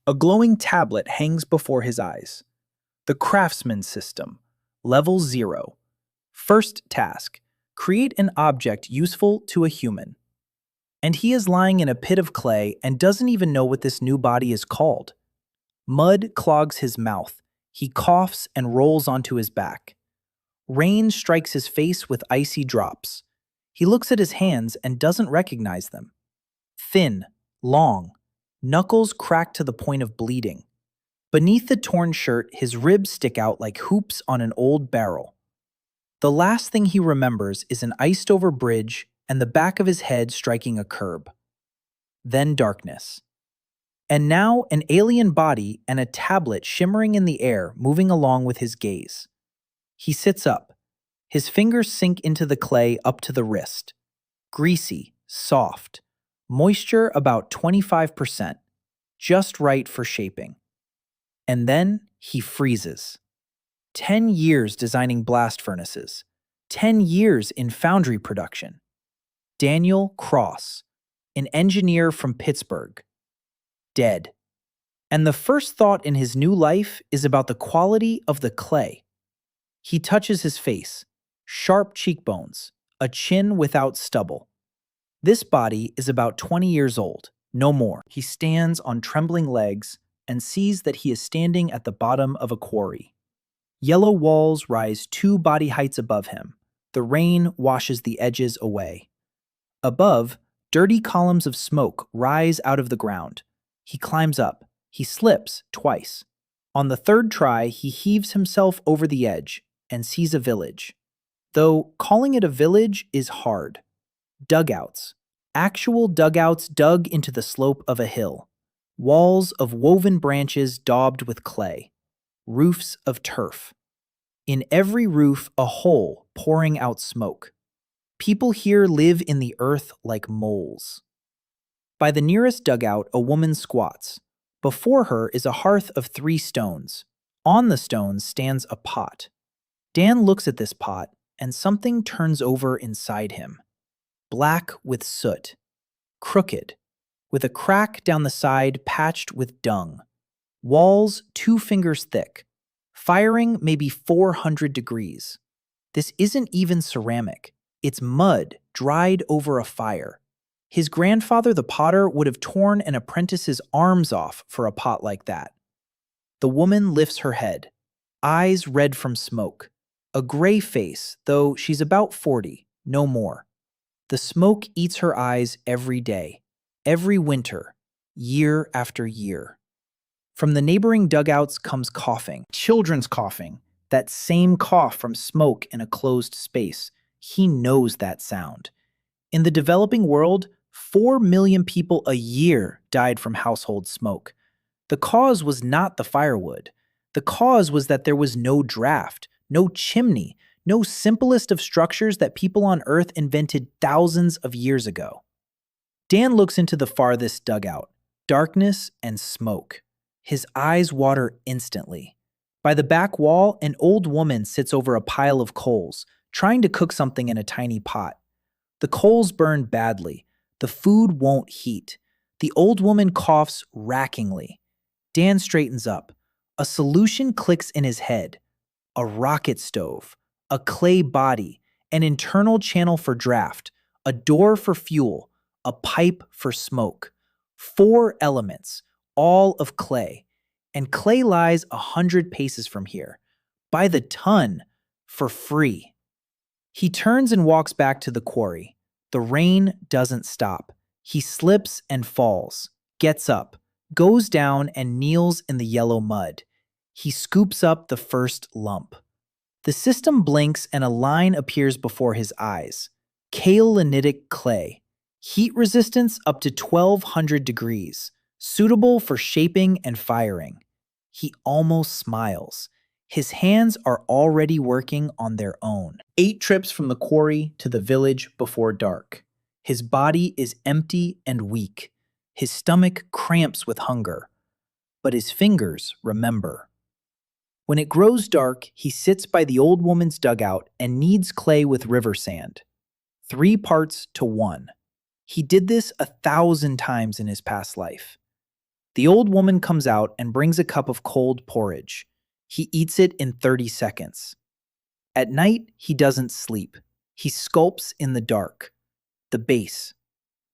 A glowing tablet hangs before his eyes. The CRAFTSMAN system, level 0. First task, create an object useful to a human. And he is lying in a pit of clay and doesn't even know what this new body is called. Mud clogs his mouth. He coughs and rolls onto his back. Rain strikes his face with icy drops. He looks at his hands and doesn't recognize them. Thin, long, knuckles cracked to the point of bleeding. Beneath the torn shirt, his ribs stick out like hoops on an old barrel. The last thing he remembers is an iced-over bridge and the back of his head striking a curb. Then darkness. And now an alien body and a tablet shimmering in the air, moving along with his gaze. He sits up. His fingers sink into the clay up to the wrist. Greasy, soft, moisture about 25%, just right for shaping. And then he freezes. 10 years designing blast furnaces. 10 years in foundry production. Daniel Cross, an engineer from Pittsburgh. Dead. And the first thought in his new life is about the quality of the clay. He touches his face. Sharp cheekbones. A chin without stubble. This body is about 20 years old, no more. He stands on trembling legs and sees that he is standing at the bottom of a quarry. Yellow walls rise 2 body heights above him. The rain washes the edges away. Above, dirty columns of smoke rise out of the ground. He climbs up. He slips twice. On the third try, he heaves himself over the edge and sees a village. Though calling it a village is hard. Dugouts. Actual dugouts dug into the slope of a hill. Walls of woven branches daubed with clay. Roofs of turf. In every roof, a hole pouring out smoke. People here live in the earth like moles. By the nearest dugout, a woman squats. Before her is a hearth of 3 stones. On the stones stands a pot. Dan looks at this pot, and something turns over inside him. Black with soot. Crooked, with a crack down the side patched with dung. Walls 2 fingers thick. Firing maybe 400 degrees. This isn't even ceramic. It's mud dried over a fire. His grandfather, the potter, would have torn an apprentice's arms off for a pot like that. The woman lifts her head. Eyes red from smoke. A gray face, though she's about 40, no more. The smoke eats her eyes every day, every winter, year after year. From the neighboring dugouts comes coughing, children's coughing, that same cough from smoke in a closed space. He knows that sound. In the developing world, 4 million people a year died from household smoke. The cause was not the firewood. The cause was that there was no draft, no chimney, no simplest of structures that people on Earth invented thousands of years ago. Dan looks into the farthest dugout. Darkness and smoke. His eyes water instantly. By the back wall, an old woman sits over a pile of coals, trying to cook something in a tiny pot. The coals burn badly. The food won't heat. The old woman coughs rackingly. Dan straightens up. A solution clicks in his head. A rocket stove. A clay body. An internal channel for draft. A door for fuel. A pipe for smoke. 4 elements, all of clay. And clay lies 100 paces from here. By the ton. For free. He turns and walks back to the quarry. The rain doesn't stop. He slips and falls, gets up, goes down and kneels in the yellow mud. He scoops up the first lump. The system blinks and a line appears before his eyes. Kaolinitic clay. Heat resistance up to 1200 degrees. Suitable for shaping and firing. He almost smiles. His hands are already working on their own. 8 trips from the quarry to the village before dark. His body is empty and weak. His stomach cramps with hunger. But his fingers remember. When it grows dark, he sits by the old woman's dugout and kneads clay with river sand. 3 parts to 1. He did this 1,000 times in his past life. The old woman comes out and brings a cup of cold porridge. He eats it in 30 seconds. At night, he doesn't sleep. He sculpts in the dark. The base,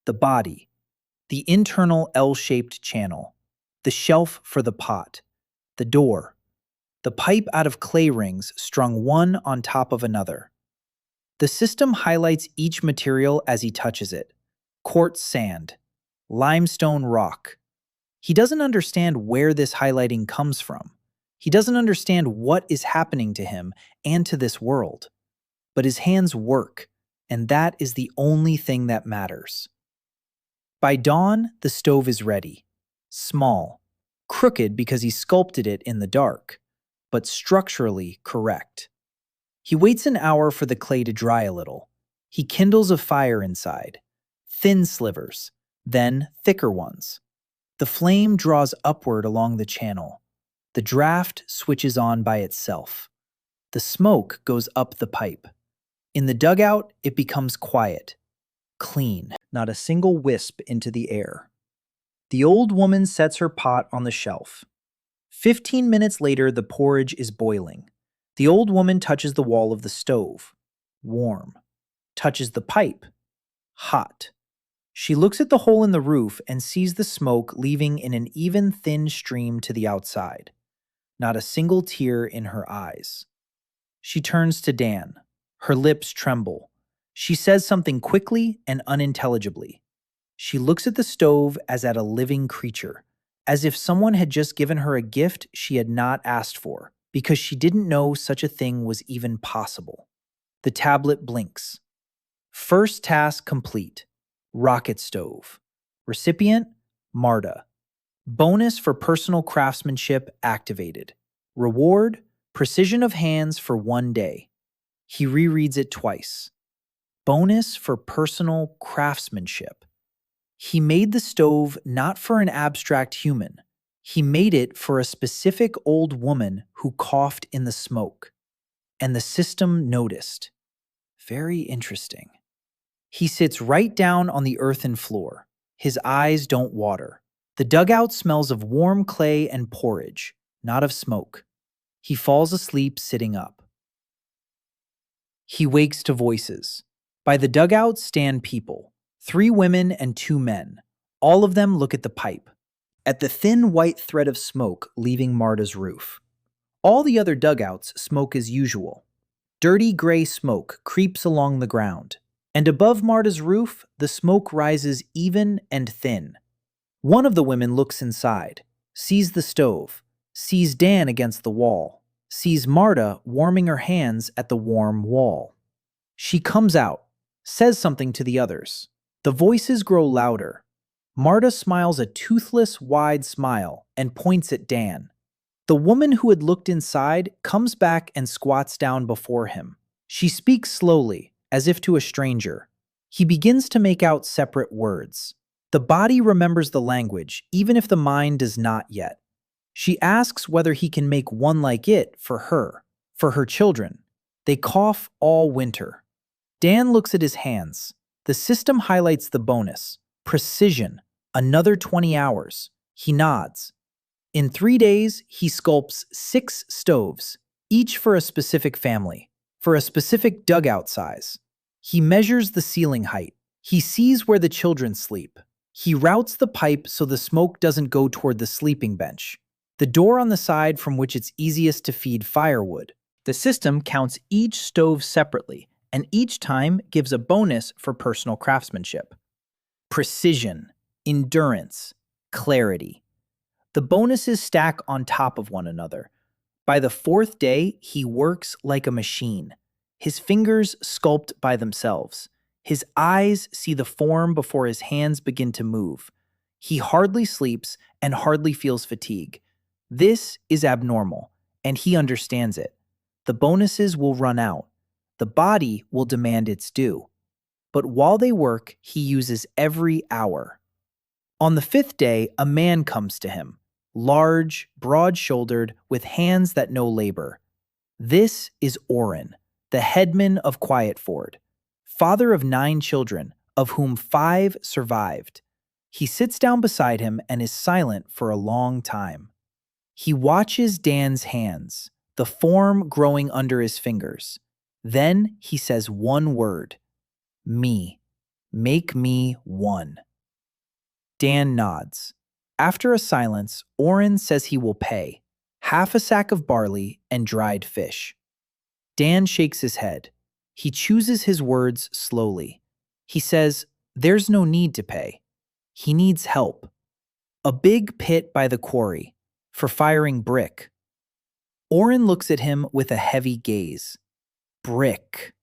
the body, the internal L-shaped channel, the shelf for the pot, the door, the pipe out of clay rings strung one on top of another. The system highlights each material as he touches it. Quartz sand, limestone rock. He doesn't understand where this highlighting comes from. He doesn't understand what is happening to him and to this world. But his hands work, and that is the only thing that matters. By dawn, the stove is ready. Small, crooked because he sculpted it in the dark, but structurally correct. He waits an hour for the clay to dry a little. He kindles a fire inside. Thin slivers, then thicker ones. The flame draws upward along the channel. The draft switches on by itself. The smoke goes up the pipe. In the dugout, it becomes quiet, clean, not a single wisp into the air. The old woman sets her pot on the shelf. 15 minutes later, the porridge is boiling. The old woman touches the wall of the stove. Warm. Touches the pipe. Hot. She looks at the hole in the roof and sees the smoke leaving in an even thin stream to the outside. Not a single tear in her eyes. She turns to Dan. Her lips tremble. She says something quickly and unintelligibly. She looks at the stove as at a living creature, as if someone had just given her a gift she had not asked for, because she didn't know such a thing was even possible. The tablet blinks. First task complete. Rocket stove. Recipient, Marta. Bonus for personal craftsmanship activated. Reward, precision of hands for 1 day. He rereads it twice. Bonus for personal craftsmanship. He made the stove not for an abstract human. He made it for a specific old woman who coughed in the smoke. And the system noticed. Very interesting. He sits right down on the earthen floor. His eyes don't water. The dugout smells of warm clay and porridge, not of smoke. He falls asleep sitting up. He wakes to voices. By the dugout stand people, 3 women and 2 men. All of them look at the pipe, at the thin white thread of smoke leaving Marta's roof. All the other dugouts smoke as usual. Dirty gray smoke creeps along the ground, and above Marta's roof, the smoke rises even and thin. One of the women looks inside, sees the stove, sees Dan against the wall, sees Marta warming her hands at the warm wall. She comes out, says something to the others. The voices grow louder. Marta smiles a toothless, wide smile and points at Dan. The woman who had looked inside comes back and squats down before him. She speaks slowly, as if to a stranger. He begins to make out separate words. The body remembers the language, even if the mind does not yet. She asks whether he can make one like it for her children. They cough all winter. Dan looks at his hands. The system highlights the bonus. Precision. Another 20 hours. He nods. In 3 days, he sculpts 6 stoves, each for a specific family, for a specific dugout size. He measures the ceiling height. He sees where the children sleep. He routes the pipe so the smoke doesn't go toward the sleeping bench, the door on the side from which it's easiest to feed firewood. The system counts each stove separately, and each time gives a bonus for personal craftsmanship. Precision, endurance, clarity. The bonuses stack on top of one another. By the 4th day, he works like a machine. His fingers sculpt by themselves. His eyes see the form before his hands begin to move. He hardly sleeps and hardly feels fatigue. This is abnormal, and he understands it. The bonuses will run out. The body will demand its due. But while they work, he uses every hour. On the 5th day, a man comes to him, large, broad-shouldered, with hands that know labor. This is Oren, the headman of Quietford, father of 9 children, of whom 5 survived. He sits down beside him and is silent for a long time. He watches Dan's hands, the form growing under his fingers. Then he says one word, me. Make me one. Dan nods. After a silence, Oren says he will pay. Half a sack of barley and dried fish. Dan shakes his head. He chooses his words slowly. He says, there's no need to pay. He needs help. A big pit by the quarry for firing brick. Oren looks at him with a heavy gaze. Brick.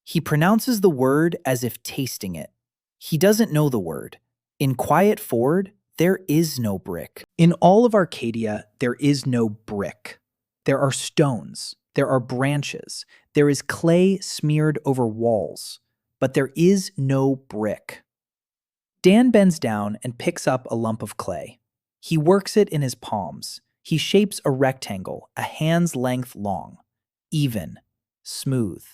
He pronounces the word as if tasting it. He doesn't know the word. In Quiet Ford, there is no brick. In all of Arcadia, there is no brick. There are stones. There are branches. There is clay smeared over walls. But there is no brick. Dan bends down and picks up a lump of clay. He works it in his palms. He shapes a rectangle, a hand's length long. Even. Smooth.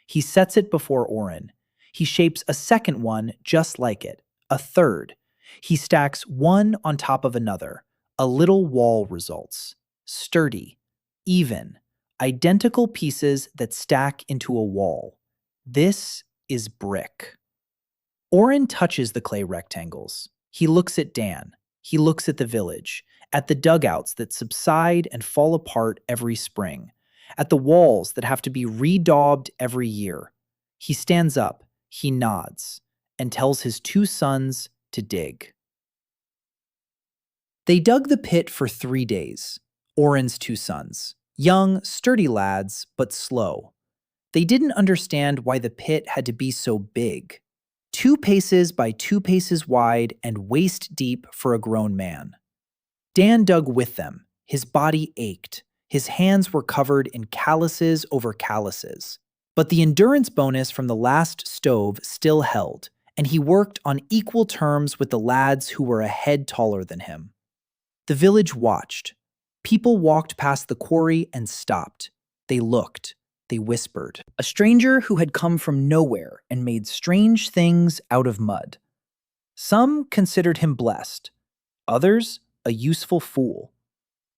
He sets it before Oren. He shapes a second one just like it. A third. He stacks one on top of another. A little wall results. Sturdy. Even. Identical pieces that stack into a wall. This is brick. Oren touches the clay rectangles. He looks at Dan. He looks at the village, at the dugouts that subside and fall apart every spring, at the walls that have to be redaubed every year. He stands up, he nods, and tells his two sons to dig. They dug the pit for 3 days, Oren's two sons, young, sturdy lads, but slow. They didn't understand why the pit had to be so big. 2 paces by 2 paces wide and waist deep for a grown man. Dan dug with them. His body ached. His hands were covered in calluses over calluses. But the endurance bonus from the last stove still held, and he worked on equal terms with the lads who were a head taller than him. The village watched. People walked past the quarry and stopped. They looked. They whispered. A stranger who had come from nowhere and made strange things out of mud. Some considered him blessed. Others, a useful fool.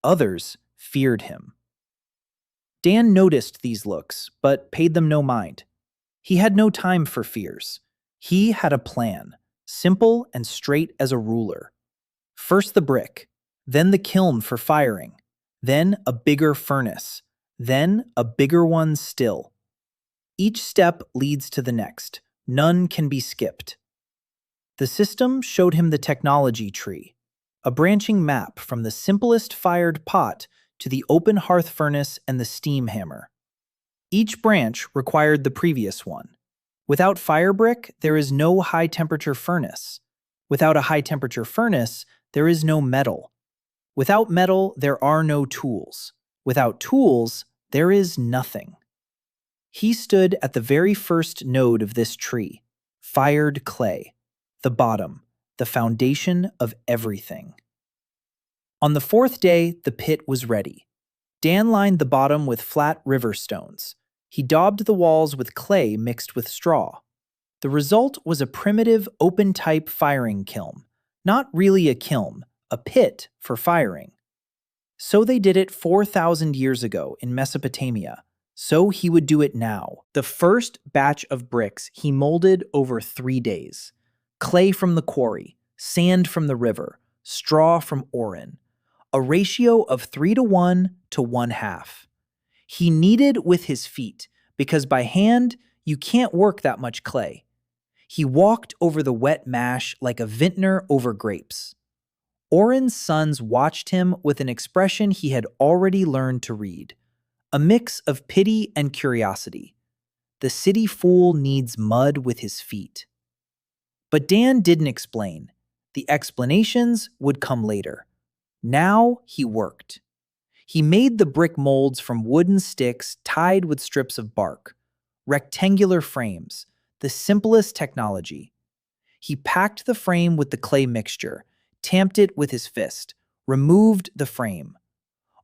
Others feared him. Dan noticed these looks, but paid them no mind. He had no time for fears. He had a plan, simple and straight as a ruler. First the brick, then the kiln for firing, then a bigger furnace, then a bigger one still. Each step leads to the next. None can be skipped. The system showed him the technology tree, a branching map from the simplest fired pot to the open hearth furnace and the steam hammer. Each branch required the previous one. Without fire brick, there is no high-temperature furnace. Without a high-temperature furnace, there is no metal. Without metal, there are no tools. Without tools, there is nothing. He stood at the very first node of this tree, fired clay, the bottom, the foundation of everything. On the 4th day, the pit was ready. Dan lined the bottom with flat river stones. He daubed the walls with clay mixed with straw. The result was a primitive open-type firing kiln. Not really a kiln, a pit for firing. So they did it 4,000 years ago in Mesopotamia. So he would do it now. The first batch of bricks he molded over 3 days. Clay from the quarry, sand from the river, straw from Oren. A ratio of 3:1 to 1/2. He kneaded with his feet, because by hand, you can't work that much clay. He walked over the wet mash like a vintner over grapes. Oren's sons watched him with an expression he had already learned to read, a mix of pity and curiosity. The city fool needs mud with his feet. But Dan didn't explain. The explanations would come later. Now he worked. He made the brick molds from wooden sticks tied with strips of bark, rectangular frames, the simplest technology. He packed the frame with the clay mixture, tamped it with his fist, removed the frame.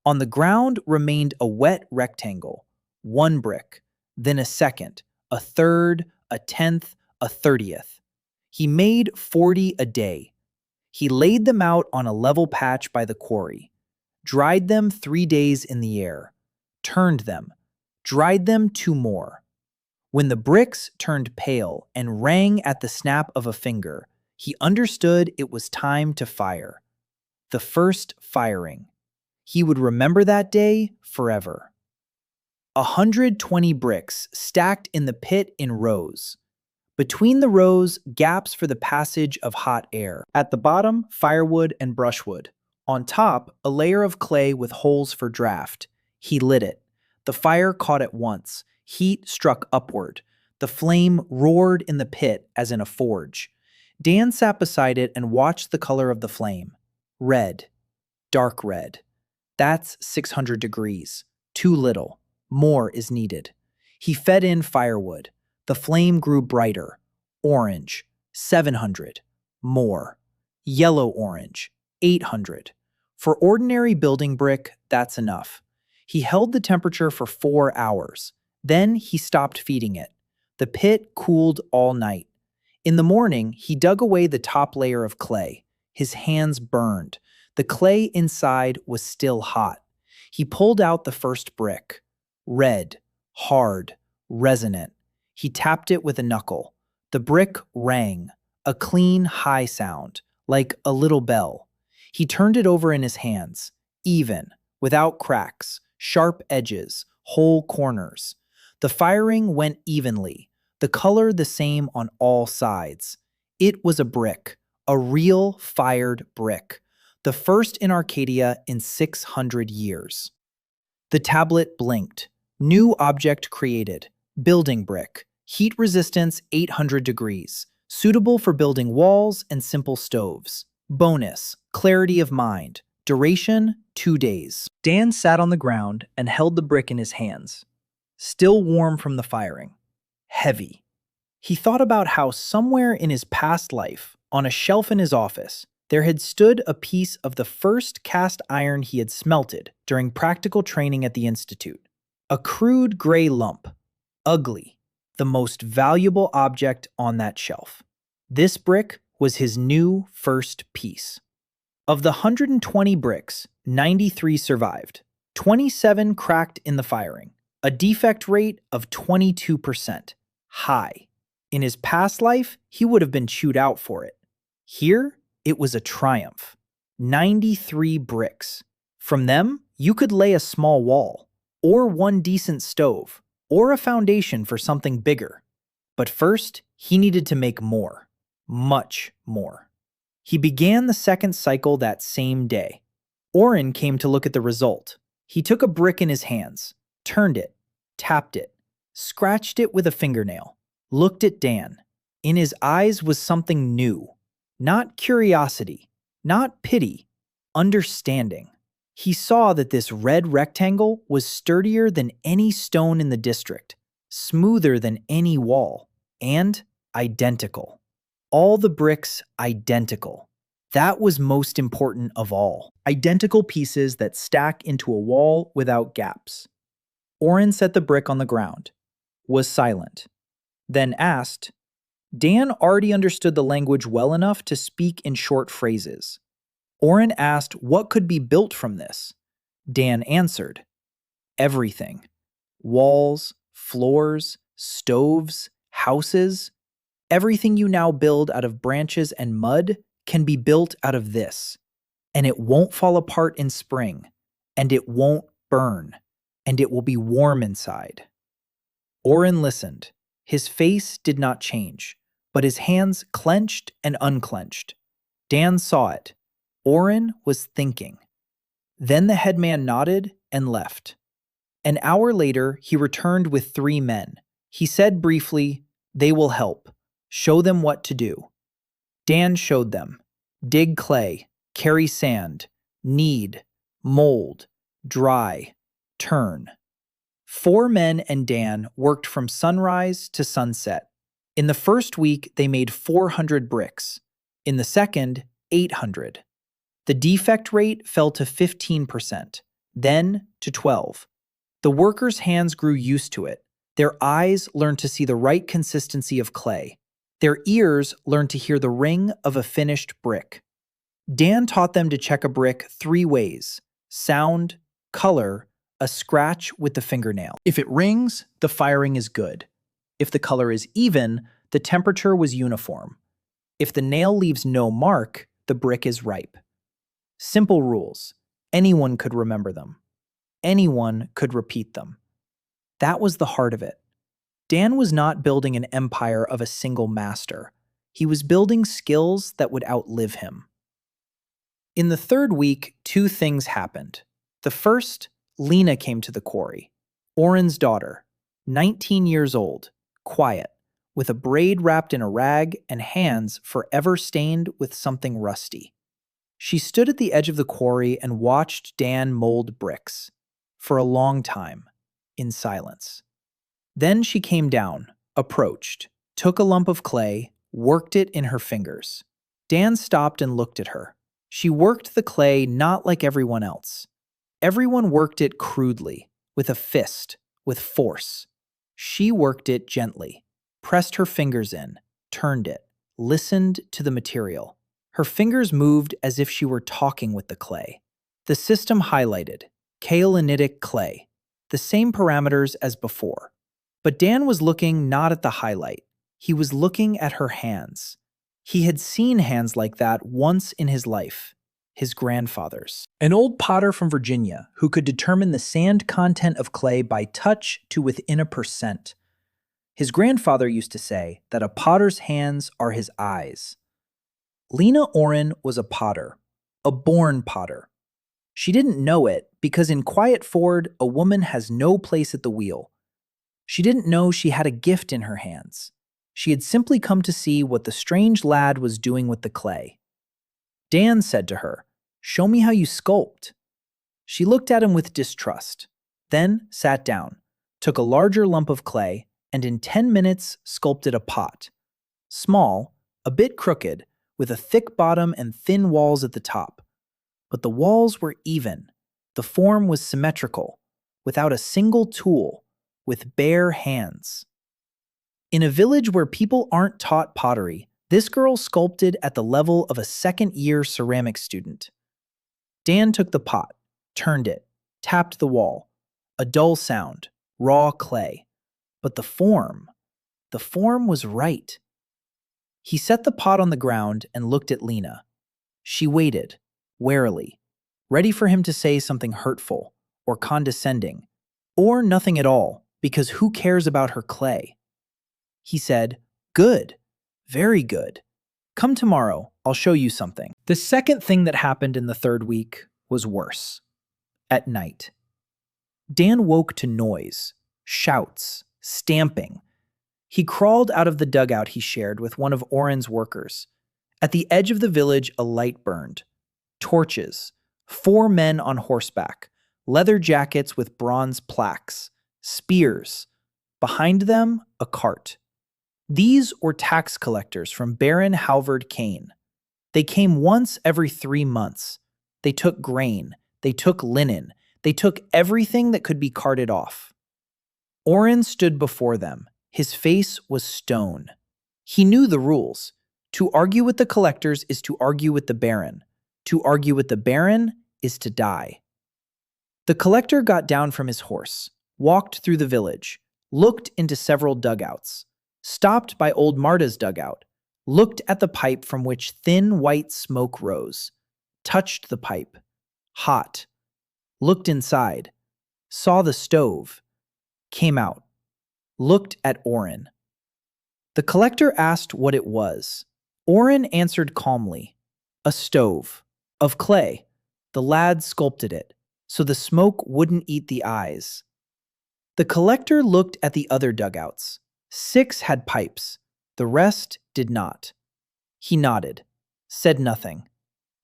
On the ground remained a wet rectangle, 1 brick, then a second, a third, a 10th, a 30th. He made 40 a day. He laid them out on a level patch by the quarry, dried them 3 days in the air, turned them, dried them 2 more. When the bricks turned pale and rang at the snap of a finger, he understood it was time to fire. The first firing. He would remember that day forever. 120 bricks stacked in the pit in rows. Between the rows, gaps for the passage of hot air. At the bottom, firewood and brushwood. On top, a layer of clay with holes for draft. He lit it. The fire caught at once. Heat struck upward. The flame roared in the pit as in a forge. Dan sat beside it and watched the color of the flame. Red. Dark red. That's 600 degrees. Too little. More is needed. He fed in firewood. The flame grew brighter. Orange. 700. More. Yellow-orange. 800. For ordinary building brick, that's enough. He held the temperature for 4 hours. Then he stopped feeding it. The pit cooled all night. In the morning, he dug away the top layer of clay. His hands burned. The clay inside was still hot. He pulled out the first brick. Red, hard, resonant. He tapped it with a knuckle. The brick rang, a clean, high sound, like a little bell. He turned it over in his hands, even, without cracks, sharp edges, whole corners. The firing went evenly, the color the same on all sides. It was a brick, a real fired brick, the first in Arcadia in 600 years. The tablet blinked. New object created. Building brick. Heat resistance 800 degrees. Suitable for building walls and simple stoves. Bonus. Clarity of mind. Duration 2 days. Dan sat on the ground and held the brick in his hands. Still warm from the firing. Heavy. He thought about how somewhere in his past life, on a shelf in his office, there had stood a piece of the first cast iron he had smelted during practical training at the Institute. A crude gray lump. Ugly. The most valuable object on that shelf. This brick was his new first piece. Of the 120 bricks, 93 survived. 27 cracked in the firing. A defect rate of 22%. High. In his past life, he would have been chewed out for it. Here, it was a triumph. 93 bricks. From them, you could lay a small wall, or one decent stove, or a foundation for something bigger. But first, he needed to make more. Much more. He began the second cycle that same day. Oren came to look at the result. He took a brick in his hands, turned it, tapped it, scratched it with a fingernail, looked at Dan. In his eyes was something new. Not curiosity, not pity, understanding. He saw that this red rectangle was sturdier than any stone in the district, smoother than any wall, and identical. All the bricks identical. That was most important of all. Identical pieces that stack into a wall without gaps. Oren set the brick on the ground, was silent, then asked. Dan already understood the language well enough to speak in short phrases. Oren asked what could be built from this. Dan answered, everything. Walls, floors, stoves, houses. Everything you now build out of branches and mud can be built out of this. And it won't fall apart in spring. And it won't burn. And it will be warm inside. Oren listened. His face did not change, but his hands clenched and unclenched. Dan saw it. Oren was thinking. Then the headman nodded and left. An hour later, he returned with 3 men. He said briefly, "They will help. Show them what to do." Dan showed them. Dig clay, carry sand, knead, mold, dry, turn. 4 men and Dan worked from sunrise to sunset. In the first week, they made 400 bricks. In the second, 800. The defect rate fell to 15%, then to 12%. The workers' hands grew used to it. Their eyes learned to see the right consistency of clay. Their ears learned to hear the ring of a finished brick. Dan taught them to check a brick 3 ways: sound, color, a scratch with the fingernail. If it rings, the firing is good. If the color is even, the temperature was uniform. If the nail leaves no mark, the brick is ripe. Simple rules. Anyone could remember them. Anyone could repeat them. That was the heart of it. Dan was not building an empire of a single master. He was building skills that would outlive him. In the 3rd week, 2 things happened. The first, Lena came to the quarry. Oren's daughter, 19 years old, quiet, with a braid wrapped in a rag and hands forever stained with something rusty. She stood at the edge of the quarry and watched Dan mold bricks for a long time, in silence. Then she came down, approached, took a lump of clay, worked it in her fingers. Dan stopped and looked at her. She worked the clay not like everyone else. Everyone worked it crudely, with a fist, with force. She worked it gently, pressed her fingers in, turned it, listened to the material. Her fingers moved as if she were talking with the clay. The system highlighted, kaolinitic clay, the same parameters as before. But Dan was looking not at the highlight. He was looking at her hands. He had seen hands like that once in his life, his grandfather's. An old potter from Virginia who could determine the sand content of clay by touch to within a percent. His grandfather used to say that a potter's hands are his eyes. Lena Oren was a potter, a born potter. She didn't know it because in Quiet Ford, a woman has no place at the wheel. She didn't know she had a gift in her hands. She had simply come to see what the strange lad was doing with the clay. Dan said to her, "Show me how you sculpt." She looked at him with distrust, then sat down, took a larger lump of clay, and in 10 minutes sculpted a pot. Small, a bit crooked, with a thick bottom and thin walls at the top. But the walls were even. The form was symmetrical, without a single tool, with bare hands. In a village where people aren't taught pottery, this girl sculpted at the level of a second-year ceramics student. Dan took the pot, turned it, tapped the wall. A dull sound, raw clay. But the form was right. He set the pot on the ground and looked at Lena. She waited, warily, ready for him to say something hurtful or condescending, or nothing at all, because who cares about her clay? He said, "Good, very good. Come tomorrow, I'll show you something." The second thing that happened in the 3rd week was worse. At night, Dan woke to noise, shouts, stamping. He crawled out of the dugout he shared with one of Oren's workers. At the edge of the village, a light burned. Torches, 4 men on horseback, leather jackets with bronze plaques, spears. Behind them, a cart. These were tax collectors from Baron Halvard Kane. They came once every 3 months. They took grain, they took linen, they took everything that could be carted off. Oren stood before them. His face was stone. He knew the rules. To argue with the collectors is to argue with the Baron. To argue with the Baron is to die. The collector got down from his horse, walked through the village, looked into several dugouts, stopped by old Marta's dugout, looked at the pipe from which thin white smoke rose, touched the pipe, hot, looked inside, saw the stove, came out, looked at Oren. The collector asked what it was. Oren answered calmly, "A stove, of clay. The lad sculpted it, so the smoke wouldn't eat the eyes." The collector looked at the other dugouts. 6 had pipes, the rest did not. He nodded, said nothing,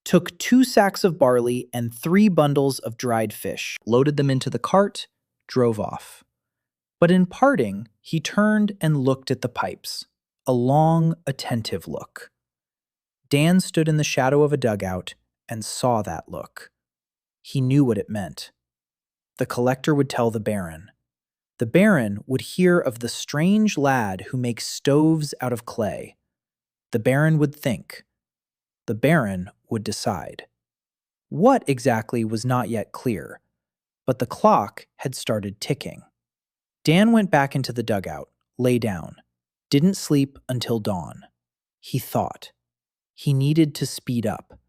took 2 sacks of barley and 3 bundles of dried fish, loaded them into the cart, drove off. But in parting, he turned and looked at the pipes, a long, attentive look. Dan stood in the shadow of a dugout and saw that look. He knew what it meant. The collector would tell the Baron. The Baron would hear of the strange lad who makes stoves out of clay. The Baron would think. The Baron would decide. What exactly was not yet clear, but the clock had started ticking. Dan went back into the dugout, lay down, didn't sleep until dawn. He thought. He needed to speed up.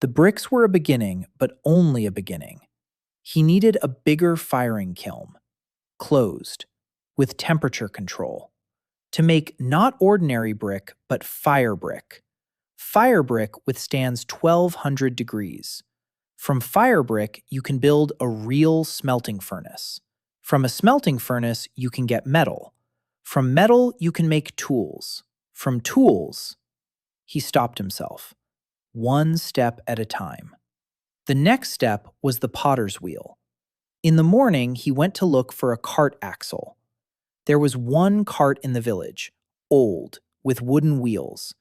The bricks were a beginning, but only a beginning. He needed a bigger firing kiln, closed, with temperature control, to make not ordinary brick, but fire brick. Fire brick withstands 1200 degrees. From fire brick, you can build a real smelting furnace. From a smelting furnace, you can get metal. From metal, you can make tools. From tools, he stopped himself, one step at a time. The next step was the potter's wheel. In the morning, he went to look for a cart axle. There was one cart in the village, old, with wooden wheels.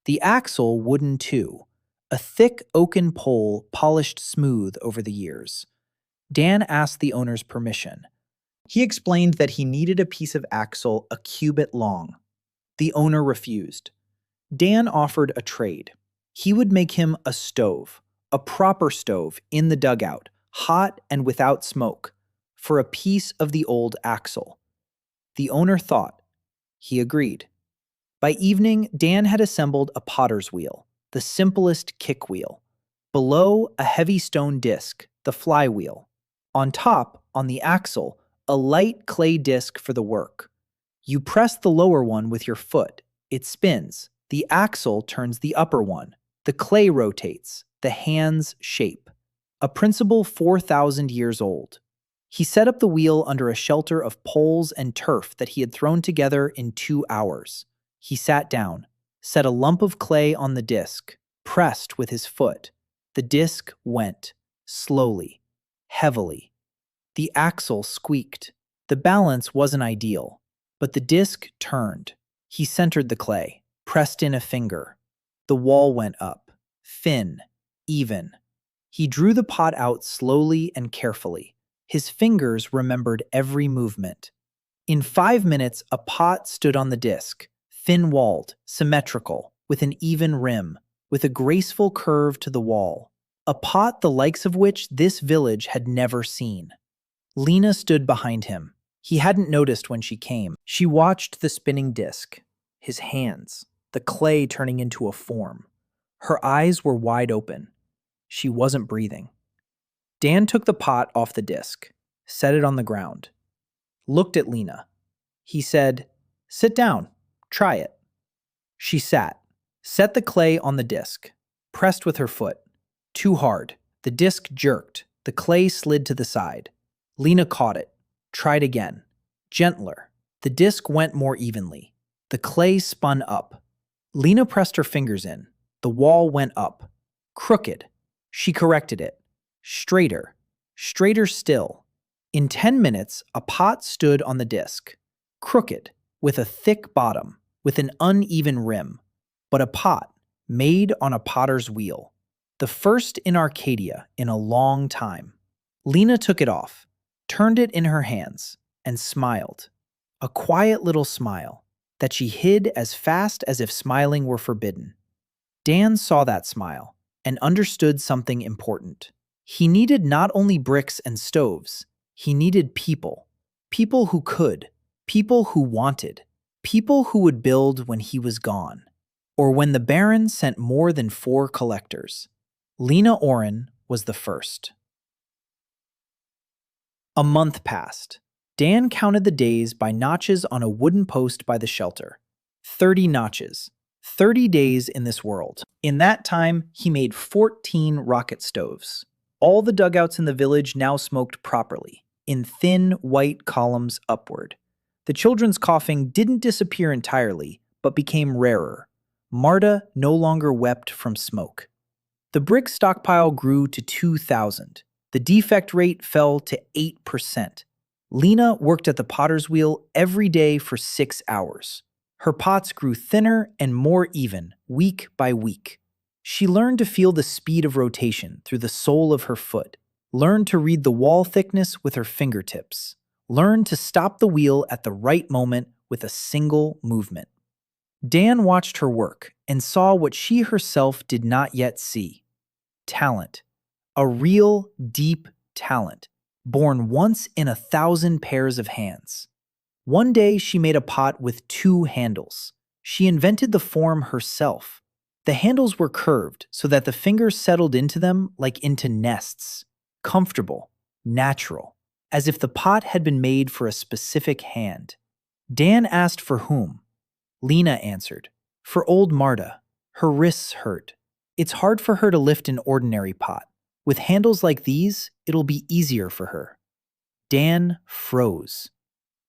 The axle wooden too, a thick oaken pole polished smooth over the years. Dan asked the owner's permission. He explained that he needed a piece of axle a cubit long. The owner refused. Dan offered a trade. He would make him a stove, a proper stove in the dugout, hot and without smoke, for a piece of the old axle. The owner thought. He agreed. By evening, Dan had assembled a potter's wheel, the simplest kick wheel. Below, a heavy stone disc, the flywheel. On top, on the axle, a light clay disc for the work. You press the lower one with your foot. It spins. The axle turns the upper one. The clay rotates. The hands shape. A principle 4,000 years old. He set up the wheel under a shelter of poles and turf that he had thrown together in 2 hours. He sat down, set a lump of clay on the disc, pressed with his foot. The disc went, slowly, heavily. The axle squeaked. The balance wasn't ideal, but the disc turned. He centered the clay, pressed in a finger. The wall went up, thin, even. He drew the pot out slowly and carefully. His fingers remembered every movement. In 5 minutes, a pot stood on the disc, thin-walled, symmetrical, with an even rim, with a graceful curve to the wall. A pot the likes of which this village had never seen. Lena stood behind him. He hadn't noticed when she came. She watched the spinning disc, his hands, the clay turning into a form. Her eyes were wide open. She wasn't breathing. Dan took the pot off the disc, set it on the ground, looked at Lena. He said, "Sit down, try it." She sat, set the clay on the disc, pressed with her foot. Too hard. The disc jerked. The clay slid to the side. Lena caught it, tried again, gentler. The disc went more evenly. The clay spun up. Lena pressed her fingers in. The wall went up. Crooked. She corrected it. Straighter. Straighter still. In 10 minutes, a pot stood on the disc. Crooked, with a thick bottom, with an uneven rim. But a pot, made on a potter's wheel. The first in Arcadia in a long time. Lena took it off, turned it in her hands, and smiled. A quiet little smile that she hid as fast as if smiling were forbidden. Dan saw that smile and understood something important. He needed not only bricks and stoves, he needed people. People who could, people who wanted, people who would build when he was gone, or when the Baron sent more than 4 collectors. Lena Oren was the first. A month passed. Dan counted the days by notches on a wooden post by the shelter. 30 notches. 30 days in this world. In that time, he made 14 rocket stoves. All the dugouts in the village now smoked properly, in thin, white columns upward. The children's coughing didn't disappear entirely, but became rarer. Marta no longer wept from smoke. The brick stockpile grew to 2,000. The defect rate fell to 8%. Lena worked at the potter's wheel every day for 6 hours. Her pots grew thinner and more even, week by week. She learned to feel the speed of rotation through the sole of her foot, learned to read the wall thickness with her fingertips, learned to stop the wheel at the right moment with a single movement. Dan watched her work and saw what she herself did not yet see. Talent. A real, deep talent, born once in 1,000 pairs of hands. One day she made a pot with 2 handles. She invented the form herself. The handles were curved so that the fingers settled into them like into nests. Comfortable, natural, as if the pot had been made for a specific hand. Dan asked for whom. Lena answered, for old Marta. Her wrists hurt. It's hard for her to lift an ordinary pot. With handles like these, it'll be easier for her. Dan froze.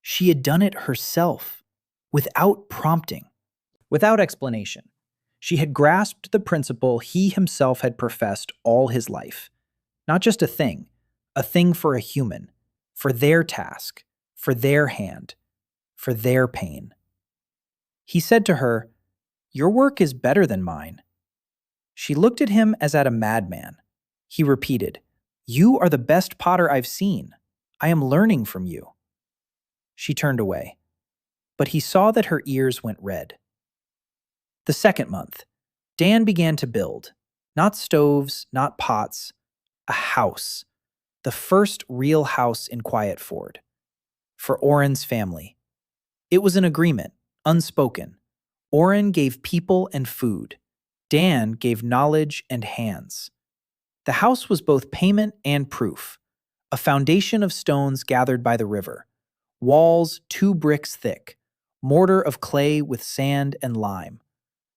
She had done it herself, without prompting, without explanation. She had grasped the principle he himself had professed all his life. Not just a thing for a human, for their task, for their hand, for their pain. He said to her, "Your work is better than mine." She looked at him as at a madman. He repeated, "You are the best potter I've seen. I am learning from you." She turned away, but he saw that her ears went red. The second month, Dan began to build, not stoves, not pots, a house, the first real house in Quiet Ford, for Oren's family. It was an agreement, unspoken. Oren gave people and food. Dan gave knowledge and hands. The house was both payment and proof, a foundation of stones gathered by the river, walls 2 bricks thick, mortar of clay with sand and lime.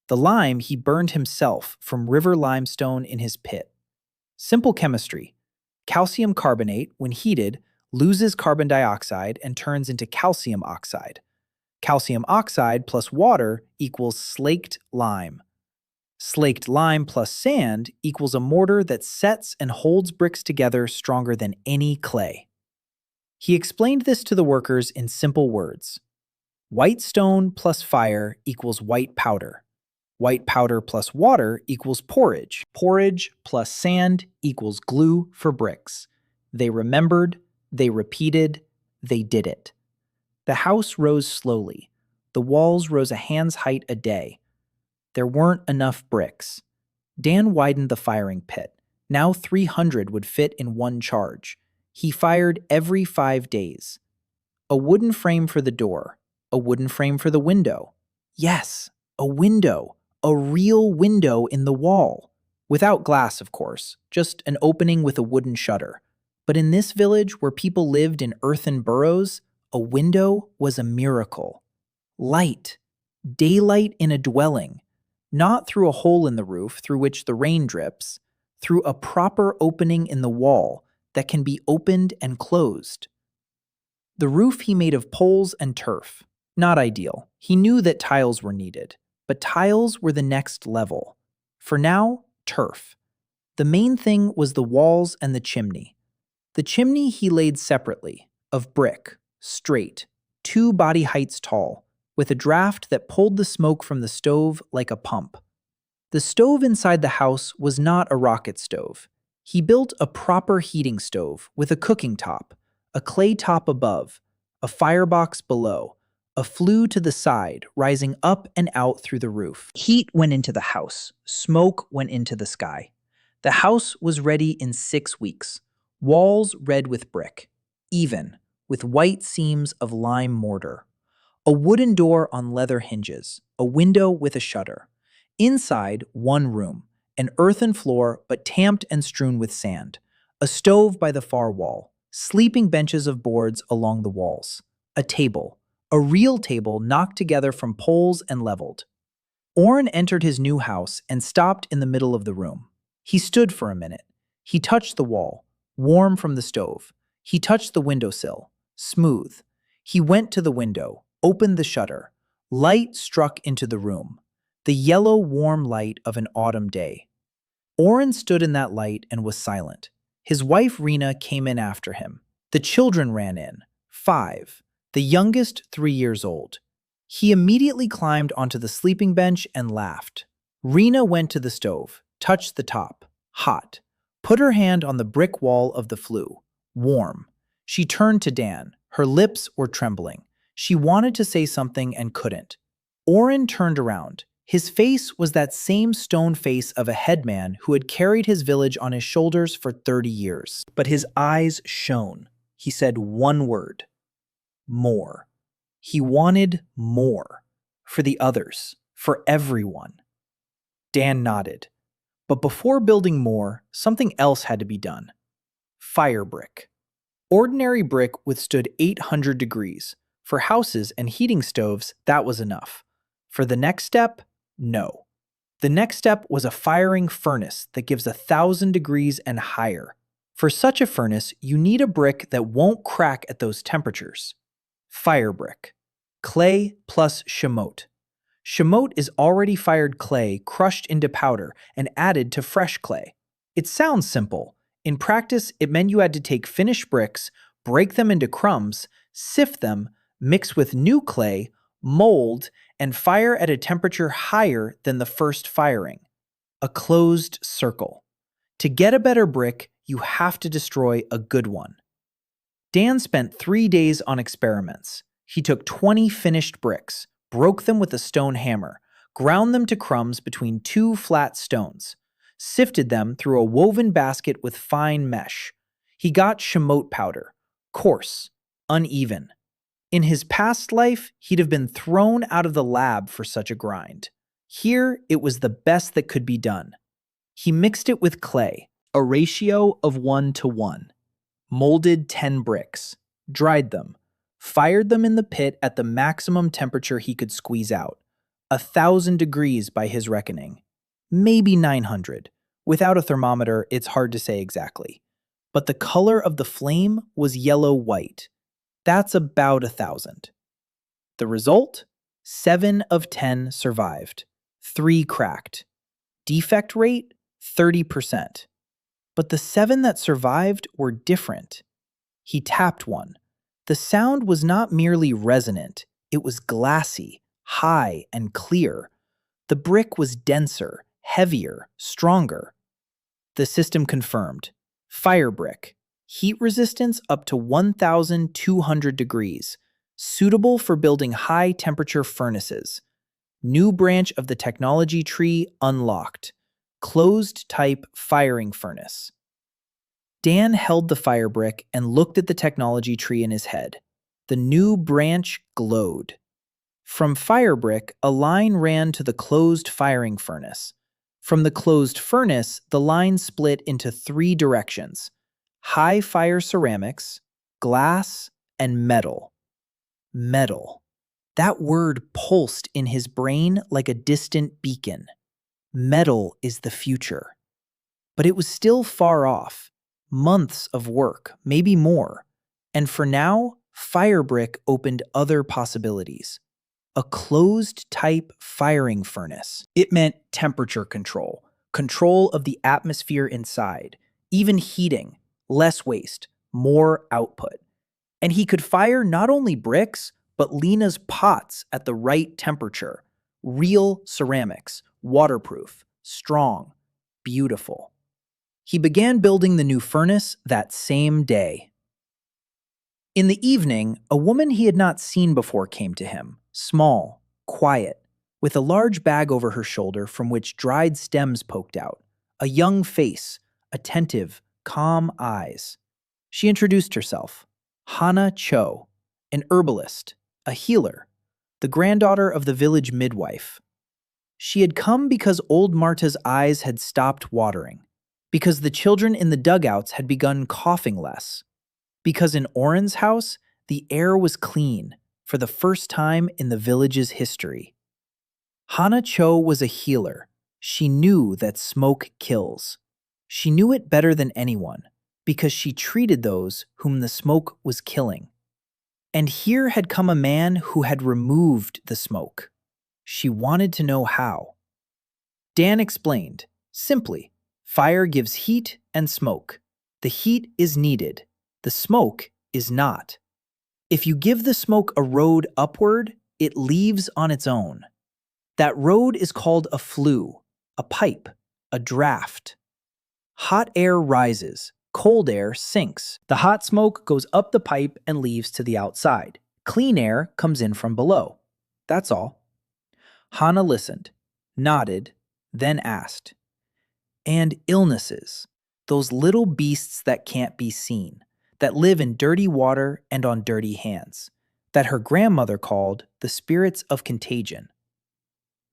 The lime he burned himself from river limestone in his pit. Simple chemistry. Calcium carbonate, when heated, loses carbon dioxide and turns into calcium oxide. Calcium oxide plus water equals slaked lime. Slaked lime plus sand equals a mortar that sets and holds bricks together stronger than any clay. He explained this to the workers in simple words. White stone plus fire equals white powder. White powder plus water equals porridge. Porridge plus sand equals glue for bricks. They remembered, they repeated, they did it. The house rose slowly. The walls rose a hand's height a day. There weren't enough bricks. Dan widened the firing pit. Now 300 would fit in one charge. He fired every 5 days. A wooden frame for the door. A wooden frame for the window. Yes, a window. A real window in the wall. Without glass, of course. Just an opening with a wooden shutter. But in this village where people lived in earthen burrows, a window was a miracle. Light. Daylight in a dwelling. Not through a hole in the roof through which the rain drips, through a proper opening in the wall that can be opened and closed. The roof he made of poles and turf. Not ideal. He knew that tiles were needed, but tiles were the next level. For now, turf. The main thing was the walls and the chimney. The chimney he laid separately, of brick, straight, 2 body heights tall, with a draft that pulled the smoke from the stove like a pump. The stove inside the house was not a rocket stove. He built a proper heating stove with a cooking top, a clay top above, a firebox below, a flue to the side rising up and out through the roof. Heat went into the house. Smoke went into the sky. The house was ready in 6 weeks. Walls red with brick, even, with white seams of lime mortar. A wooden door on leather hinges, a window with a shutter. Inside, 1 room, an earthen floor but tamped and strewn with sand. A stove by the far wall, sleeping benches of boards along the walls. A table, a real table knocked together from poles and leveled. Oren entered his new house and stopped in the middle of the room. He stood for a minute. He touched the wall, warm from the stove. He touched the windowsill, smooth. He went to the window, opened the shutter. Light struck into the room, the yellow, warm light of an autumn day. Oren stood in that light and was silent. His wife Rena came in after him. The children ran in, 5, the youngest 3 years old. He immediately climbed onto the sleeping bench and laughed. Rena went to the stove, touched the top, hot, put her hand on the brick wall of the flue, warm. She turned to Dan. Her lips were trembling. She wanted to say something and couldn't. Oren turned around. His face was that same stone face of a headman who had carried his village on his shoulders for 30 years. But his eyes shone. He said one word: more. He wanted more. For the others. For everyone. Dan nodded. But before building more, something else had to be done. Fire brick. Ordinary brick withstood 800 degrees. For houses and heating stoves, that was enough. For the next step, no. The next step was a firing furnace that gives 1,000 degrees and higher. For such a furnace, you need a brick that won't crack at those temperatures. Fire brick. Clay plus shamote. Shamote is already fired clay crushed into powder and added to fresh clay. It sounds simple. In practice, it meant you had to take finished bricks, break them into crumbs, sift them, mix with new clay, mold, and fire at a temperature higher than the first firing. A closed circle. To get a better brick, you have to destroy a good one. Dan spent 3 days on experiments. He took 20 finished bricks, broke them with a stone hammer, ground them to crumbs between 2 flat stones, sifted them through a woven basket with fine mesh. He got shamote powder, coarse, uneven. In his past life, he'd have been thrown out of the lab for such a grind. Here, it was the best that could be done. He mixed it with clay, a ratio of 1:1, molded 10 bricks, dried them, fired them in the pit at the maximum temperature he could squeeze out, 1,000 degrees by his reckoning, maybe 900. Without a thermometer, it's hard to say exactly. But the color of the flame was yellow-white. That's about 1,000. The result? 7 of 10 survived. 3 cracked. Defect rate? 30%. But the 7 that survived were different. He tapped one. The sound was not merely resonant, it was glassy, high, and clear. The brick was denser, heavier, stronger. The system confirmed. Fire brick. Heat resistance up to 1,200 degrees. Suitable for building high-temperature furnaces. New branch of the technology tree unlocked. Closed-type firing furnace. Dan held the fire brick and looked at the technology tree in his head. The new branch glowed. From fire brick, a line ran to the closed firing furnace. From the closed furnace, the line split into 3 directions: high fire ceramics, glass, and metal. Metal. That word pulsed in his brain like a distant beacon. Metal is the future. But it was still far off. Months of work, maybe more. And for now, Firebrick opened other possibilities. A closed-type firing furnace. It meant temperature control, control of the atmosphere inside, even heating, less waste, more output. And he could fire not only bricks, but Lena's pots at the right temperature. Real ceramics, waterproof, strong, beautiful. He began building the new furnace that same day. In the evening, a woman he had not seen before came to him, small, quiet, with a large bag over her shoulder from which dried stems poked out, a young face, attentive, calm eyes. She introduced herself, Hana Cho, an herbalist, a healer, the granddaughter of the village midwife. She had come because old Marta's eyes had stopped watering, because the children in the dugouts had begun coughing less, because in Oren's house, the air was clean for the first time in the village's history. Hana Cho was a healer. She knew that smoke kills. She knew it better than anyone because she treated those whom the smoke was killing. And here had come a man who had removed the smoke. She wanted to know how. Dan explained, simply, fire gives heat and smoke. The heat is needed. The smoke is not. If you give the smoke a road upward, it leaves on its own. That road is called a flue, a pipe, a draft. Hot air rises, cold air sinks. The hot smoke goes up the pipe and leaves to the outside. Clean air comes in from below. That's all. Hana listened. nodded, then asked, "And illnesses, those little beasts that can't be seen, that live in dirty water and on dirty hands, that her grandmother called the spirits of contagion."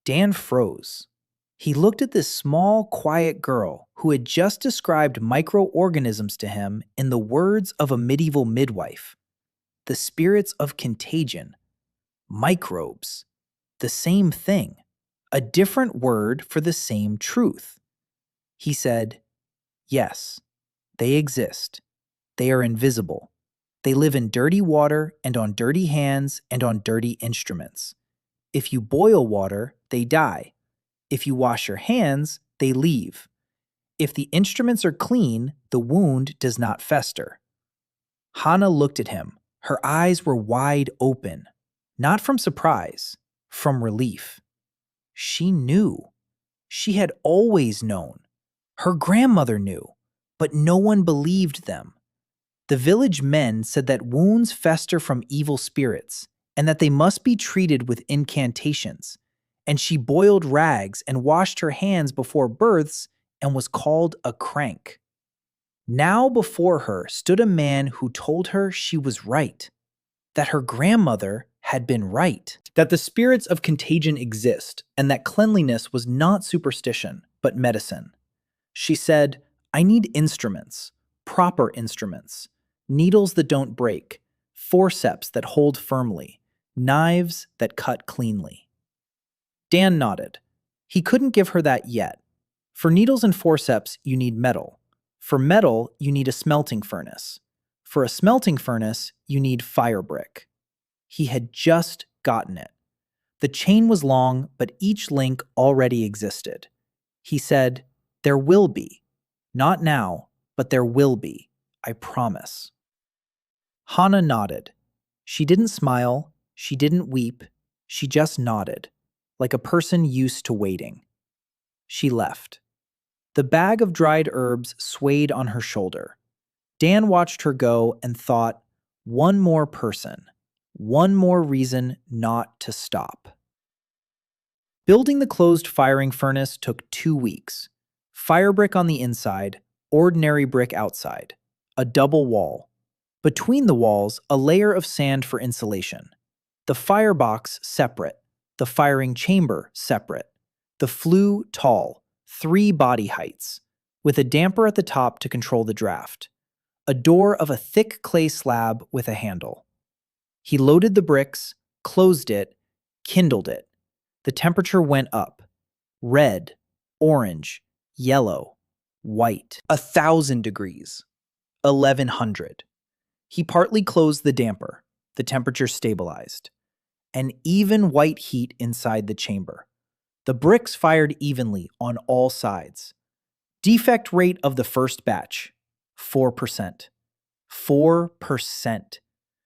Dan froze. He looked at this small, quiet girl who had just described microorganisms to him in the words of a medieval midwife. The spirits of contagion. Microbes. The same thing. A different word for the same truth. He said, "Yes, they exist. They are invisible. They live in dirty water and on dirty hands and on dirty instruments. If you boil water, they die. If you wash your hands, they leave. If the instruments are clean, the wound does not fester." Hana looked at him. Her eyes were wide open, not from surprise, from relief. She knew. She had always known. Her grandmother knew, but no one believed them. The village men said that wounds fester from evil spirits and that they must be treated with incantations. And she boiled rags and washed her hands before births and was called a crank. Now before her stood a man who told her she was right, that her grandmother had been right, that the spirits of contagion exist, and that cleanliness was not superstition, but medicine. She said, "I need instruments, proper instruments, needles that don't break, forceps that hold firmly, knives that cut cleanly." Dan nodded. He couldn't give her that yet. For needles and forceps, you need metal. For metal, you need a smelting furnace. For a smelting furnace, you need fire brick. He had just gotten it. The chain was long, but each link already existed. He said, "There will be. Not now, but there will be. I promise." Hana nodded. She didn't smile. She didn't weep. She just nodded, like a person used to waiting. She left. The bag of dried herbs swayed on her shoulder. Dan watched her go and thought, one more person, one more reason not to stop. Building the closed firing furnace took 2 weeks. Fire brick on the inside, ordinary brick outside. A double wall. Between the walls, a layer of sand for insulation. The firebox separate. The firing chamber separate. The flue tall, 3 body heights, with a damper at the top to control the draft. A door of a thick clay slab with a handle. He loaded the bricks, closed it, kindled it. The temperature went up. Red, orange, yellow, white. 1,000 degrees. 1,100. He partly closed the damper. The temperature stabilized. An even white heat inside the chamber. The bricks fired evenly on all sides. Defect rate of the first batch, 4%. 4%.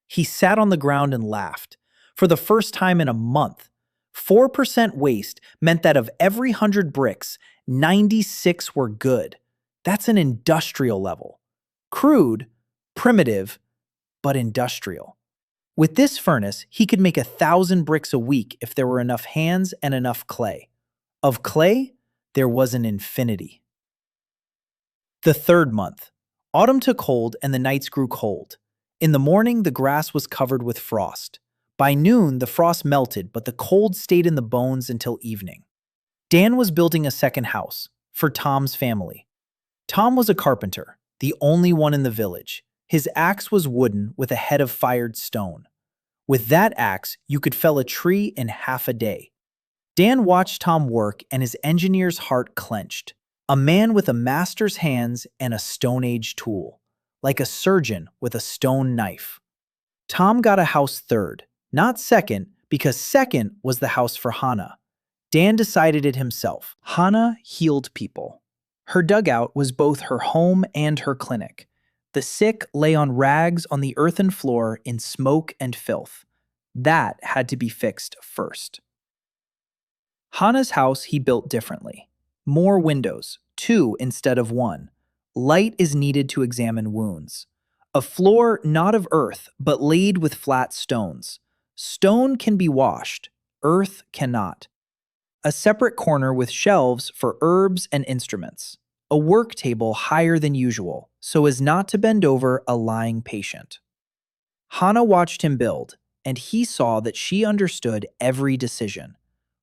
He sat on the ground and laughed. For the first time in a month, 4% waste meant that of every 100 bricks, 96 were good. That's an industrial level. Crude, primitive, but industrial. With this furnace, he could make 1,000 bricks a week if there were enough hands and enough clay. Of clay, there was an infinity. The 3rd month. Autumn took hold and the nights grew cold. In the morning, the grass was covered with frost. By noon, the frost melted, but the cold stayed in the bones until evening. Dan was building a second house for Tom's family. Tom was a carpenter, the only one in the village. His axe was wooden with a head of fired stone. With that axe, you could fell a tree in half a day. Dan watched Tom work and his engineer's heart clenched. A man with a master's hands and a Stone Age tool, like a surgeon with a stone knife. Tom got a house 3rd, not 2nd, because 2nd was the house for Hana. Dan decided it himself. Hana healed people. Her dugout was both her home and her clinic. The sick lay on rags on the earthen floor in smoke and filth. That had to be fixed first. Hana's house he built differently. More windows, 2 instead of 1. Light is needed to examine wounds. A floor not of earth, but laid with flat stones. Stone can be washed, earth cannot. A separate corner with shelves for herbs and instruments. A work table higher than usual, so as not to bend over a lying patient. Hana watched him build, and he saw that she understood every decision.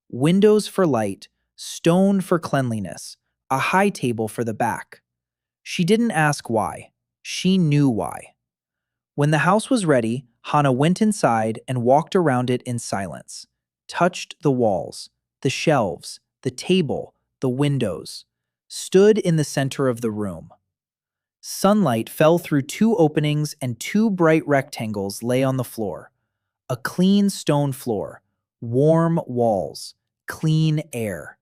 Windows for light, stone for cleanliness, a high table for the back. She didn't ask why. She knew why. When the house was ready, Hana went inside and walked around it in silence, touched the walls, the shelves, the table, the windows, stood in the center of the room. Sunlight fell through two openings and two bright rectangles lay on the floor. A clean stone floor, warm walls, clean air.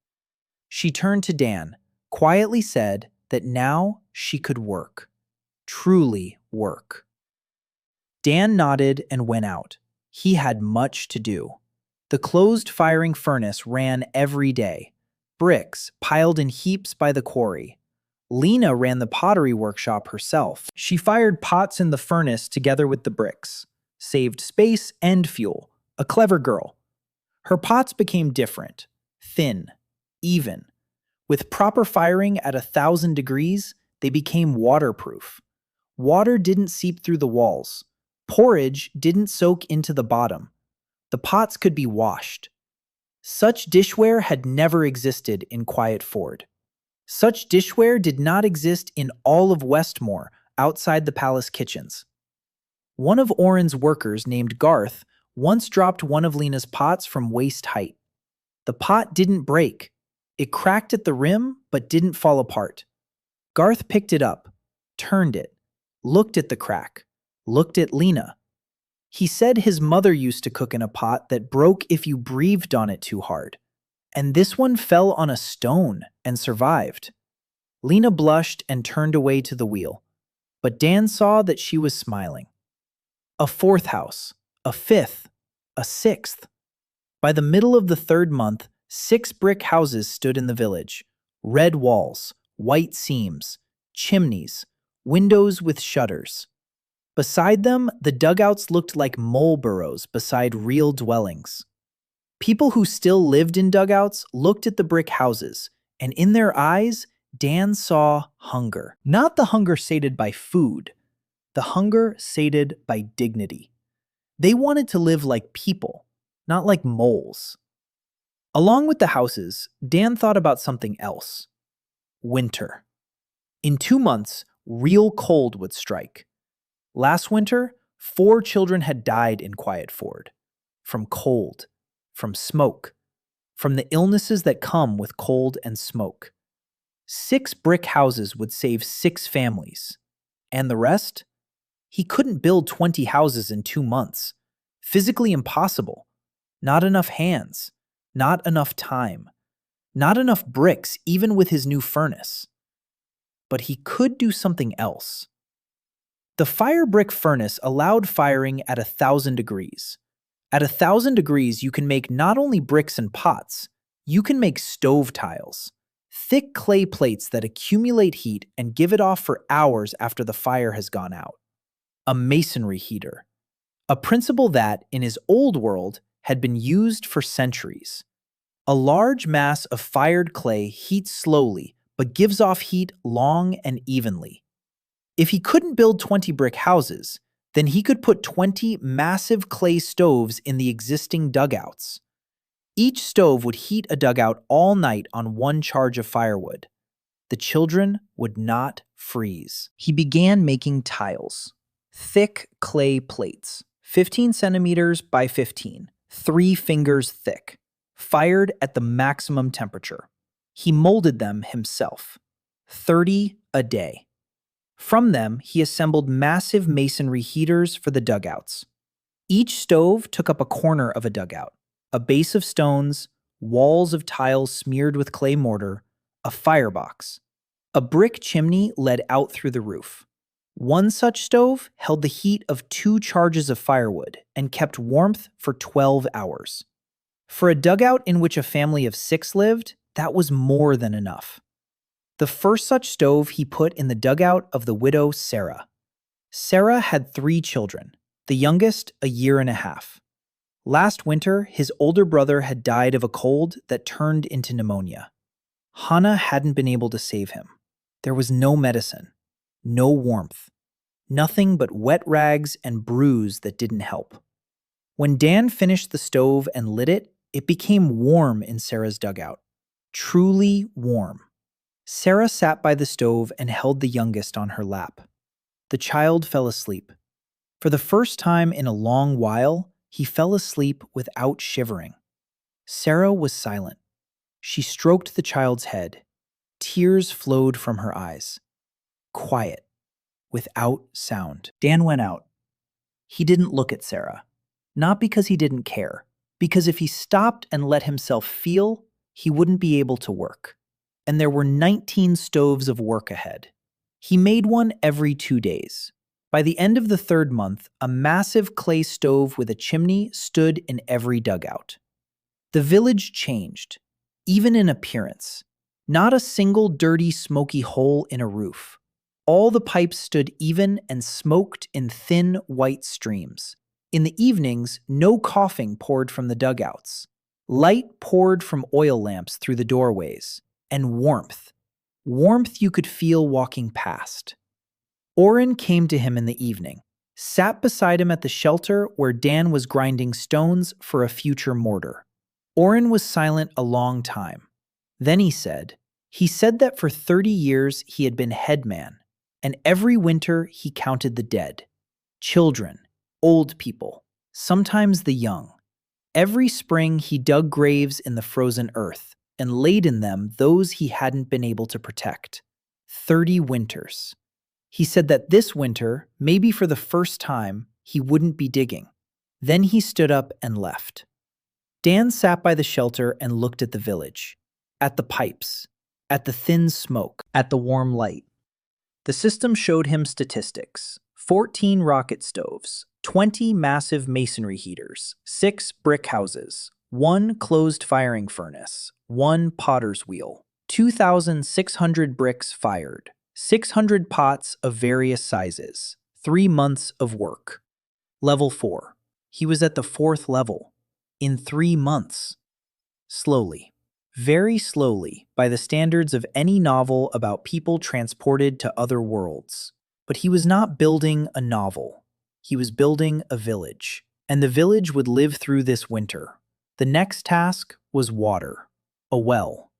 She turned to Dan, quietly said that now she could work. Truly work. Dan nodded and went out. He had much to do. The closed firing furnace ran every day. Bricks piled in heaps by the quarry. Lena ran the pottery workshop herself. She fired pots in the furnace together with the bricks. Saved space and fuel. A clever girl. Her pots became different. Thin. Even. With proper firing at 1,000 degrees, they became waterproof. Water didn't seep through the walls. Porridge didn't soak into the bottom. The pots could be washed. Such dishware had never existed in Quiet Ford. Such dishware did not exist in all of Westmore outside the palace kitchens. One of Oren's workers named Garth once dropped one of Lena's pots from waist height. The pot didn't break. It cracked at the rim but didn't fall apart. Garth picked it up, turned it, looked at the crack, looked at Lena. He said his mother used to cook in a pot that broke if you breathed on it too hard. And this one fell on a stone and survived. Lena blushed and turned away to the wheel, but Dan saw that she was smiling. A fourth house, a fifth, a sixth. By the middle of the third month, 6 brick houses stood in the village. Red walls, white seams, chimneys, windows with shutters. Beside them, the dugouts looked like mole burrows beside real dwellings. People who still lived in dugouts looked at the brick houses, and in their eyes, Dan saw hunger. Not the hunger sated by food, the hunger sated by dignity. They wanted to live like people, not like moles. Along with the houses, Dan thought about something else. Winter. In 2 months, real cold would strike. Last winter, 4 children had died in Quiet Ford. From cold, from smoke, from the illnesses that come with cold and smoke. 6 brick houses would save 6 families. And the rest? He couldn't build 20 houses in 2 months. Physically impossible. Not enough hands. Not enough time. Not enough bricks, even with his new furnace. But he could do something else. The fire brick furnace allowed firing at 1,000 degrees. At 1,000 degrees, you can make not only bricks and pots, you can make stove tiles. Thick clay plates that accumulate heat and give it off for hours after the fire has gone out. A masonry heater. A principle that, in his old world, had been used for centuries. A large mass of fired clay heats slowly, but gives off heat long and evenly. If he couldn't build 20 brick houses, then he could put 20 massive clay stoves in the existing dugouts. Each stove would heat a dugout all night on 1 charge of firewood. The children would not freeze. He began making tiles. Thick clay plates, 15 centimeters by 15, 3 fingers thick, fired at the maximum temperature. He molded them himself. 30 a day. From them, he assembled massive masonry heaters for the dugouts. Each stove took up a corner of a dugout, a base of stones, walls of tiles smeared with clay mortar, a firebox. A brick chimney led out through the roof. One such stove held the heat of 2 charges of firewood and kept warmth for 12 hours. For a dugout in which a family of 6 lived, that was more than enough. The first such stove he put in the dugout of the widow Sarah. Sarah had 3 children, the youngest a year and a half. Last winter, his older brother had died of a cold that turned into pneumonia. Hana hadn't been able to save him. There was no medicine, no warmth, nothing but wet rags and brews that didn't help. When Dan finished the stove and lit it, it became warm in Sarah's dugout. Truly warm. Sarah sat by the stove and held the youngest on her lap. The child fell asleep. For the first time in a long while, he fell asleep without shivering. Sarah was silent. She stroked the child's head. Tears flowed from her eyes. Quiet, without sound. Dan went out. He didn't look at Sarah. Not because he didn't care, because if he stopped and let himself feel, he wouldn't be able to work. And there were 19 stoves of work ahead. He made one every 2 days. By the end of the 3rd month, a massive clay stove with a chimney stood in every dugout. The village changed, even in appearance. Not a single dirty, smoky hole in a roof. All the pipes stood even and smoked in thin, white streams. In the evenings, no coughing poured from the dugouts. Light poured from oil lamps through the doorways. And warmth. Warmth you could feel walking past. Oren came to him in the evening, sat beside him at the shelter where Dan was grinding stones for a future mortar. Oren was silent a long time. Then he said that for 30 years he had been headman, and every winter he counted the dead. Children, old people, sometimes the young. Every spring he dug graves in the frozen earth and laid in them those he hadn't been able to protect. 30 winters. He said that this winter, maybe for the first time, he wouldn't be digging. Then he stood up and left. Dan sat by the shelter and looked at the village, at the pipes, at the thin smoke, at the warm light. The system showed him statistics: 14 rocket stoves, 20 massive masonry heaters, 6 brick houses, 1 closed firing furnace, 1 potter's wheel, 2,600 bricks fired, 600 pots of various sizes, 3 months of work. Level 4. He was at the 4th level. In 3 months. Slowly. Very slowly, by the standards of any novel about people transported to other worlds. But he was not building a novel. He was building a village. And the village would live through this winter. The next task was water. A well.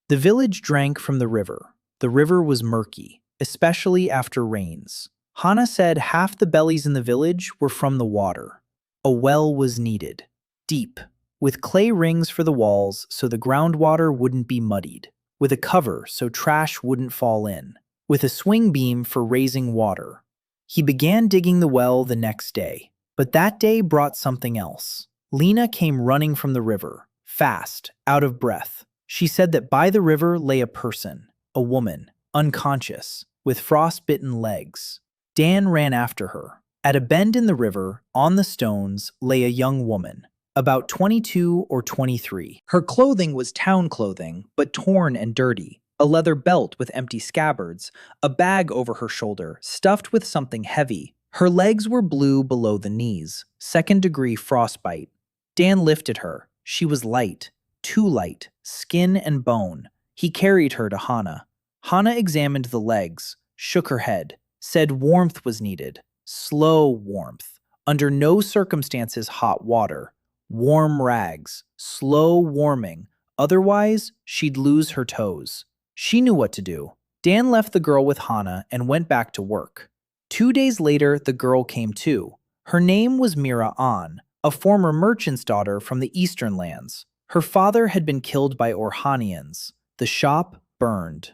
The village drank from the river. The river was murky, especially after rains. Hana said half the bellies in the village were from the water. A well was needed. Deep, with clay rings for the walls so the groundwater wouldn't be muddied, with a cover so trash wouldn't fall in, with a swing beam for raising water. He began digging the well the next day, but that day brought something else. Lena came running from the river, fast, out of breath. She said that by the river lay a person, a woman, unconscious, with frostbitten legs. Dan ran after her. At a bend in the river, on the stones, lay a young woman, about 22 or 23. Her clothing was town clothing, but torn and dirty. A leather belt with empty scabbards, a bag over her shoulder, stuffed with something heavy. Her legs were blue below the knees, 2nd-degree frostbite. Dan lifted her. She was light, too light, skin and bone. He carried her to Hana. Hana examined the legs, shook her head, said warmth was needed. Slow warmth. Under no circumstances hot water. Warm rags. Slow warming. Otherwise, she'd lose her toes. She knew what to do. Dan left the girl with Hana and went back to work. 2 days later, the girl came too. Her name was Mira An, a former merchant's daughter from the eastern lands. Her father had been killed by Orhanians. The shop burned.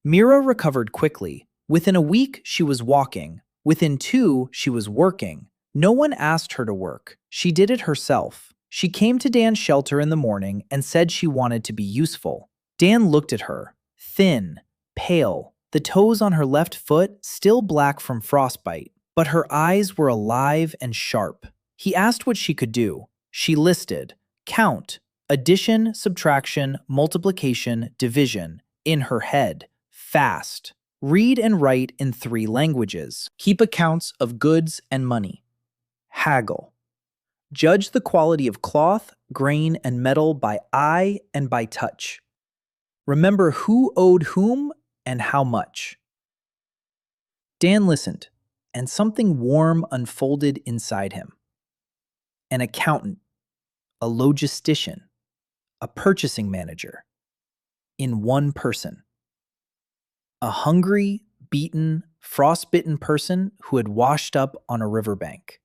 Mira recovered quickly. Within a week, she was walking. Within 2, she was working. No one asked her to work. She did it herself. She came to Dan's shelter in the morning and said she wanted to be useful. Dan looked at her. Thin, pale, the toes on her left foot still black from frostbite, but her eyes were alive and sharp. He asked what she could do. She listed, count, addition, subtraction, multiplication, division, in her head, fast. Read and write in 3 languages. Keep accounts of goods and money. Haggle. Judge the quality of cloth, grain, and metal by eye and by touch. Remember who owed whom and how much. Dan listened, and something warm unfolded inside him. An accountant, a logistician, a purchasing manager, in one person. A hungry, beaten, frostbitten person who had washed up on a riverbank.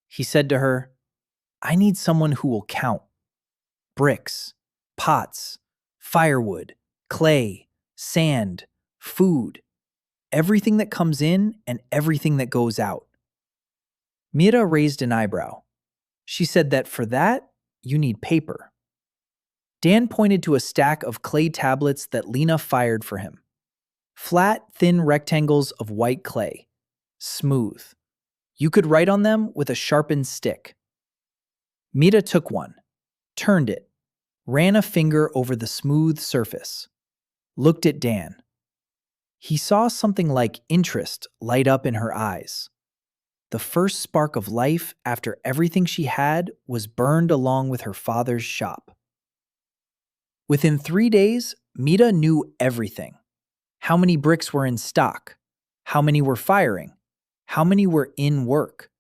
He said to her, "I need someone who will count. Bricks, pots, firewood, clay, sand, food, everything that comes in and everything that goes out." Mira raised an eyebrow. She said that for that, you need paper. Dan pointed to a stack of clay tablets that Lena fired for him. Flat, thin rectangles of white clay. Smooth. You could write on them with a sharpened stick. Mira took one, turned it, ran a finger over the smooth surface, looked at Dan. He saw something like interest light up in her eyes. The first spark of life after everything she had was burned along with her father's shop. Within 3 days, Mira knew everything. How many bricks were in stock? How many were firing? How many were in work?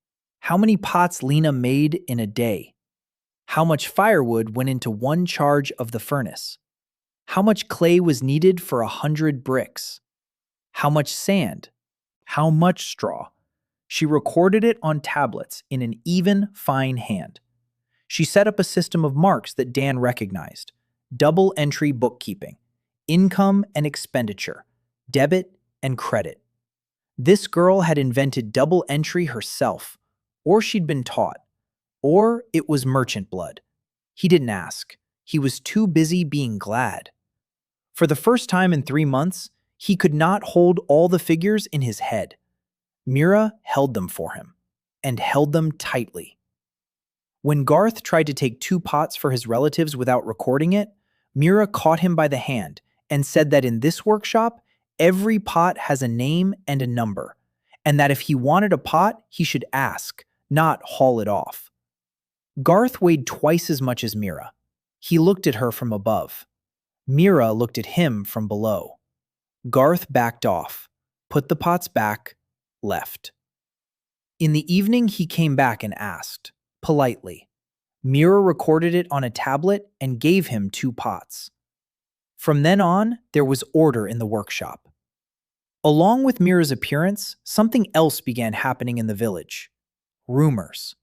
How many pots Lena made in a day? How much firewood went into one charge of the furnace? How much clay was needed for 100 bricks? How much sand? How much straw? She recorded it on tablets in an even, fine hand. She set up a system of marks that Dan recognized. Double entry bookkeeping, income and expenditure, debit and credit. This girl had invented double entry herself, or she'd been taught, or it was merchant blood. He didn't ask. He was too busy being glad. For the first time in 3 months, he could not hold all the figures in his head. Mira held them for him, and held them tightly. When Garth tried to take 2 pots for his relatives without recording it, Mira caught him by the hand and said that in this workshop, every pot has a name and a number, and that if he wanted a pot, he should ask, not haul it off. Garth weighed twice as much as Mira. He looked at her from above. Mira looked at him from below. Garth backed off, put the pots back, left. In the evening, he came back and asked, politely. Mira recorded it on a tablet and gave him 2 pots. From then on, there was order in the workshop. Along with Mira's appearance, something else began happening in the village. Rumors.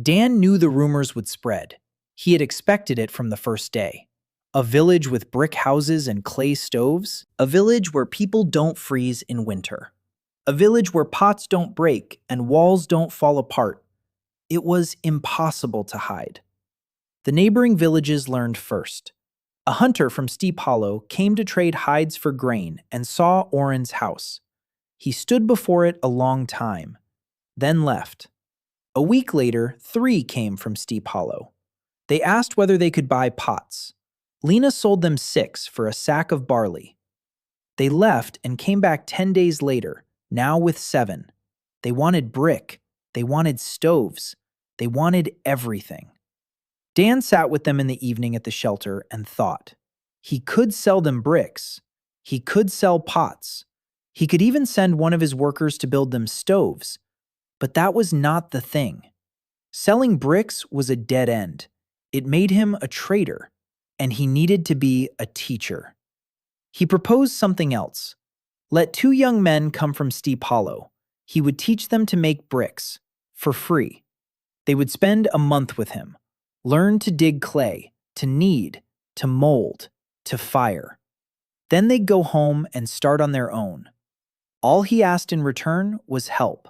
Dan knew the rumors would spread. He had expected it from the first day. A village with brick houses and clay stoves. A village where people don't freeze in winter. A village where pots don't break and walls don't fall apart. It was impossible to hide. The neighboring villages learned first. A hunter from Steep Hollow came to trade hides for grain and saw Oren's house. He stood before it a long time, then left. A week later, 3 came from Steep Hollow. They asked whether they could buy pots. Lena sold them 6 for a sack of barley. They left and came back 10 days later, now with 7. They wanted brick. They wanted stoves. They wanted everything. Dan sat with them in the evening at the shelter and thought. He could sell them bricks. He could sell pots. He could even send one of his workers to build them stoves. But that was not the thing. Selling bricks was a dead end. It made him a trader, and he needed to be a teacher. He proposed something else. Let 2 young men come from Steep Hollow. He would teach them to make bricks, for free. They would spend a month with him, learn to dig clay, to knead, to mold, to fire. Then they'd go home and start on their own. All he asked in return was help.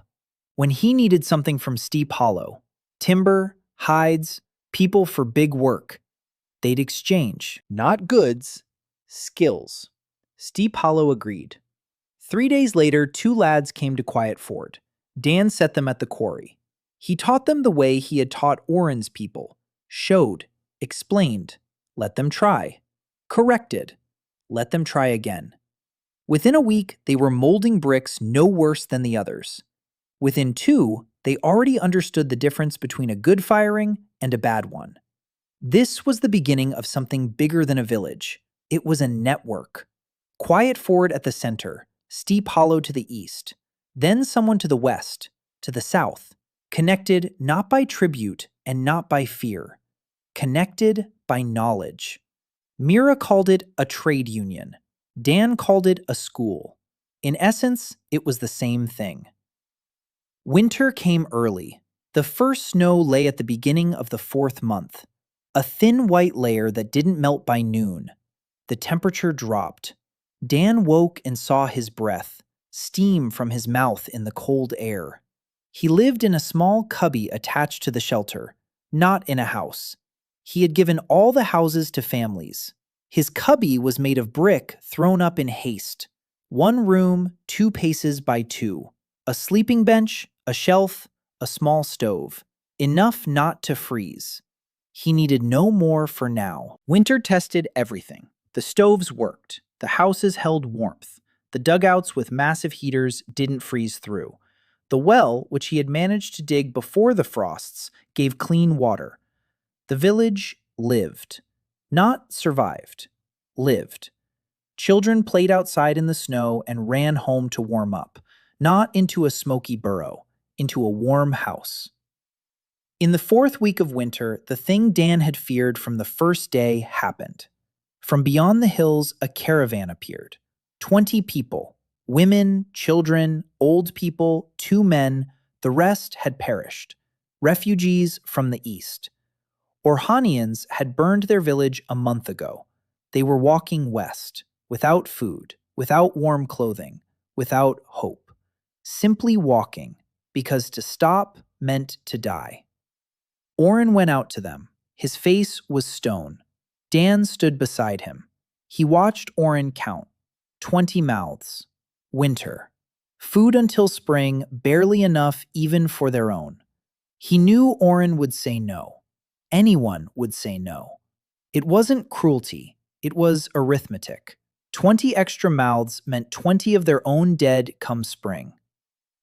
When he needed something from Steep Hollow, timber, hides, people for big work, they'd exchange, not goods, skills. Steep Hollow agreed. 3 days later, 2 lads came to Quiet Ford. Dan set them at the quarry. He taught them the way he had taught Oren's people. Showed, explained, let them try. Corrected, let them try again. Within a week, they were molding bricks no worse than the others. Within 2, They already understood the difference between a good firing and a bad one. This was the beginning of something bigger than a village. It was a network. Quiet Ford at the center, Steep Hollow to the east, then someone to the west, to the south, connected not by tribute and not by fear, connected by knowledge. Mira called it a trade union. Dan called it a school. In essence, it was the same thing. Winter came early. The first snow lay at the beginning of the 4th month, a thin white layer that didn't melt by noon. The temperature dropped. Dan woke and saw his breath, steam from his mouth in the cold air. He lived in a small cubby attached to the shelter, not in a house. He had given all the houses to families. His cubby was made of brick thrown up in haste. 1 room, 2 paces by 2. A sleeping bench, a shelf, a small stove. Enough not to freeze. He needed no more for now. Winter tested everything. The stoves worked. The houses held warmth. The dugouts with massive heaters didn't freeze through. The well, which he had managed to dig before the frosts, gave clean water. The village lived. Not survived. Lived. Children played outside in the snow and ran home to warm up. Not into a smoky burrow, into a warm house. In the 4th week of winter, the thing Dan had feared from the first day happened. From beyond the hills, a caravan appeared. 20 people. Women, children, old people, 2 men. The rest had perished. Refugees from the east. Orhanians had burned their village a month ago. They were walking west, without food, without warm clothing, without hope. Simply walking, because to stop meant to die. Oren went out to them. His face was stone. Dan stood beside him. He watched Oren count. 20 mouths. Winter. Food until spring, barely enough even for their own. He knew Oren would say no. Anyone would say no. It wasn't cruelty. It was arithmetic. 20 extra mouths meant 20 of their own dead come spring.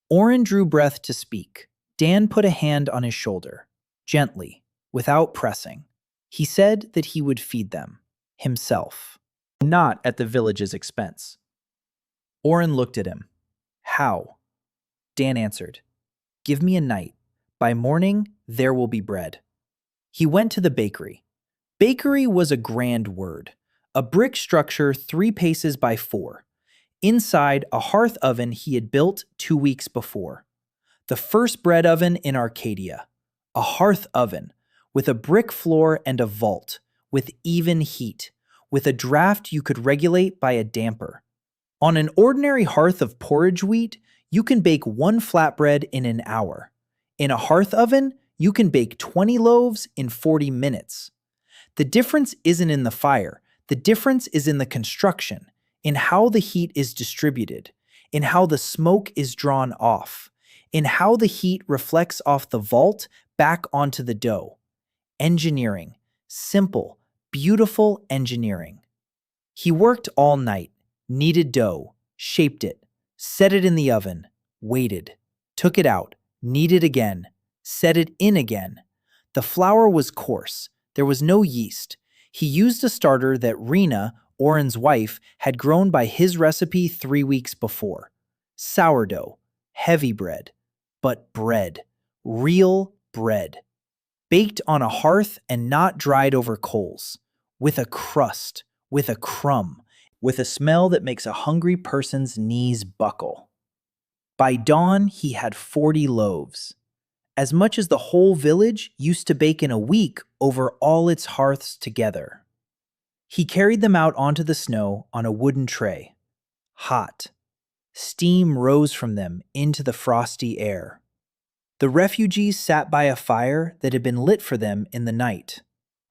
Oren drew breath to speak. Dan put a hand on his shoulder. Gently, without pressing. He said that he would feed them. Himself. Not at the village's expense. Oren looked at him. How? Dan answered. Give me a night. By morning, there will be bread. He went to the bakery. Bakery was a grand word. A brick structure 3 paces by 4. Inside, a hearth oven he had built 2 weeks before. The first bread oven in Arcadia. A hearth oven, with a brick floor and a vault, with even heat, with a draft you could regulate by a damper. On an ordinary hearth of porridge wheat, you can bake 1 flatbread in an hour. In a hearth oven, you can bake 20 loaves in 40 minutes. The difference isn't in the fire. The difference is in the construction, in how the heat is distributed, in how the smoke is drawn off, in how the heat reflects off the vault back onto the dough. Engineering. Simple, beautiful engineering. He worked all night, kneaded dough, shaped it, set it in the oven, waited, took it out, kneaded again, set it in again. The flour was coarse. There was no yeast. He used a starter that Rena, Oren's wife, had grown by his recipe 3 weeks before. Sourdough, heavy bread, but bread, real bread, baked on a hearth and not dried over coals, with a crust, with a crumb, with a smell that makes a hungry person's knees buckle. By dawn, he had 40 loaves, as much as the whole village used to bake in a week over all its hearths together. He carried them out onto the snow on a wooden tray. Hot. Steam rose from them into the frosty air. The refugees sat by a fire that had been lit for them in the night,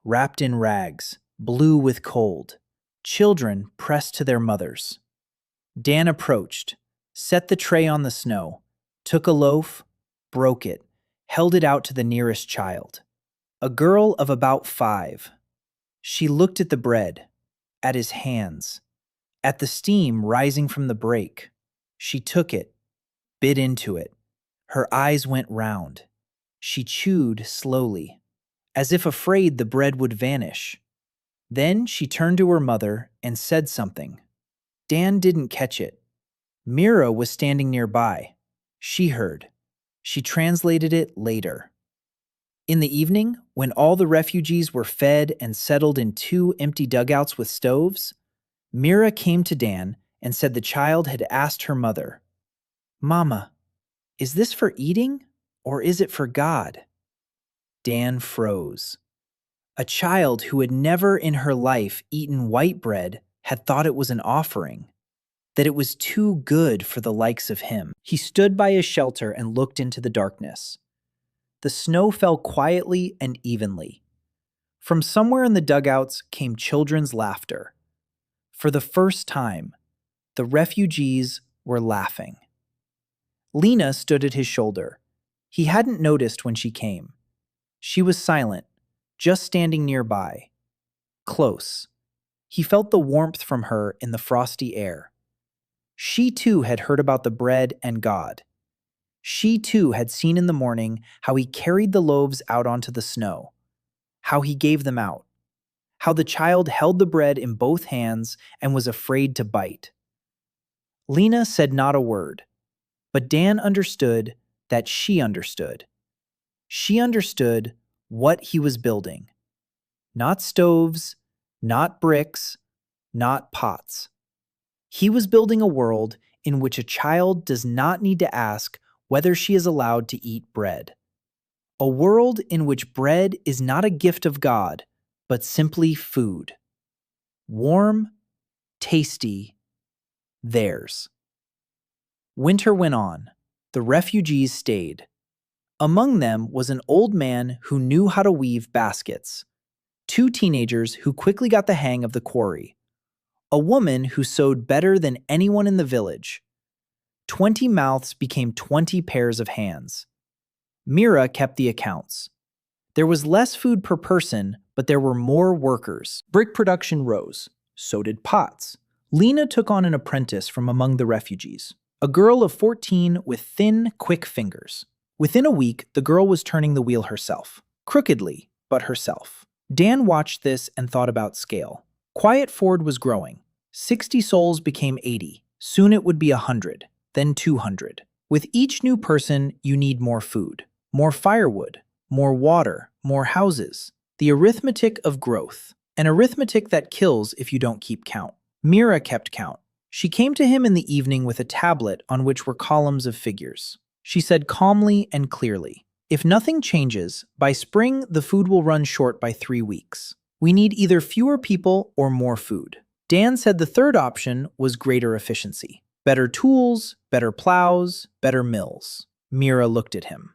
wrapped in rags, blue with cold. Children pressed to their mothers. Dan approached, set the tray on the snow, took a loaf, broke it, held it out to the nearest child. A girl of about 5. She looked at the bread, at his hands, at the steam rising from the break. She took it, bit into it, Her eyes went round. She chewed slowly, as if afraid the bread would vanish. Then she turned to her mother and said something. Dan didn't catch it. Mira was standing nearby. She heard. She translated it later. In the evening, when all the refugees were fed and settled in 2 empty dugouts with stoves, Mira came to Dan and said the child had asked her mother, "Mama, is this for eating or is it for God?" Dan froze. A child who had never in her life eaten white bread had thought it was an offering, that it was too good for the likes of him. He stood by his shelter and looked into the darkness. The snow fell quietly and evenly. From somewhere in the dugouts came children's laughter. For the first time, the refugees were laughing. Lena stood at his shoulder. He hadn't noticed when she came. She was silent, just standing nearby. Close. He felt the warmth from her in the frosty air. She too had heard about the bread and God. She too had seen in the morning how he carried the loaves out onto the snow, how he gave them out, how the child held the bread in both hands and was afraid to bite. Lena said not a word, but Dan understood that she understood. She understood what he was building. Not stoves, not bricks, not pots. He was building a world in which a child does not need to ask whether she is allowed to eat bread. A world in which bread is not a gift of God, but simply food. Warm, tasty, theirs. Winter went on. The refugees stayed. Among them was an old man who knew how to weave baskets, 2 teenagers who quickly got the hang of the quarry, a woman who sewed better than anyone in the village. 20 mouths became 20 pairs of hands. Mira kept the accounts. There was less food per person, but there were more workers. Brick production rose. So did pots. Lena took on an apprentice from among the refugees, a girl of 14 with thin, quick fingers. Within a week, the girl was turning the wheel herself. Crookedly, but herself. Dan watched this and thought about scale. Quiet Ford was growing. 60 souls became 80. Soon it would be 100, then 200. With each new person, you need more food, more firewood, more water, more houses. The arithmetic of growth. An arithmetic that kills if you don't keep count. Mira kept count. She came to him in the evening with a tablet on which were columns of figures. She said calmly and clearly, "If nothing changes, by spring the food will run short by 3 weeks. We need either fewer people or more food." Dan said the third option was greater efficiency. Better tools, better plows, better mills. Mira looked at him.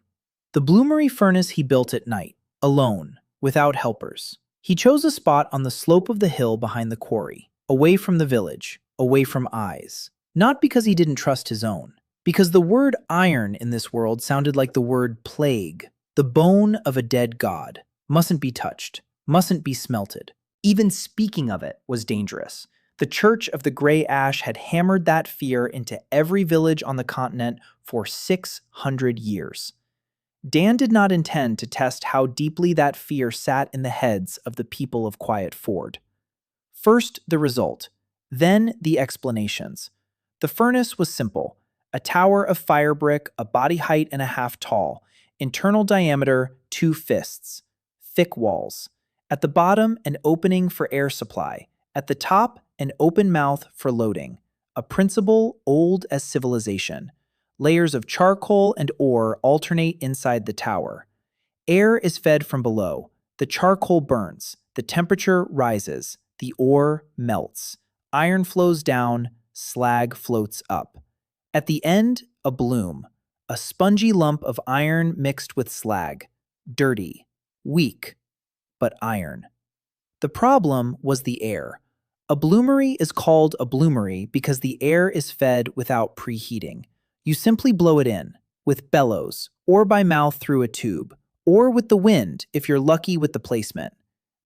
The bloomery furnace he built at night, alone, without helpers. He chose a spot on the slope of the hill behind the quarry, away from the village, away from eyes. Not because he didn't trust his own, because the word iron in this world sounded like the word plague. The bone of a dead god mustn't be touched, mustn't be smelted. Even speaking of it was dangerous. The Church of the Grey Ash had hammered that fear into every village on the continent for 600 years. Dan did not intend to test how deeply that fear sat in the heads of the people of Quiet Ford. First, the result, then the explanations. The furnace was simple. A tower of fire brick, a body height and a half tall, internal diameter 2 fists, thick walls. At the bottom, an opening for air supply. At the top, an open mouth for loading. A principle old as civilization. Layers of charcoal and ore alternate inside the tower. Air is fed from below. The charcoal burns. The temperature rises. The ore melts. Iron flows down. Slag floats up. At the end, a bloom. A spongy lump of iron mixed with slag. Dirty. Weak. But iron. The problem was the air. A bloomery is called a bloomery because the air is fed without preheating. You simply blow it in, with bellows, or by mouth through a tube, or with the wind if you're lucky with the placement.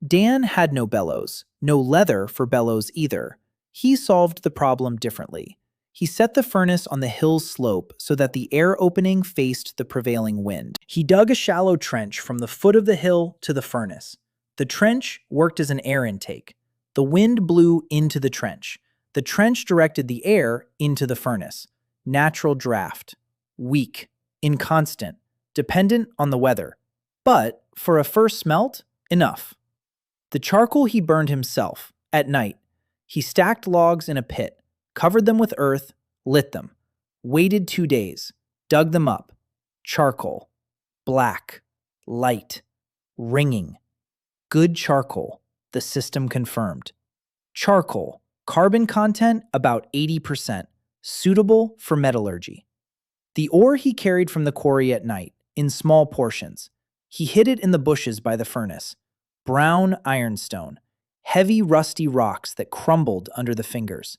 Dan had no bellows, no leather for bellows either. He solved the problem differently. He set the furnace on the hill's slope so that the air opening faced the prevailing wind. He dug a shallow trench from the foot of the hill to the furnace. The trench worked as an air intake. The wind blew into the trench. The trench directed the air into the furnace. Natural draft. Weak. Inconstant. Dependent on the weather. But, for a first smelt, enough. The charcoal he burned himself, at night. He stacked logs in a pit, covered them with earth, lit them. Waited 2 days. Dug them up. Charcoal. Black. Light. Ringing. Good charcoal, the system confirmed. Charcoal, carbon content about 80%, suitable for metallurgy. The ore he carried from the quarry at night, in small portions. He hid it in the bushes by the furnace. Brown ironstone, heavy rusty rocks that crumbled under the fingers.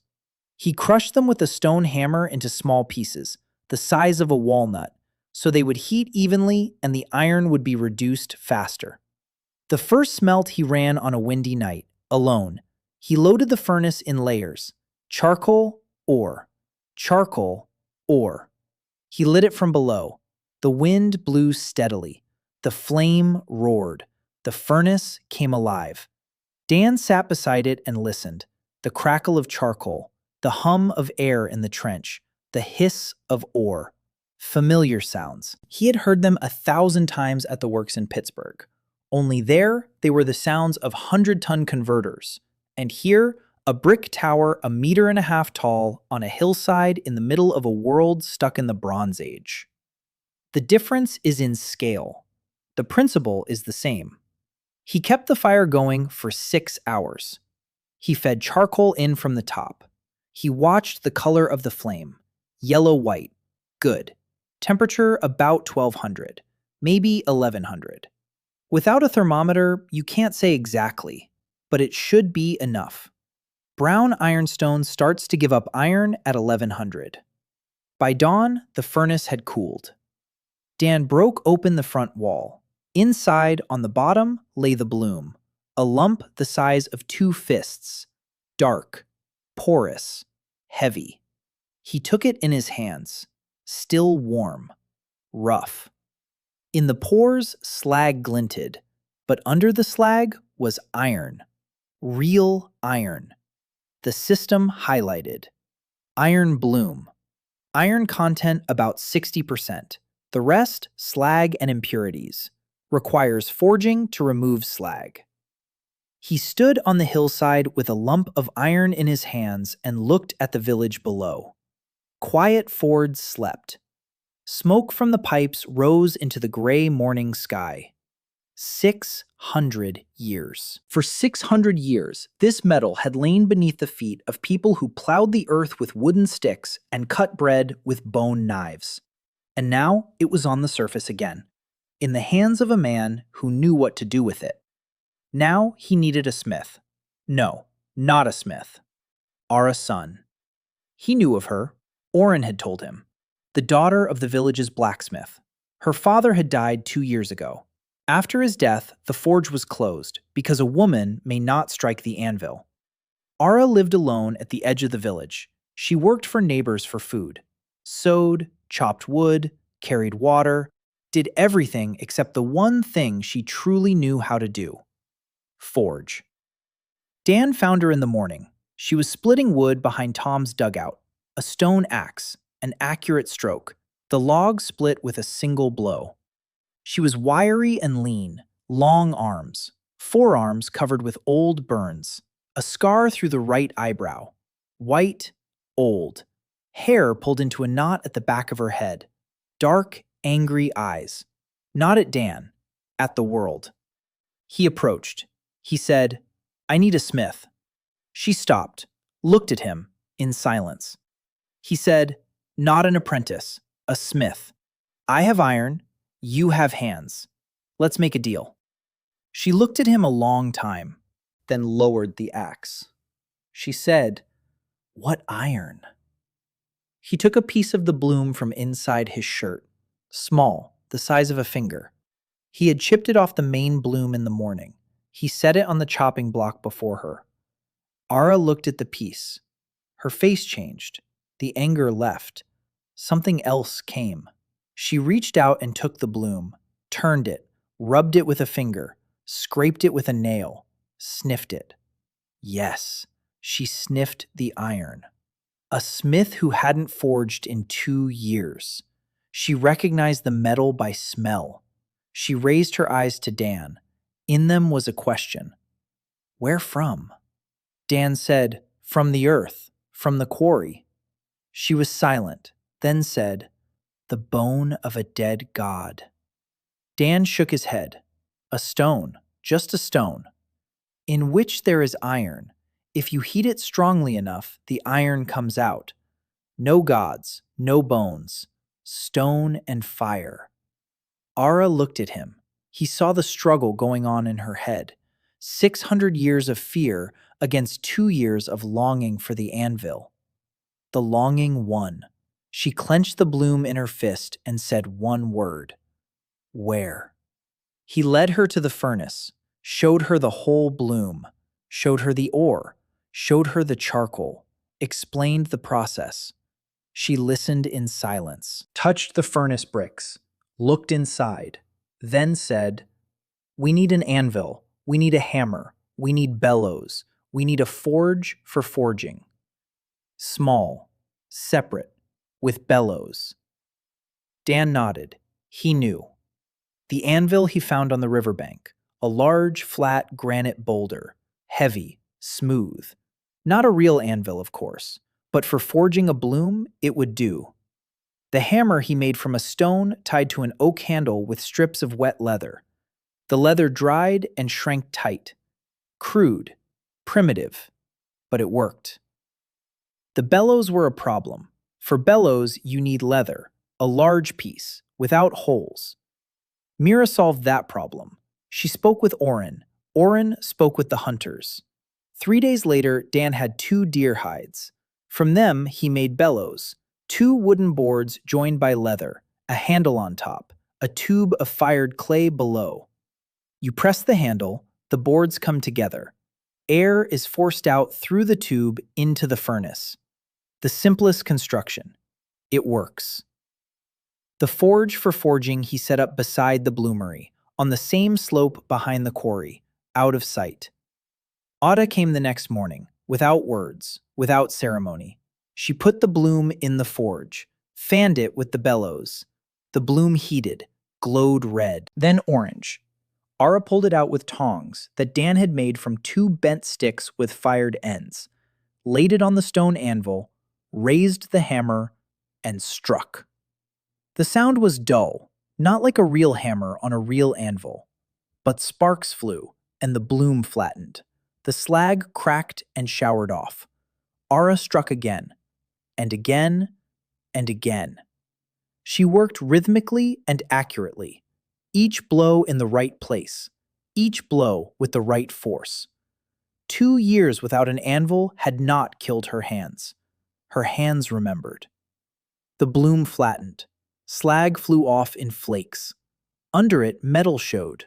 He crushed them with a stone hammer into small pieces, the size of a walnut, so they would heat evenly and the iron would be reduced faster. The first smelt he ran on a windy night, alone. He loaded the furnace in layers. Charcoal, ore. Charcoal, ore. He lit it from below. The wind blew steadily. The flame roared. The furnace came alive. Dan sat beside it and listened. The crackle of charcoal, the hum of air in the trench, the hiss of ore. Familiar sounds. He had heard them 1,000 times at the works in Pittsburgh. Only there, they were the sounds of 100-ton converters. And here, a brick tower 1.5 meters tall on a hillside in the middle of a world stuck in the Bronze Age. The difference is in scale. The principle is the same. He kept the fire going for 6 hours. He fed charcoal in from the top. He watched the color of the flame. Yellow-white. Good. Temperature about 1200, maybe 1100. Without a thermometer, you can't say exactly, but it should be enough. Brown ironstone starts to give up iron at 1100. By dawn, the furnace had cooled. Dan broke open the front wall. Inside, on the bottom, lay the bloom, a lump the size of 2 fists, dark, porous, heavy. He took it in his hands, still warm, rough. In the pores, slag glinted, but under the slag was iron. Real iron. The system highlighted. Iron bloom. Iron content about 60%. The rest, slag and impurities. Requires forging to remove slag. He stood on the hillside with a lump of iron in his hands and looked at the village below. Quiet Fords slept. Smoke from the pipes rose into the gray morning sky. 600 years. For 600 years, this metal had lain beneath the feet of people who plowed the earth with wooden sticks and cut bread with bone knives. And now it was on the surface again, in the hands of a man who knew what to do with it. Now he needed a smith. No, not a smith. Ara's son. He knew of her. Oren had told him. The daughter of the village's blacksmith. Her father had died 2 years ago. After his death, the forge was closed because a woman may not strike the anvil. Ara lived alone at the edge of the village. She worked for neighbors for food. Sewed, chopped wood, carried water, did everything except the one thing she truly knew how to do. Forge. Dan found her in the morning. She was splitting wood behind Tom's dugout. A stone axe. An accurate stroke. The log split with a single blow. She was wiry and lean, long arms, forearms covered with old burns, a scar through the right eyebrow, white, old, hair pulled into a knot at the back of her head, dark, angry eyes, not at Dan, at the world. He approached. He said, "I need a smith." She stopped, looked at him, in silence. He said, "Not an apprentice, a smith. I have iron, you have hands. Let's make a deal." She looked at him a long time, then lowered the axe. She said, "What iron?" He took a piece of the bloom from inside his shirt, small, the size of a finger. He had chipped it off the main bloom in the morning. He set it on the chopping block before her. Ara looked at the piece. Her face changed. The anger left. Something else came. She reached out and took the bloom, turned it, rubbed it with a finger, scraped it with a nail, sniffed it. Yes, she sniffed the iron. A smith who hadn't forged in 2 years. She recognized the metal by smell. She raised her eyes to Dan. In them was a question. Where from? Dan said, From the earth, from the quarry. She was silent, then said, The bone of a dead god. Dan shook his head. A stone, just a stone, in which there is iron. If you heat it strongly enough, the iron comes out. No gods, no bones, stone and fire. Ara looked at him. He saw the struggle going on in her head. 600 years of fear against 2 years of longing for the anvil. The longing won. She clenched the bloom in her fist and said one word. Where? He led her to the furnace, showed her the whole bloom, showed her the ore, showed her the charcoal, explained the process. She listened in silence, touched the furnace bricks, looked inside, then said, We need an anvil, we need a hammer, we need bellows, we need a forge for forging. Small, separate, with bellows. Dan nodded. He knew. The anvil he found on the riverbank, a large, flat granite boulder, heavy, smooth. Not a real anvil, of course, but for forging a bloom, it would do. The hammer he made from a stone tied to an oak handle with strips of wet leather. The leather dried and shrank tight. Crude, primitive, but it worked. The bellows were a problem. For bellows, you need leather, a large piece, without holes. Mira solved that problem. She spoke with Oren. Oren spoke with the hunters. 3 days later, Dan had 2 deer hides. From them, he made bellows, 2 wooden boards joined by leather, a handle on top, a tube of fired clay below. You press the handle, the boards come together. Air is forced out through the tube into the furnace. The simplest construction. It works. The forge for forging he set up beside the bloomery, on the same slope behind the quarry, out of sight. Ada came the next morning, without words, without ceremony. She put the bloom in the forge, fanned it with the bellows. The bloom heated, glowed red, then orange. Ara pulled it out with tongs that Dan had made from 2 bent sticks with fired ends, laid it on the stone anvil, raised the hammer, and struck. The sound was dull, not like a real hammer on a real anvil. But sparks flew, and the bloom flattened. The slag cracked and showered off. Ara struck again, and again, and again. She worked rhythmically and accurately, each blow in the right place, each blow with the right force. 2 years without an anvil had not killed her hands. Her hands remembered. The bloom flattened. Slag flew off in flakes. Under it, metal showed.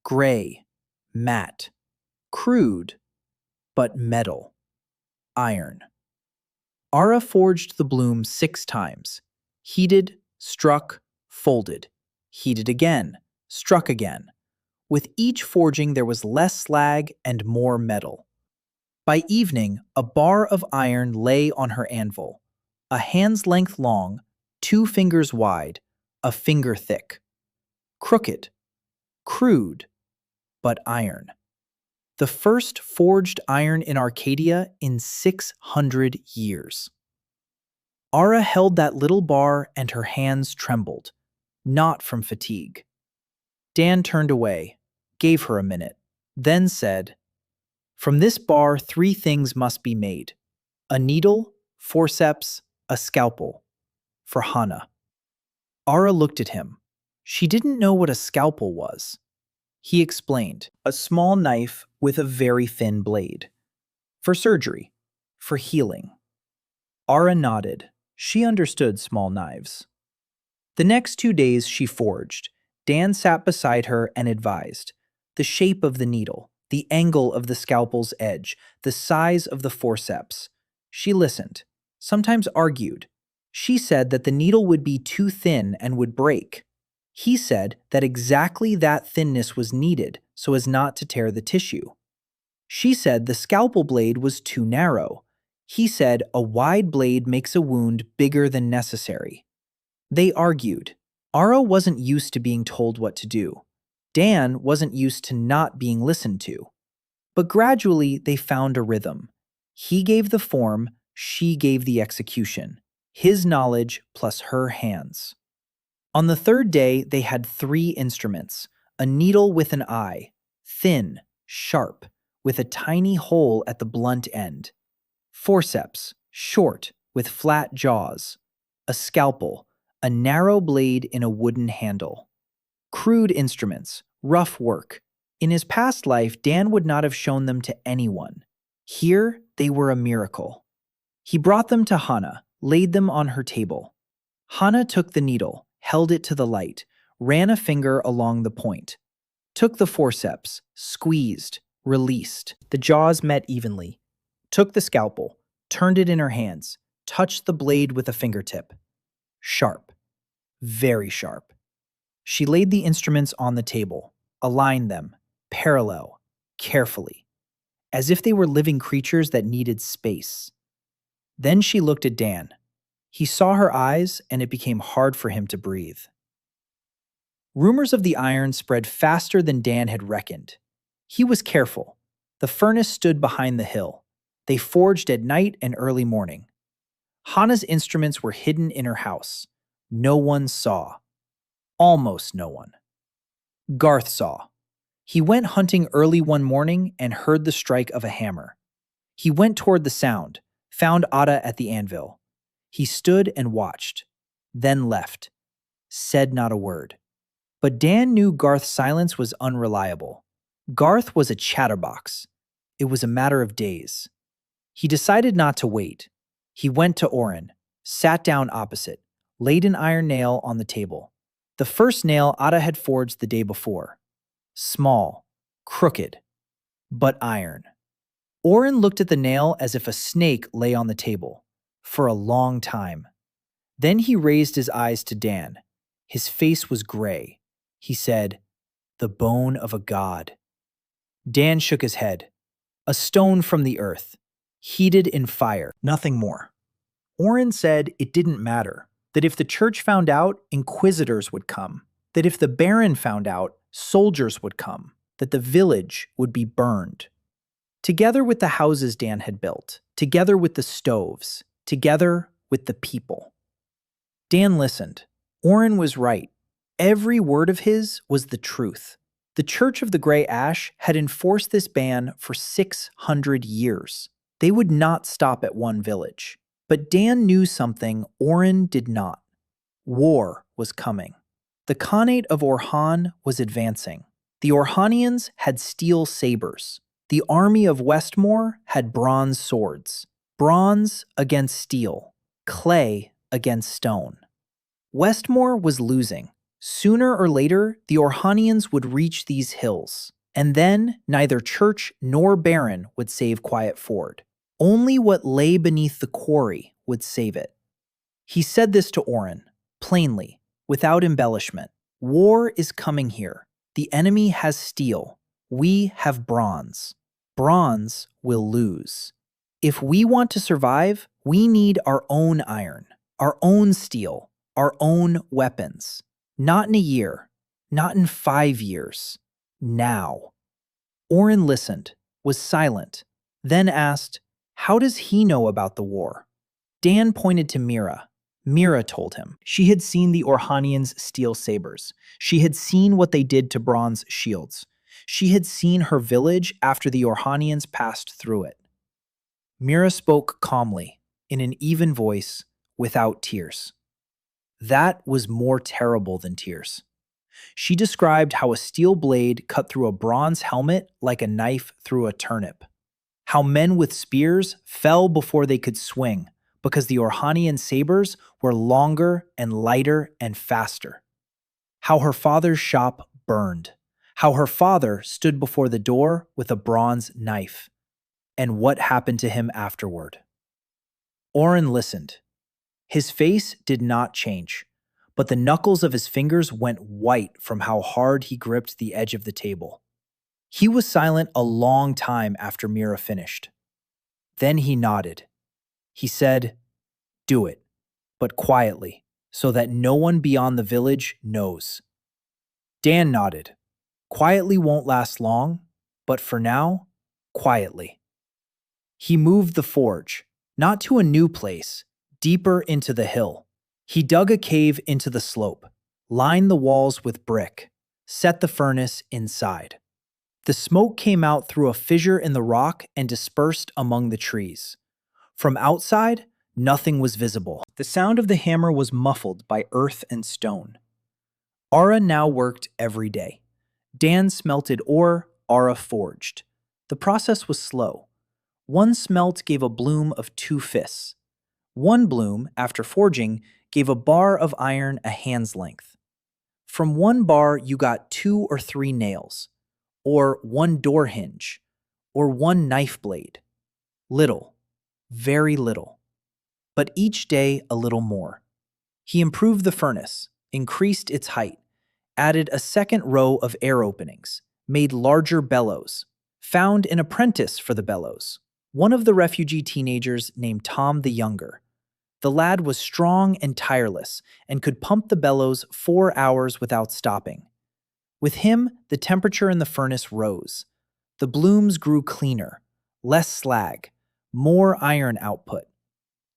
Gray, matte, crude, but metal. Iron. Ara forged the bloom 6 times. Heated, struck, folded. Heated again, struck again. With each forging there was less slag and more metal. By evening, a bar of iron lay on her anvil, a hand's length long, 2 fingers wide, a finger thick. Crooked, crude, but iron. The first forged iron in Arcadia in 600 years. Ara held that little bar and her hands trembled, not from fatigue. Dan turned away, gave her a minute, then said, From this bar 3 things must be made. A needle, forceps, a scalpel. For Hana. Ara looked at him. She didn't know what a scalpel was. He explained, a small knife with a very thin blade. For surgery. For healing. Ara nodded. She understood small knives. The next 2 days she forged. Dan sat beside her and advised. The shape of the needle, the angle of the scalpel's edge, the size of the forceps. She listened. sometimes argued. She said that the needle would be too thin and would break. He said that exactly that thinness was needed so as not to tear the tissue. She said the scalpel blade was too narrow. He said a wide blade makes a wound bigger than necessary. They argued. Ara wasn't used to being told what to do. Dan wasn't used to not being listened to. But gradually they found a rhythm. He gave the form, she gave the execution. His knowledge plus her hands. On the third day, they had 3 instruments. A needle with an eye, thin, sharp, with a tiny hole at the blunt end. Forceps, short, with flat jaws. A scalpel, a narrow blade in a wooden handle. Crude instruments, rough work. In his past life, Dan would not have shown them to anyone. Here, they were a miracle. He brought them to Hana, laid them on her table. Hana took the needle, held it to the light, ran a finger along the point, took the forceps, squeezed, released. The jaws met evenly. Took the scalpel, turned it in her hands, touched the blade with a fingertip. Sharp. Very sharp. She laid the instruments on the table, aligned them, parallel, carefully, as if they were living creatures that needed space. Then she looked at Dan. He saw her eyes, and it became hard for him to breathe. Rumors of the iron spread faster than Dan had reckoned. He was careful. The furnace stood behind the hill. They forged at night and early morning. Hana's instruments were hidden in her house. No one saw. Almost no one. Garth saw. He went hunting early one morning and heard the strike of a hammer. He went toward the sound, found Ada at the anvil. He stood and watched, then left, said not a word. But Dan knew Garth's silence was unreliable. Garth was a chatterbox. It was a matter of days. He decided not to wait. He went to Oren, sat down opposite, laid an iron nail on the table. The first nail Ada had forged the day before. Small, crooked, but iron. Oren looked at the nail as if a snake lay on the table, for a long time. Then he raised his eyes to Dan. His face was gray. He said, "The bone of a god." Dan shook his head. A stone from the earth, heated in fire, nothing more. Oren said it didn't matter, that if the church found out, inquisitors would come, that if the baron found out, soldiers would come, that the village would be burned. Together with the houses Dan had built, together with the stoves, together with the people. Dan listened. Oren was right. Every word of his was the truth. The Church of the Grey Ash had enforced this ban for 600 years. They would not stop at one village. But Dan knew something Oren did not. War was coming. The Khanate of Orhan was advancing. The Orhanians had steel sabers. The army of Westmore had bronze swords. Bronze against steel. Clay against stone. Westmore was losing. Sooner or later, the Orhanians would reach these hills. And then neither church nor baron would save Quiet Ford. Only what lay beneath the quarry would save it. He said this to Oren, plainly, without embellishment. War is coming here. The enemy has steel. We have bronze. Bronze will lose. If we want to survive, we need our own iron, our own steel, our own weapons. Not in a year, not in 5 years. Now. Oren listened, was silent, then asked, how does he know about the war? Dan pointed to Mira. Mira told him. She had seen the Orhanians' steel sabers. She had seen what they did to bronze shields. She had seen her village after the Orhanians passed through it. Mira spoke calmly, in an even voice, without tears. That was more terrible than tears. She described how a steel blade cut through a bronze helmet like a knife through a turnip. How men with spears fell before they could swing because the Orhanian sabers were longer and lighter and faster. How her father's shop burned. How her father stood before the door with a bronze knife. And what happened to him afterward. Oren listened. His face did not change, but the knuckles of his fingers went white from how hard he gripped the edge of the table. He was silent a long time after Mira finished. Then he nodded. He said, "Do it, but quietly, so that no one beyond the village knows." Dan nodded. Quietly won't last long, but for now, quietly. He moved the forge, not to a new place, deeper into the hill. He dug a cave into the slope, lined the walls with brick, set the furnace inside. The smoke came out through a fissure in the rock and dispersed among the trees. From outside, nothing was visible. The sound of the hammer was muffled by earth and stone. Ara now worked every day. Dan smelted ore, Ara forged. The process was slow. One smelt gave a bloom of 2 fists. One bloom, after forging, gave a bar of iron a hand's length. From one bar you got 2 or 3 nails, or 1 door hinge, or 1 knife blade. Little, very little. But each day a little more. He improved the furnace, increased its height, added a second row of air openings, made larger bellows, found an apprentice for the bellows, one of the refugee teenagers named Tom the Younger. The lad was strong and tireless and could pump the bellows 4 hours without stopping. With him, the temperature in the furnace rose. The blooms grew cleaner, less slag, more iron output.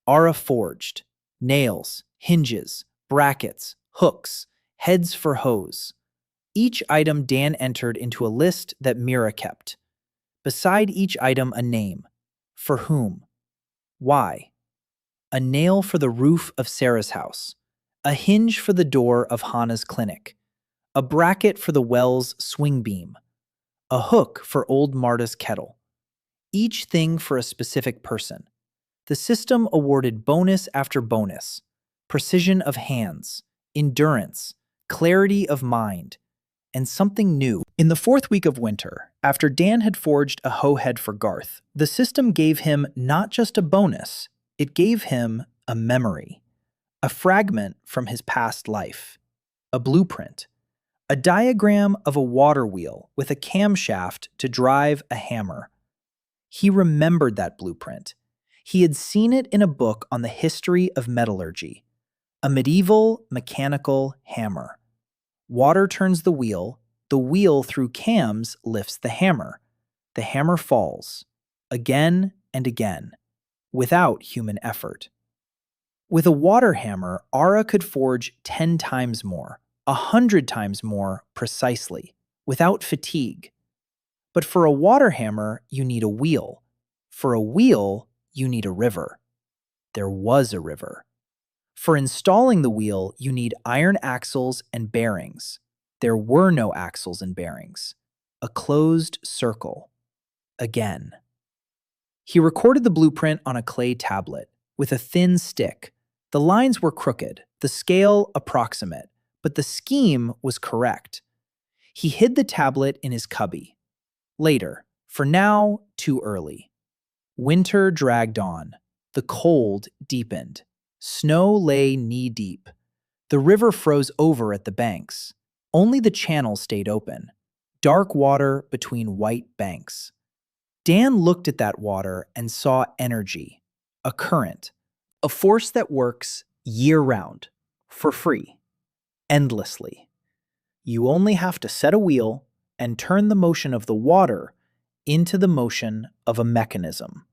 Ara forged nails, hinges, brackets, hooks, heads for hose. Each item Dan entered into a list that Mira kept. Beside each item a name. For whom? Why? A nail for the roof of Sarah's house. A hinge for the door of Hannah's clinic. A bracket for the well's swing beam. A hook for old Marta's kettle. Each thing for a specific person. The system awarded bonus after bonus. Precision of hands, endurance, clarity of mind, and something new. In the 4th week of winter, after Dan had forged a hoe head for Garth, the system gave him not just a bonus, it gave him a memory, a fragment from his past life, a blueprint, a diagram of a water wheel with a camshaft to drive a hammer. He remembered that blueprint. He had seen it in a book on the history of metallurgy, a medieval mechanical hammer. Water turns the wheel through cams lifts the hammer falls, again and again, without human effort. With a water hammer, Ara could forge 10 times more, 100 times more precisely, without fatigue. But for a water hammer, you need a wheel. For a wheel, you need a river. There was a river. For installing the wheel, you need iron axles and bearings. There were no axles and bearings. A closed circle. Again. He recorded the blueprint on a clay tablet with a thin stick. The lines were crooked, the scale approximate, but the scheme was correct. He hid the tablet in his cubby. Later, for now, too early. Winter dragged on. The cold deepened. Snow lay knee-deep. The river froze over at the banks. Only the channel stayed open. Dark water between white banks. Dan looked at that water and saw energy, a current, a force that works year-round, for free, endlessly. You only have to set a wheel and turn the motion of the water into the motion of a mechanism.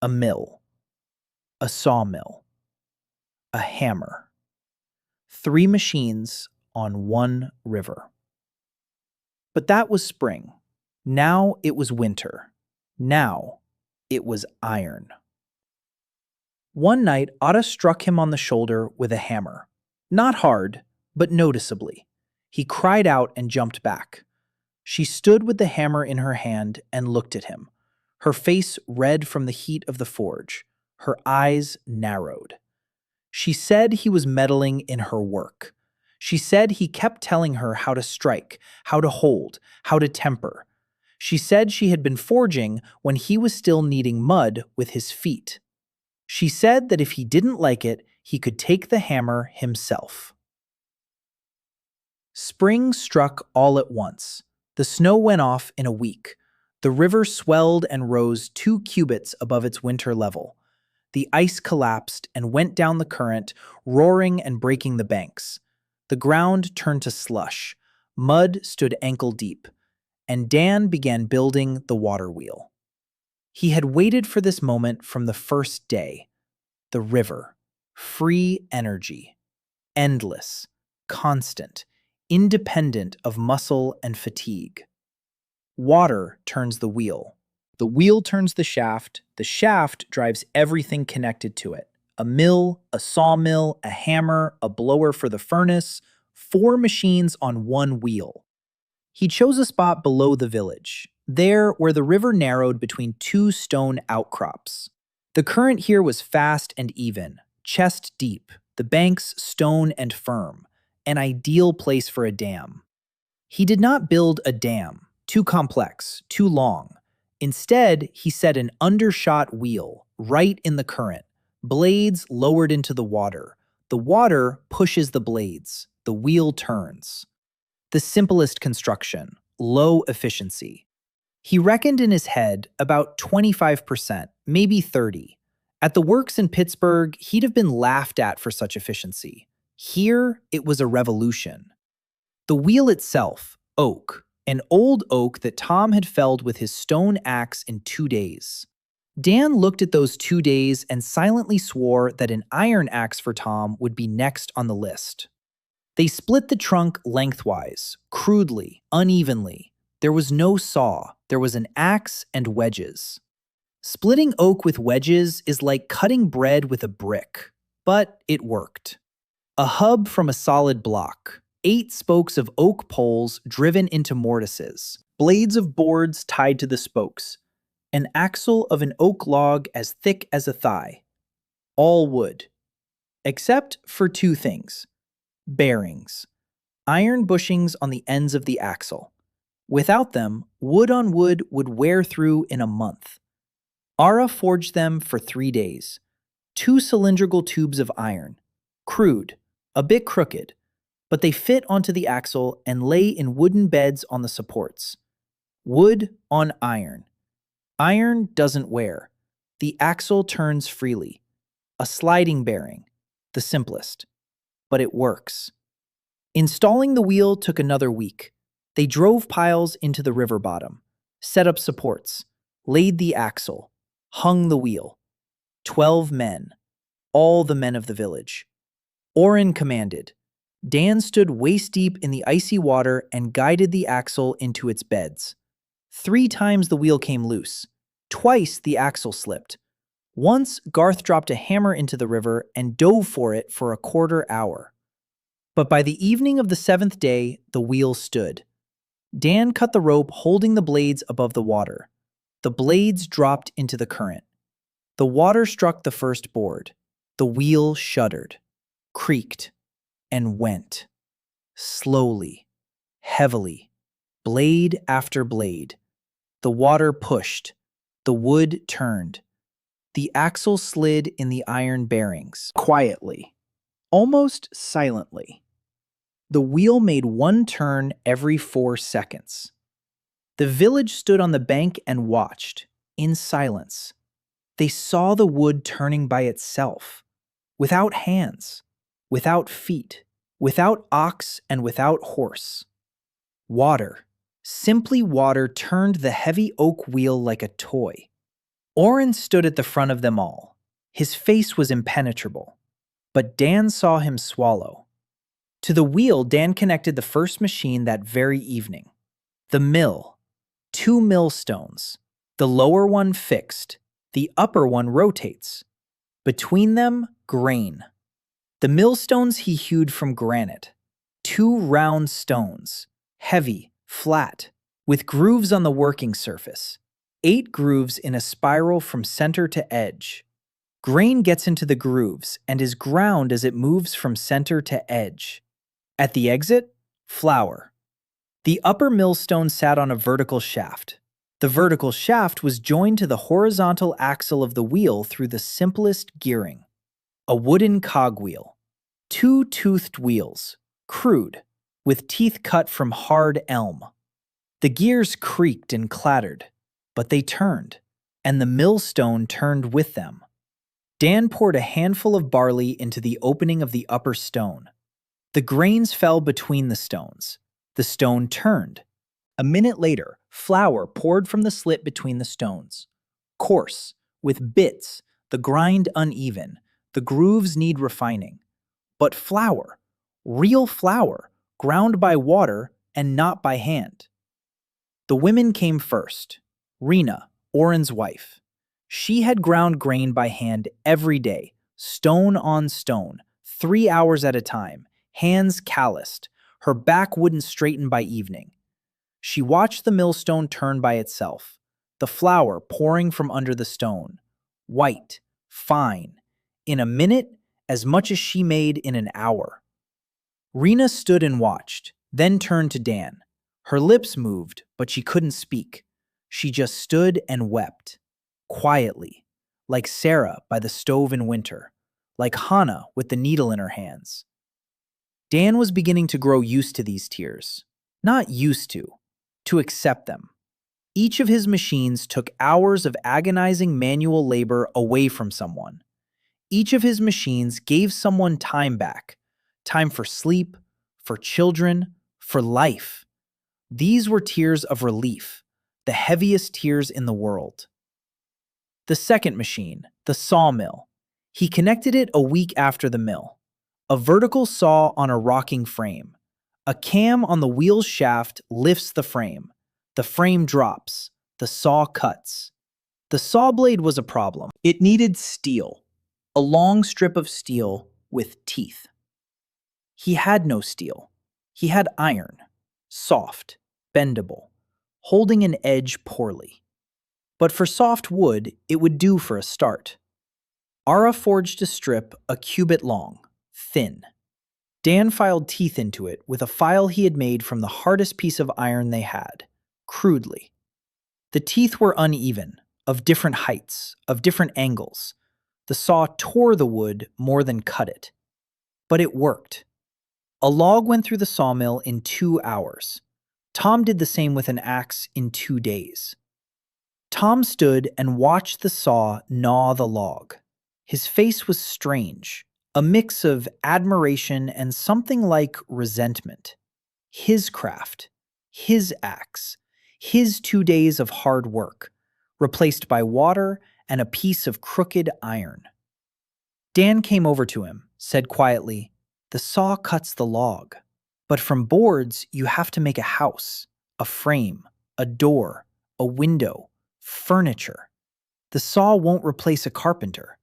A mill. A sawmill. A hammer. 3 machines on 1 river. But that was spring. Now it was winter. Now it was iron. One night, Ada struck him on the shoulder with a hammer. Not hard, but noticeably. He cried out and jumped back. She stood with the hammer in her hand and looked at him, her face red from the heat of the forge, her eyes narrowed. She said he was meddling in her work. She said he kept telling her how to strike, how to hold, how to temper. She said she had been forging when he was still kneading mud with his feet. She said that if he didn't like it, he could take the hammer himself. Spring struck all at once. The snow went off in a week. The river swelled and rose 2 cubits above its winter level. The ice collapsed and went down the current, roaring and breaking the banks. The ground turned to slush. Mud stood ankle deep, and Dan began building the water wheel. He had waited for this moment from the first day. The river, free energy, endless, constant, independent of muscle and fatigue. Water turns the wheel turns the shaft drives everything connected to it. A mill, a sawmill, a hammer, a blower for the furnace, 4 machines on one wheel. He chose a spot below the village, there where the river narrowed between 2 stone outcrops. The current here was fast and even, chest deep, the banks stone and firm, an ideal place for a dam. He did not build a dam, too complex, too long. Instead, he set an undershot wheel right in the current, blades lowered into the water. The water pushes the blades, the wheel turns. The simplest construction, low efficiency. He reckoned in his head about 25%, maybe 30%. At the works in Pittsburgh, he'd have been laughed at for such efficiency. Here, it was a revolution. The wheel itself, oak, an old oak that Tom had felled with his stone axe in 2 days. Dan looked at those 2 days and silently swore that an iron axe for Tom would be next on the list. They split the trunk lengthwise, crudely, unevenly. There was no saw, there was an axe and wedges. Splitting oak with wedges is like cutting bread with a brick, but it worked. A hub from a solid block, 8 spokes of oak poles driven into mortises, blades of boards tied to the spokes, an axle of an oak log as thick as a thigh. All wood. Except for 2 things. Bearings. Iron bushings on the ends of the axle. Without them, wood on wood would wear through in a month. Ara forged them for 3 days. 2 cylindrical tubes of iron. Crude, a bit crooked, but they fit onto the axle and lay in wooden beds on the supports. Wood on iron. Iron doesn't wear. The axle turns freely. A sliding bearing, the simplest. But it works. Installing the wheel took another week. They drove piles into the river bottom, set up supports, laid the axle, hung the wheel. 12 men, all the men of the village. Oren commanded. Dan stood waist-deep in the icy water and guided the axle into its beds. 3 times the wheel came loose. Twice the axle slipped. Once, Garth dropped a hammer into the river and dove for it for a quarter hour. But by the evening of the 7th day, the wheel stood. Dan cut the rope holding the blades above the water. The blades dropped into the current. The water struck the first board. The wheel shuddered, creaked, and went. Slowly, heavily, blade after blade. The water pushed. The wood turned. The axle slid in the iron bearings, quietly, almost silently. The wheel made 1 turn every 4 seconds. The village stood on the bank and watched, in silence. They saw the wood turning by itself, without hands, without feet, without ox and without horse. Water, simply water, turned the heavy oak wheel like a toy. Oren stood at the front of them all. His face was impenetrable, but Dan saw him swallow. To the wheel, Dan connected the first machine that very evening. The mill, 2 millstones. The lower one fixed, the upper one rotates. Between them, grain. The millstones he hewed from granite. 2 round stones, heavy, flat, with grooves on the working surface. 8 grooves in a spiral from center to edge. Grain gets into the grooves and is ground as it moves from center to edge. At the exit, flour. The upper millstone sat on a vertical shaft. The vertical shaft was joined to the horizontal axle of the wheel through the simplest gearing. A wooden cogwheel. Two toothed wheels, crude, with teeth cut from hard elm. The gears creaked and clattered, but they turned, and the millstone turned with them. Dan poured a handful of barley into the opening of the upper stone. The grains fell between the stones. The stone turned. A minute later, flour poured from the slit between the stones. Coarse, with bits, the grind uneven, the grooves need refining. But flour, real flour, ground by water and not by hand. The women came first. Rena, Oren's wife. She had ground grain by hand every day, stone on stone, 3 hours at a time, hands calloused. Her back wouldn't straighten by evening. She watched the millstone turn by itself, the flour pouring from under the stone. White, fine. In a minute, as much as she made in an hour. Rena stood and watched, then turned to Dan. Her lips moved, but she couldn't speak. She just stood and wept. Quietly, like Sarah by the stove in winter, like Hannah with the needle in her hands. Dan was beginning to grow used to these tears. Not used to accept them. Each of his machines took hours of agonizing manual labor away from someone. Each of his machines gave someone time back. Time for sleep, for children, for life. These were tears of relief, the heaviest tears in the world. The second machine, the sawmill. He connected it a week after the mill. A vertical saw on a rocking frame. A cam on the wheel's shaft lifts the frame. The frame drops. The saw cuts. The saw blade was a problem. It needed steel. A long strip of steel with teeth. He had no steel. He had iron. Soft, bendable, holding an edge poorly. But for soft wood, it would do for a start. Ara forged a strip a cubit long, thin. Dan filed teeth into it with a file he had made from the hardest piece of iron they had, crudely. The teeth were uneven, of different heights, of different angles. The saw tore the wood more than cut it. But it worked. A log went through the sawmill in 2 hours. Tom did the same with an axe in 2 days. Tom stood and watched the saw gnaw the log. His face was strange, a mix of admiration and something like resentment. His craft, his axe, his 2 days of hard work, replaced by water and a piece of crooked iron. Dan came over to him, said quietly, "The saw cuts the log, but from boards you have to make a house, a frame, a door, a window, furniture. The saw won't replace a carpenter.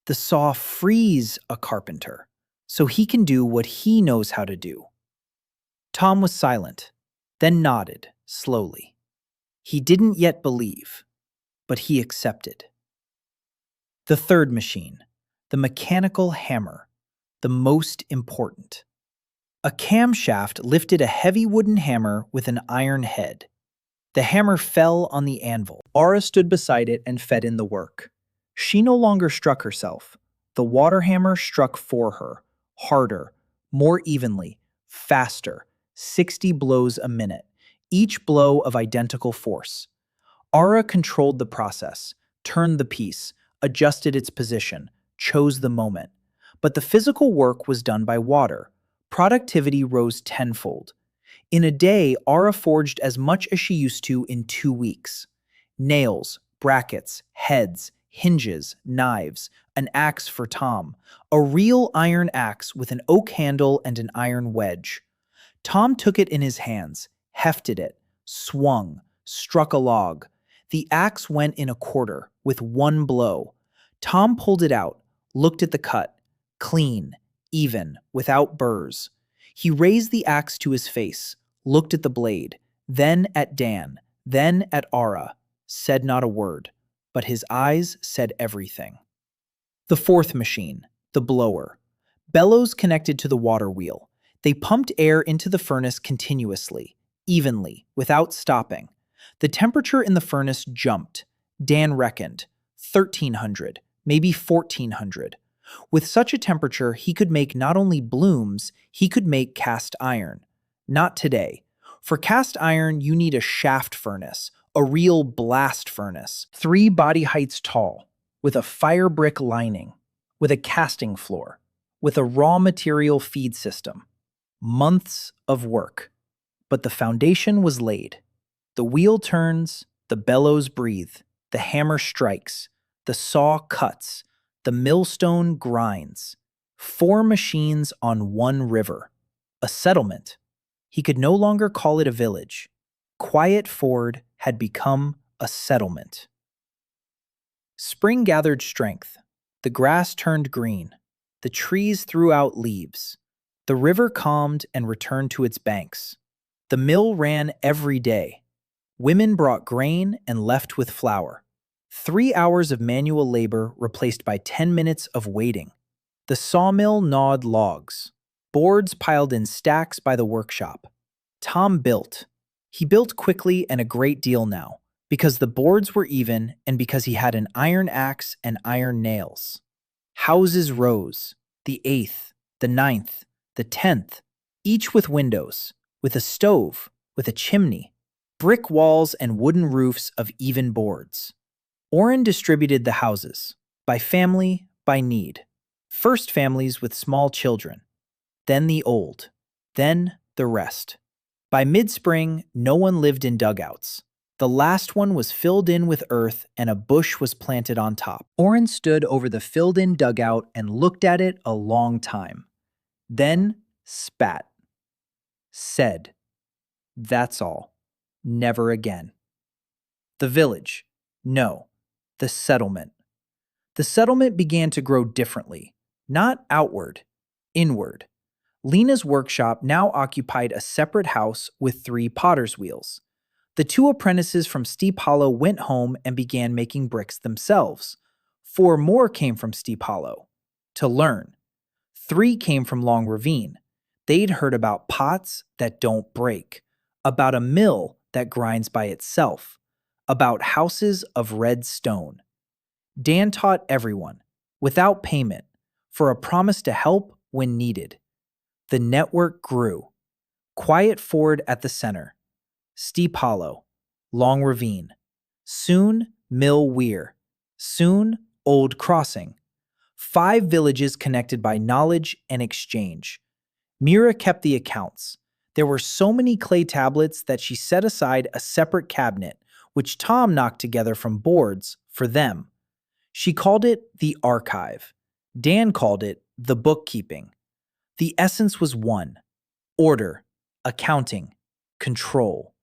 The saw frees a carpenter, so he can do what he knows how to do." Tom was silent, then nodded, slowly. He didn't yet believe, but he accepted. The third machine, the mechanical hammer, the most important. A camshaft lifted a heavy wooden hammer with an iron head. The hammer fell on the anvil. Ara stood beside it and fed in the work. She no longer struck herself. The water hammer struck for her, harder, more evenly, faster, 60 blows a minute, each blow of identical force. Ara controlled the process, turned the piece, adjusted its position, chose the moment. But the physical work was done by water. Productivity rose tenfold. In a day, Ara forged as much as she used to in 2 weeks. Nails, brackets, heads, hinges, knives, an axe for Tom, a real iron axe with an oak handle and an iron wedge. Tom took it in his hands, hefted it, swung, struck a log. The axe went in a quarter with 1 blow. Tom pulled it out, looked at the cut, clean, even, without burrs. He raised the axe to his face, looked at the blade, then at Dan, then at Ara, said not a word, but his eyes said everything. The fourth machine, the blower. Bellows connected to the water wheel. They pumped air into the furnace continuously, evenly, without stopping. The temperature in the furnace jumped. Dan reckoned 1,300, maybe 1,400. With such a temperature, he could make not only blooms, he could make cast iron. Not today. For cast iron, you need a shaft furnace, a real blast furnace, 3 body heights tall, with a fire brick lining, with a casting floor, with a raw material feed system. Months of work. But the foundation was laid. The wheel turns, the bellows breathe, the hammer strikes, the saw cuts, the millstone grinds. 4 machines on one river. A settlement. He could no longer call it a village. Quiet Ford had become a settlement. Spring gathered strength. The grass turned green. The trees threw out leaves. The river calmed and returned to its banks. The mill ran every day. Women brought grain and left with flour. 3 hours of manual labor replaced by 10 minutes of waiting. The sawmill gnawed logs. Boards piled in stacks by the workshop. Tom built. He built quickly and a great deal now, because the boards were even and because he had an iron axe and iron nails. Houses rose, the 8th, the 9th, the 10th, each with windows, with a stove, with a chimney, brick walls and wooden roofs of even boards. Oren distributed the houses, by family, by need. First families with small children, then the old, then the rest. By mid-spring, no one lived in dugouts. The last one was filled in with earth and a bush was planted on top. Oren stood over the filled-in dugout and looked at it a long time. Then spat. Said, "That's all. Never again." The village. No. The settlement. The settlement began to grow differently. Not outward. Inward. Lena's workshop now occupied a separate house with 3 potter's wheels. The 2 apprentices from Steep Hollow went home and began making bricks themselves. 4 more came from Steep Hollow. To learn. 3 came from Long Ravine. They'd heard about pots that don't break, about a mill that grinds by itself, about houses of red stone. Dan taught everyone, without payment, for a promise to help when needed. The network grew. Quiet Ford at the center. Steep Hollow. Long Ravine. Soon, Mill Weir. Soon, Old Crossing. 5 villages connected by knowledge and exchange. Mira kept the accounts. There were so many clay tablets that she set aside a separate cabinet, which Tom knocked together from boards, for them. She called it the archive. Dan called it the bookkeeping. The essence was one: order, accounting, control.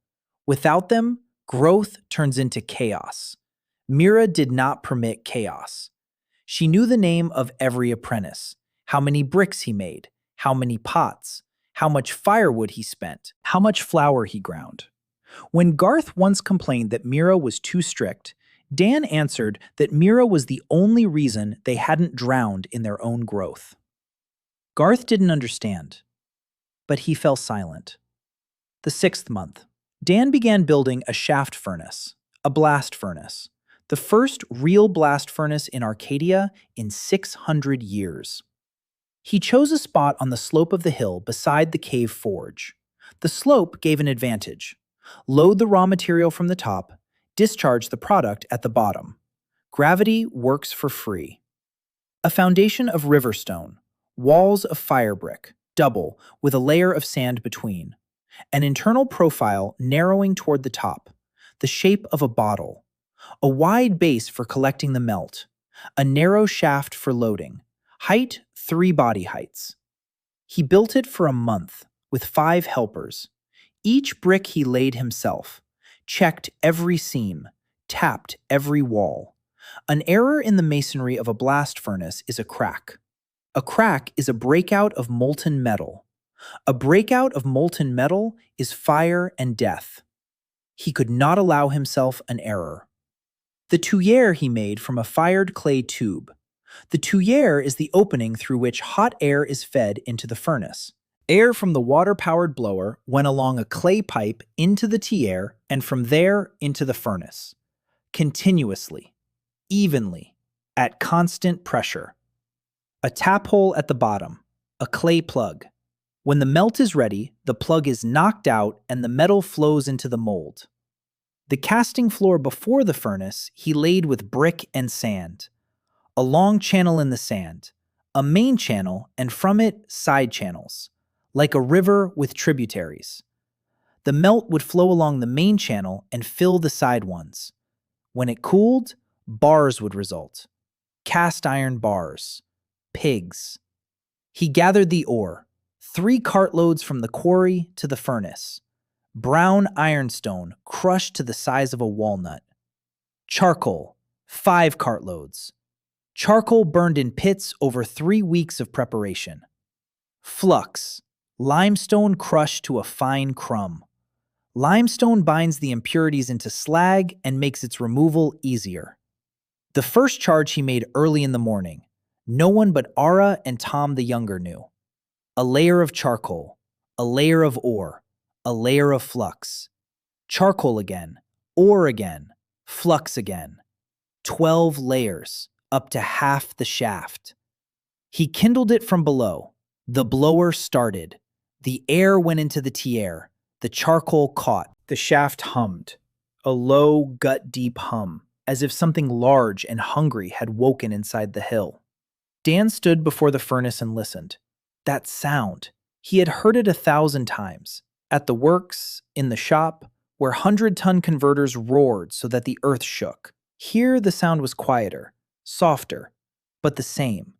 Without them, growth turns into chaos. Mira did not permit chaos. She knew the name of every apprentice, how many bricks he made, how many pots, how much firewood he spent, how much flour he ground. When Garth once complained that Mira was too strict, Dan answered that Mira was the only reason they hadn't drowned in their own growth. Garth didn't understand, but he fell silent. The 6th month, Dan began building a shaft furnace, a blast furnace, the first real blast furnace in Arcadia in 600 years. He chose a spot on the slope of the hill beside the cave forge. The slope gave an advantage. Load the raw material from the top, discharge the product at the bottom. Gravity works for free. A foundation of river stone, walls of fire brick, double, with a layer of sand between. An internal profile narrowing toward the top, the shape of a bottle. A wide base for collecting the melt. A narrow shaft for loading. Height, 3 body heights. He built it for a month, with 5 helpers. Each brick he laid himself, checked every seam, tapped every wall. An error in the masonry of a blast furnace is a crack. A crack is a breakout of molten metal. A breakout of molten metal is fire and death. He could not allow himself an error. The tuyere he made from a fired clay tube. The tuyere is the opening through which hot air is fed into the furnace. Air from the water-powered blower went along a clay pipe into the tea-air and from there into the furnace, continuously, evenly, at constant pressure. A tap hole at the bottom, a clay plug. When the melt is ready, the plug is knocked out and the metal flows into the mold. The casting floor before the furnace he laid with brick and sand. A long channel in the sand, a main channel, and from it, side channels, like a river with tributaries. The melt would flow along the main channel and fill the side ones. When it cooled, bars would result. Cast iron bars. Pigs. He gathered the ore, 3 cartloads from the quarry to the furnace. Brown ironstone crushed to the size of a walnut. Charcoal, 5 cartloads. Charcoal burned in pits over 3 weeks of preparation. Flux, limestone crushed to a fine crumb. Limestone binds the impurities into slag and makes its removal easier. The first charge he made early in the morning. No one but Ara and Tom the younger knew. A layer of charcoal, a layer of ore, a layer of flux. Charcoal again, ore again, flux again. 12 layers, up to half the shaft. He kindled it from below. The blower started. The air went into the tea-air. The charcoal caught. The shaft hummed. A low, gut-deep hum, as if something large and hungry had woken inside the hill. Dan stood before the furnace and listened. That sound. He had heard it 1,000 times. At the works, in the shop, where 100-ton converters roared so that the earth shook. Here the sound was quieter, softer, but the same.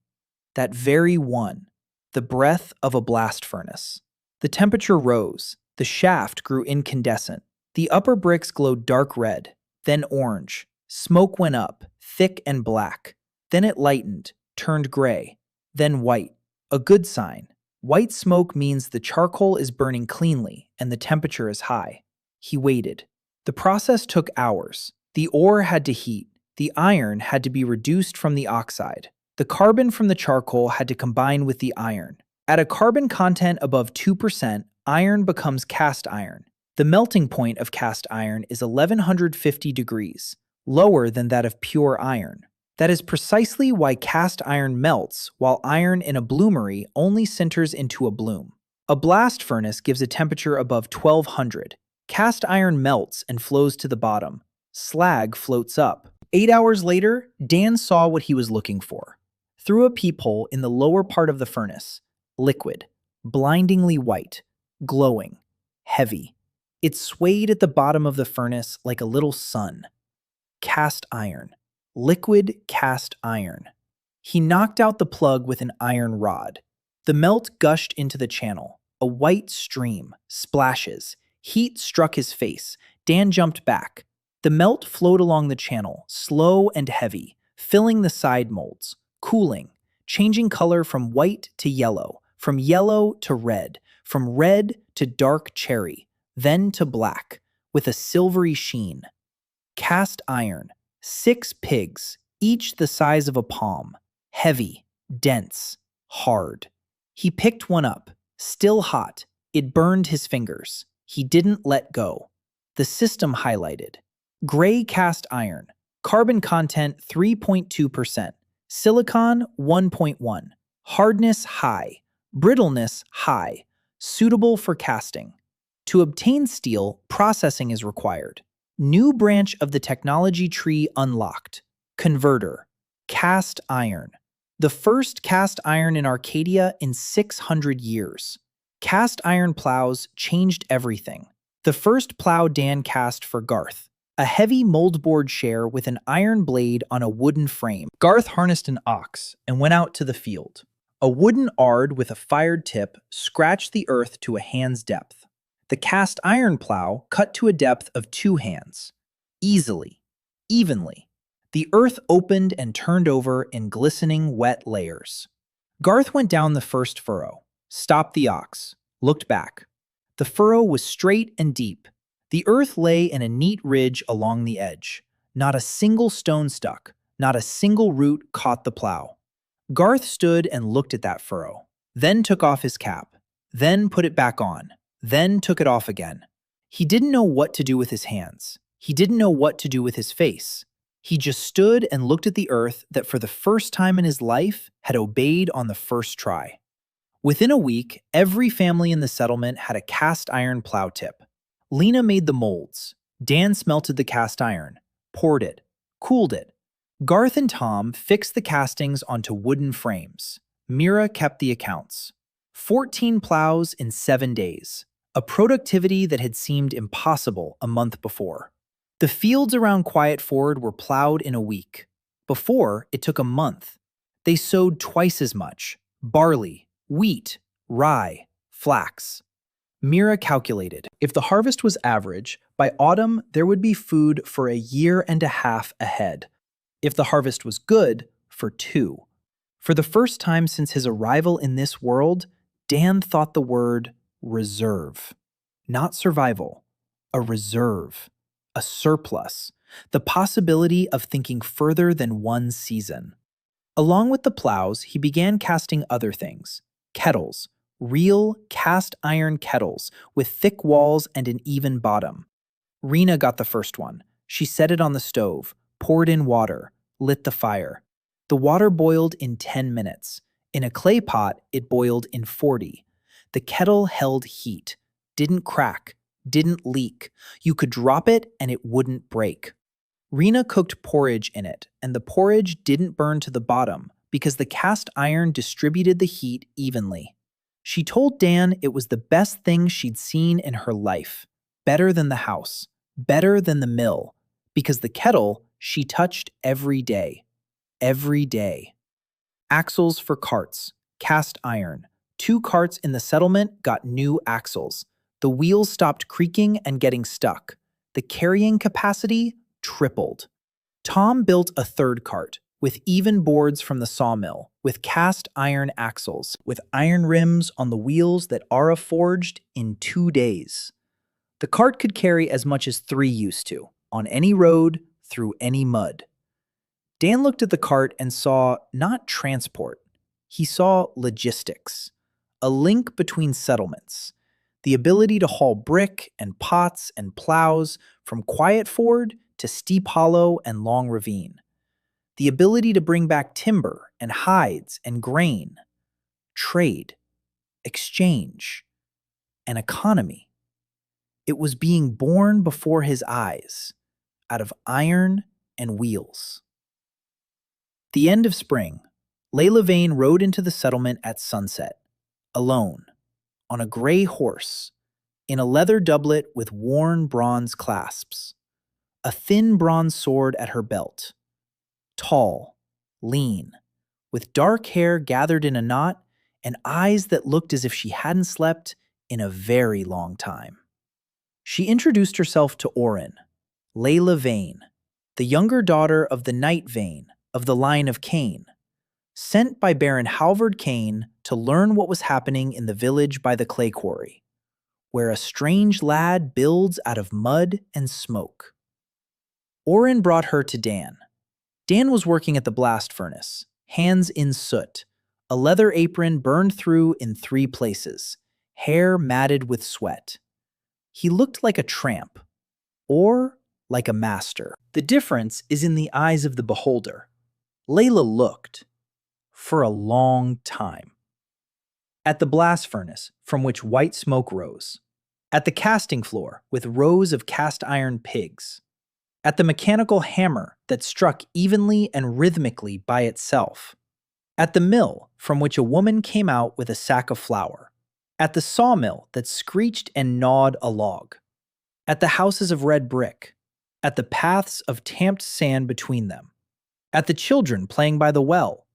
That very one. The breath of a blast furnace. The temperature rose. The shaft grew incandescent. The upper bricks glowed dark red, then orange. Smoke went up, thick and black. Then it lightened, turned gray, then white. A good sign. White smoke means the charcoal is burning cleanly and the temperature is high. He waited. The process took hours. The ore had to heat. The iron had to be reduced from the oxide. The carbon from the charcoal had to combine with the iron. At a carbon content above 2%, iron becomes cast iron. The melting point of cast iron is 1150 degrees, lower than that of pure iron. That is precisely why cast iron melts, while iron in a bloomery only sinters into a bloom. A blast furnace gives a temperature above 1200. Cast iron melts and flows to the bottom. Slag floats up. 8 hours later, Dan saw what he was looking for. Through a peephole in the lower part of the furnace, liquid, blindingly white, glowing, heavy. It swayed at the bottom of the furnace like a little sun. Cast iron. Liquid cast iron. He knocked out the plug with an iron rod. The melt gushed into the channel. A white stream. Splashes. Heat struck his face. Dan jumped back. The melt flowed along the channel, slow and heavy, filling the side molds, cooling, changing color from white to yellow, from yellow to red, from red to dark cherry, then to black, with a silvery sheen. Cast iron. 6 pigs, each the size of a palm, heavy, dense, hard. He picked one up, still hot. It burned his fingers. He didn't let go. The system highlighted. Gray cast iron, carbon content 3.2%, silicon 1.1, hardness high, brittleness high, suitable for casting. To obtain steel, processing is required. New branch of the technology tree unlocked. Converter. Cast iron. The first cast iron in Arcadia in 600 years. Cast iron plows changed everything. The first plow Dan cast for Garth. A heavy moldboard share with an iron blade on a wooden frame. Garth harnessed an ox and went out to the field. A wooden ard with a fired tip scratched the earth to a hand's depth. The cast iron plow cut to a depth of 2 hands. Easily, evenly. The earth opened and turned over in glistening, wet layers. Garth went down the first furrow, stopped the ox, looked back. The furrow was straight and deep. The earth lay in a neat ridge along the edge. Not a single stone stuck, not a single root caught the plow. Garth stood and looked at that furrow, then took off his cap. then put it back on, then took it off again. He didn't know what to do with his hands. He didn't know what to do with his face. He just stood and looked at the earth that for the first time in his life had obeyed on the first try. Within a week, every family in the settlement had a cast iron plow tip. Lena made the molds. Dan smelted the cast iron, poured it, cooled it. Garth and Tom fixed the castings onto wooden frames. Mira kept the accounts. 14 plows in 7 days, a productivity that had seemed impossible a month before. The fields around Quiet Ford were plowed in a week. Before, it took a month. They sowed twice as much: barley, wheat, rye, flax. Mira calculated, if the harvest was average, by autumn there would be food for a year and a half ahead. If the harvest was good, for 2. For the first time since his arrival in this world, Dan thought the word reserve. Not survival, a reserve, a surplus, the possibility of thinking further than one season. Along with the plows, he began casting other things: kettles, real cast iron kettles with thick walls and an even bottom. Rena got the first one. She set it on the stove, poured in water, lit the fire. The water boiled in 10 minutes. In a clay pot, it boiled in 40. The kettle held heat, didn't crack, didn't leak. You could drop it and it wouldn't break. Rena cooked porridge in it, and the porridge didn't burn to the bottom because the cast iron distributed the heat evenly. She told Dan it was the best thing she'd seen in her life. Better than the house, better than the mill, because the kettle she touched every day. Every day. Axles for carts, cast iron. 2 carts in the settlement got new axles. The wheels stopped creaking and getting stuck. The carrying capacity tripled. Tom built a 3rd cart, with even boards from the sawmill, with cast iron axles, with iron rims on the wheels that Ara forged in 2 days. The cart could carry as much as 3 used to, on any road, through any mud. Dan looked at the cart and saw not transport. He saw logistics, a link between settlements, the ability to haul brick and pots and plows from Quiet Ford to Steep Hollow and Long Ravine, the ability to bring back timber and hides and grain, trade, exchange, an economy. It was being born before his eyes, out of iron and wheels. The end of spring, Layla Vane rode into the settlement at sunset, alone, on a gray horse, in a leather doublet with worn bronze clasps, a thin bronze sword at her belt. Tall, lean, with dark hair gathered in a knot and eyes that looked as if she hadn't slept in a very long time. She introduced herself to Orin, Layla Vane, the younger daughter of the Night Vane of the line of Cain, sent by Baron Halvard Cain to learn what was happening in the village by the clay quarry, where a strange lad builds out of mud and smoke. Orin brought her to Dan. Dan was working at the blast furnace, hands in soot, a leather apron burned through in 3 places, hair matted with sweat. He looked like a tramp, or like a master. The difference is in the eyes of the beholder. Layla looked for a long time. At the blast furnace, from which white smoke rose. At the casting floor, with rows of cast iron pigs. At the mechanical hammer that struck evenly and rhythmically by itself. At the mill, from which a woman came out with a sack of flour. At the sawmill that screeched and gnawed a log. At the houses of red brick. At the paths of tamped sand between them. At the children playing by the well.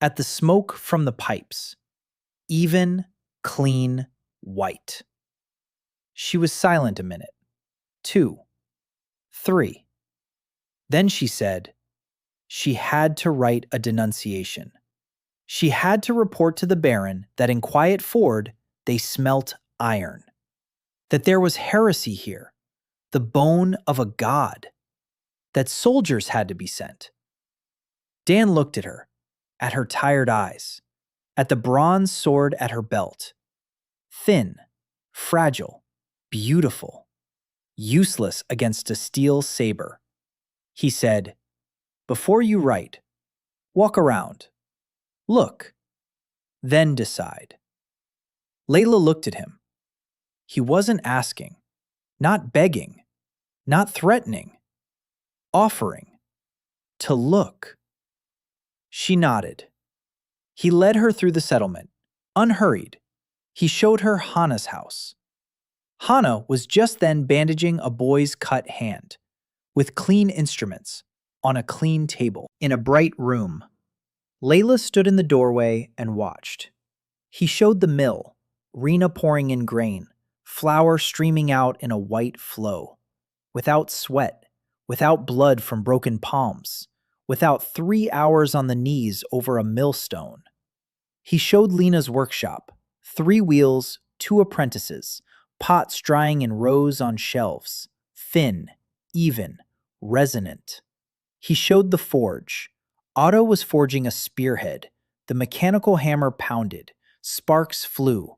At the smoke from the pipes. Even, clean, white. She was silent a minute. 2. 3. Then she said, she had to write a denunciation. She had to report to the Baron that in Quiet Ford they smelt iron. That there was heresy here, the bone of a god. That soldiers had to be sent. Dan looked at her tired eyes, at the bronze sword at her belt. Thin, fragile, beautiful, useless against a steel saber. He said, "Before you write, walk around. Look, then decide." Layla looked at him. He wasn't asking, not begging, not threatening, offering to look. She nodded. He led her through the settlement, unhurried. He showed her Hana's house. Hana was just then bandaging a boy's cut hand, with clean instruments, on a clean table, in a bright room. Layla stood in the doorway and watched. He showed the mill, Rena pouring in grain, flour streaming out in a white flow, without sweat, without blood from broken palms, without 3 hours on the knees over a millstone. He showed Lena's workshop, 3 wheels, 2 apprentices, pots drying in rows on shelves, thin, even, resonant. He showed the forge. Otto was forging a spearhead. The mechanical hammer pounded. Sparks flew.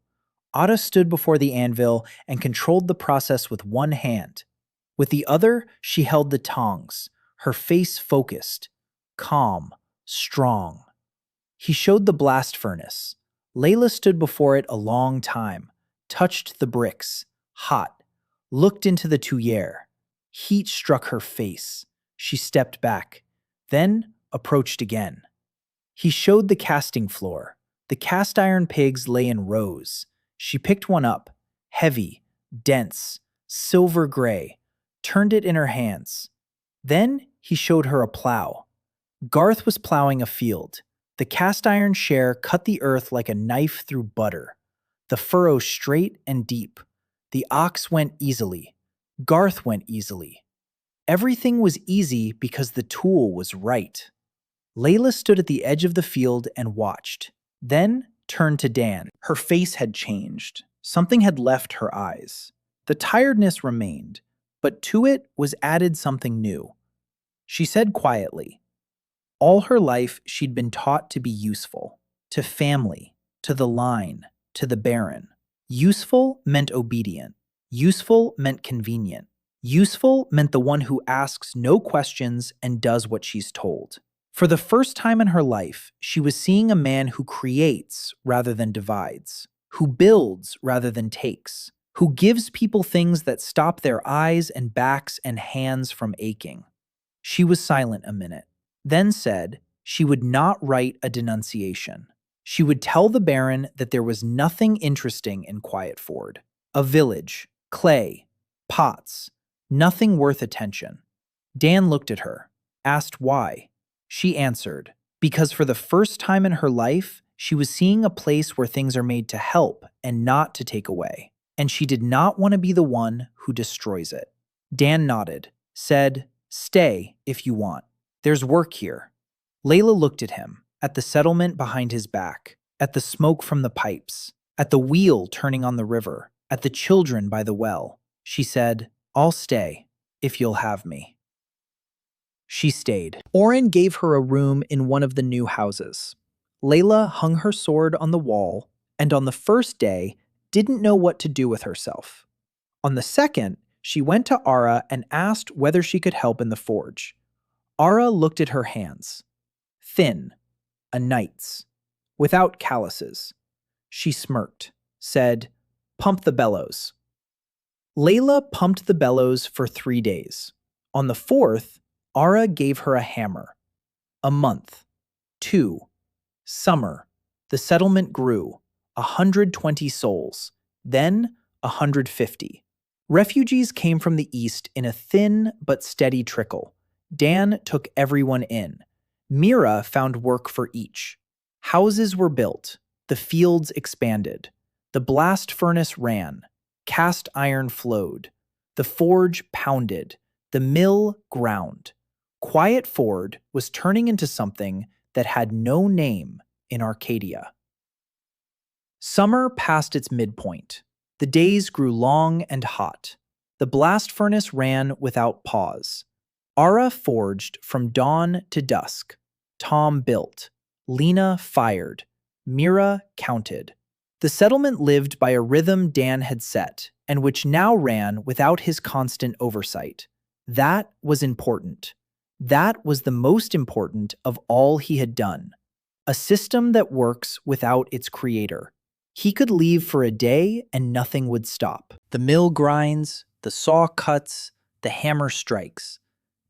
Otto stood before the anvil and controlled the process with one hand. With the other, she held the tongs, her face focused, calm, strong. He showed the blast furnace. Layla stood before it a long time, touched the bricks, hot, looked into the tuyere. Heat struck her face. She stepped back, then approached again. He showed the casting floor. The cast iron pigs lay in rows. She picked one up, heavy, dense, silver gray, turned it in her hands. Then he showed her a plow. Garth was plowing a field. The cast iron share cut the earth like a knife through butter. The furrow straight and deep. The ox went easily. Garth went easily. Everything was easy because the tool was right. Layla stood at the edge of the field and watched, then turned to Dan. Her face had changed. Something had left her eyes. The tiredness remained, but to it was added something new. She said quietly, all her life she'd been taught to be useful, to family, to the line, to the Baron. Useful meant obedient. Useful meant convenient. Useful meant the one who asks no questions and does what she's told. For the first time in her life, she was seeing a man who creates rather than divides, who builds rather than takes, who gives people things that stop their eyes and backs and hands from aching. She was silent a minute, then said she would not write a denunciation. She would tell the Baron that there was nothing interesting in Quiet Ford. A village, clay, pots, nothing worth attention. Dan looked at her, asked why. She answered, because for the first time in her life, she was seeing a place where things are made to help and not to take away, and she did not want to be the one who destroys it. Dan nodded, said, stay if you want. There's work here. Layla looked at him, at the settlement behind his back, at the smoke from the pipes, at the wheel turning on the river, at the children by the well. She said, I'll stay if you'll have me. She stayed. Oren gave her a room in one of the new houses. Layla hung her sword on the wall, and on the first day, didn't know what to do with herself. On the second, she went to Ara and asked whether she could help in the forge. Ara looked at her hands. Thin, a knight's, without calluses. She smirked, said, pump the bellows. Layla pumped the bellows for 3 days. On the 4th, Ara gave her a hammer. A month. 2. Summer. The settlement grew. 120 souls. Then 150. Refugees came from the east in a thin but steady trickle. Dan took everyone in. Mira found work for each. Houses were built. The fields expanded. The blast furnace ran. Cast iron flowed. The forge pounded. The mill ground. Quiet Ford was turning into something that had no name in Arcadia. Summer passed its midpoint. The days grew long and hot. The blast furnace ran without pause. Ara forged from dawn to dusk. Tom built. Lena fired. Mira counted. The settlement lived by a rhythm Dan had set, and which now ran without his constant oversight. That was important. That was the most important of all he had done. A system that works without its creator. He could leave for a day and nothing would stop. The mill grinds, the saw cuts, the hammer strikes.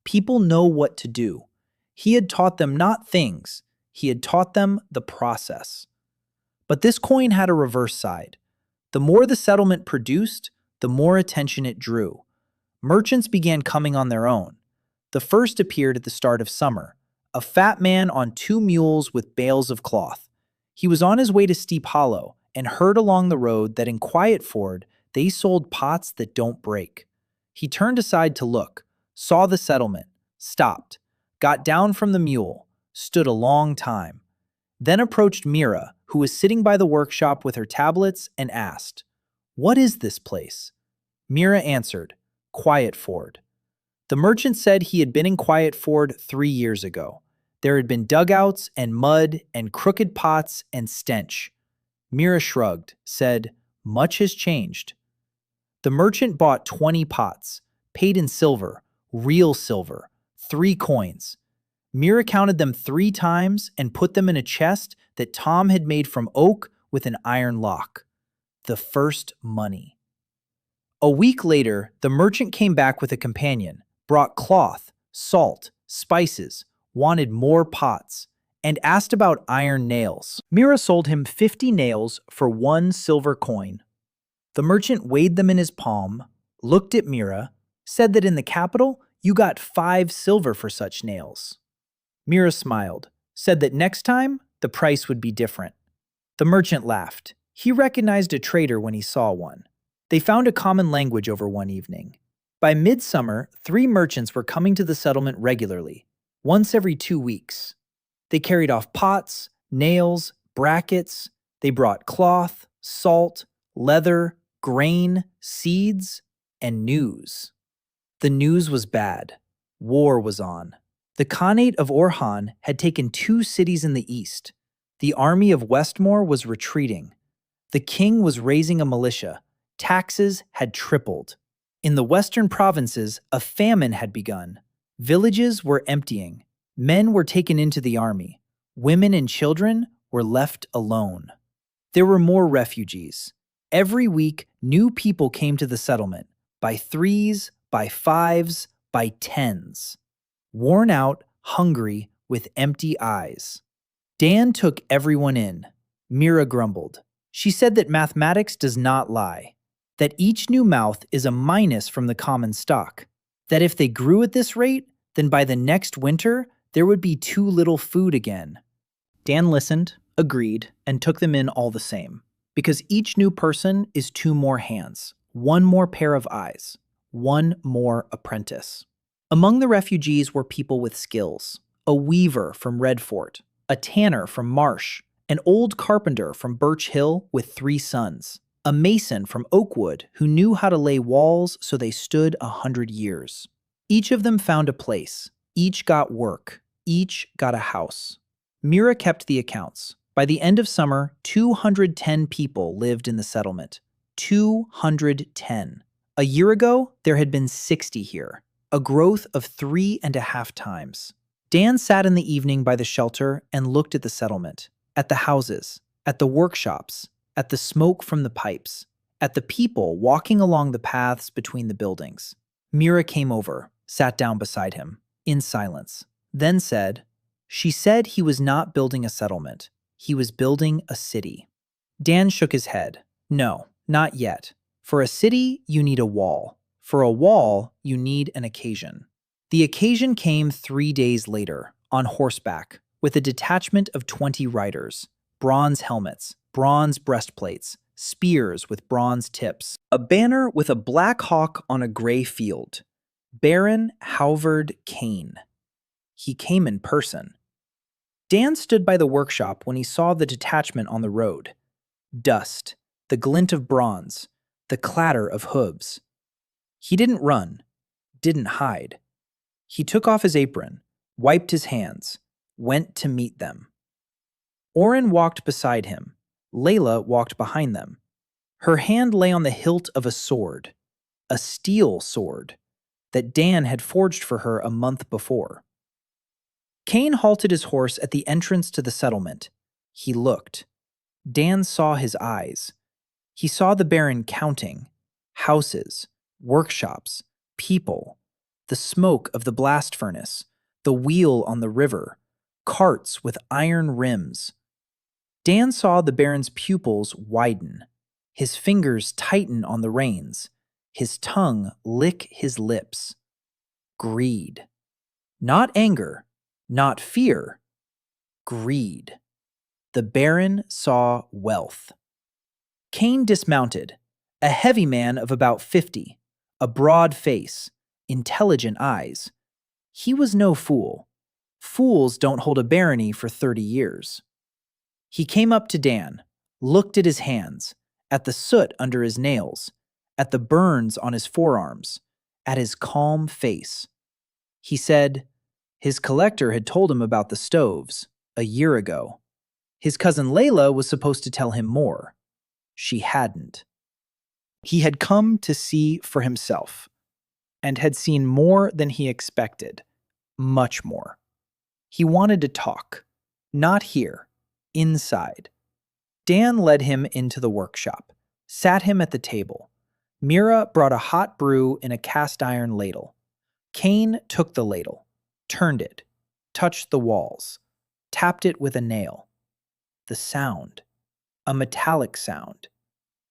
People know what to do. He had taught them not things, he had taught them the process. But this coin had a reverse side. The more the settlement produced, the more attention it drew. Merchants began coming on their own. The first appeared at the start of summer, a fat man on 2 mules with bales of cloth. He was on his way to Steep Hollow and heard along the road that in Quiet Ford they sold pots that don't break. He turned aside to look, saw the settlement, stopped, got down from the mule, stood a long time, then approached Mira, who was sitting by the workshop with her tablets, and asked, "What is this place?" Mira answered, "Quiet Ford." The merchant said he had been in Quiet Ford 3 years ago. There had been dugouts and mud and crooked pots and stench. Mira shrugged, said, "Much has changed." The merchant bought 20 pots, paid in silver, real silver, 3 coins. Mira counted them 3 times and put them in a chest that Tom had made from oak with an iron lock. The first money. A week later, the merchant came back with a companion, brought cloth, salt, spices, wanted more pots, and asked about iron nails. Mira sold him 50 nails for 1 silver coin. The merchant weighed them in his palm, looked at Mira, said that in the capital, you got 5 silver for such nails. Mira smiled, said that next time, the price would be different. The merchant laughed. He recognized a trader when he saw one. They found a common language over one evening. By midsummer, 3 merchants were coming to the settlement regularly, once every 2 weeks. They carried off pots, nails, brackets. They brought cloth, salt, leather, grain, seeds, and news. The news was bad. War was on. The Khanate of Orhan had taken 2 cities in the east. The army of Westmore was retreating. The king was raising a militia. Taxes had tripled. In the western provinces, a famine had begun. Villages were emptying. Men were taken into the army. Women and children were left alone. There were more refugees. Every week, new people came to the settlement, by 3s, by 5s, by 10s. Worn out, hungry, with empty eyes. Dan took everyone in. Mira grumbled. She said that mathematics does not lie, that each new mouth is a minus from the common stock, that if they grew at this rate, then by the next winter, there would be too little food again. Dan listened, agreed, and took them in all the same, because each new person is 2 more hands, 1 more pair of eyes, 1 more apprentice. Among the refugees were people with skills, a weaver from Red Fort, a tanner from Marsh, an old carpenter from Birch Hill with 3 sons, a mason from Oakwood who knew how to lay walls so they stood 100 years. Each of them found a place, each got work, each got a house. Mira kept the accounts. By the end of summer, 210 people lived in the settlement. 210. A year ago, there had been 60 here, a growth of 3.5 times. Dan sat in the evening by the shelter and looked at the settlement, at the houses, at the workshops, at the smoke from the pipes, at the people walking along the paths between the buildings. Mira came over, sat down beside him, in silence, then said, "She said he was not building a settlement. He was building a city." Dan shook his head. "No, not yet. For a city, you need a wall. For a wall, you need an occasion." The occasion came 3 days later, on horseback, with a detachment of 20 riders, bronze helmets, bronze breastplates, spears with bronze tips, a banner with a black hawk on a gray field. Baron Halvard Kane. He came in person. Dan stood by the workshop when he saw the detachment on the road. Dust, the glint of bronze, the clatter of hooves. He didn't run, didn't hide. He took off his apron, wiped his hands, went to meet them. Oren walked beside him, Layla walked behind them. Her hand lay on the hilt of a sword, a steel sword, that Dan had forged for her a month before. Cain halted his horse at the entrance to the settlement. He looked. Dan saw his eyes. He saw the Baron counting houses, workshops, people, the smoke of the blast furnace, the wheel on the river, carts with iron rims. Dan saw the Baron's pupils widen, his fingers tighten on the reins, his tongue lick his lips. Greed. Not anger, not fear. Greed. The Baron saw wealth. Cain dismounted, a heavy man of about 50, a broad face, intelligent eyes. He was no fool. Fools don't hold a barony for 30 years. He came up to Dan, looked at his hands, at the soot under his nails, at the burns on his forearms, at his calm face. He said his collector had told him about the stoves a year ago. His cousin Layla was supposed to tell him more. She hadn't. He had come to see for himself, and had seen more than he expected, much more. He wanted to talk, not here, inside. Dan led him into the workshop, sat him at the table. Mira brought a hot brew in a cast iron ladle. Cain took the ladle, turned it, touched the walls, tapped it with a nail. The sound, a metallic sound.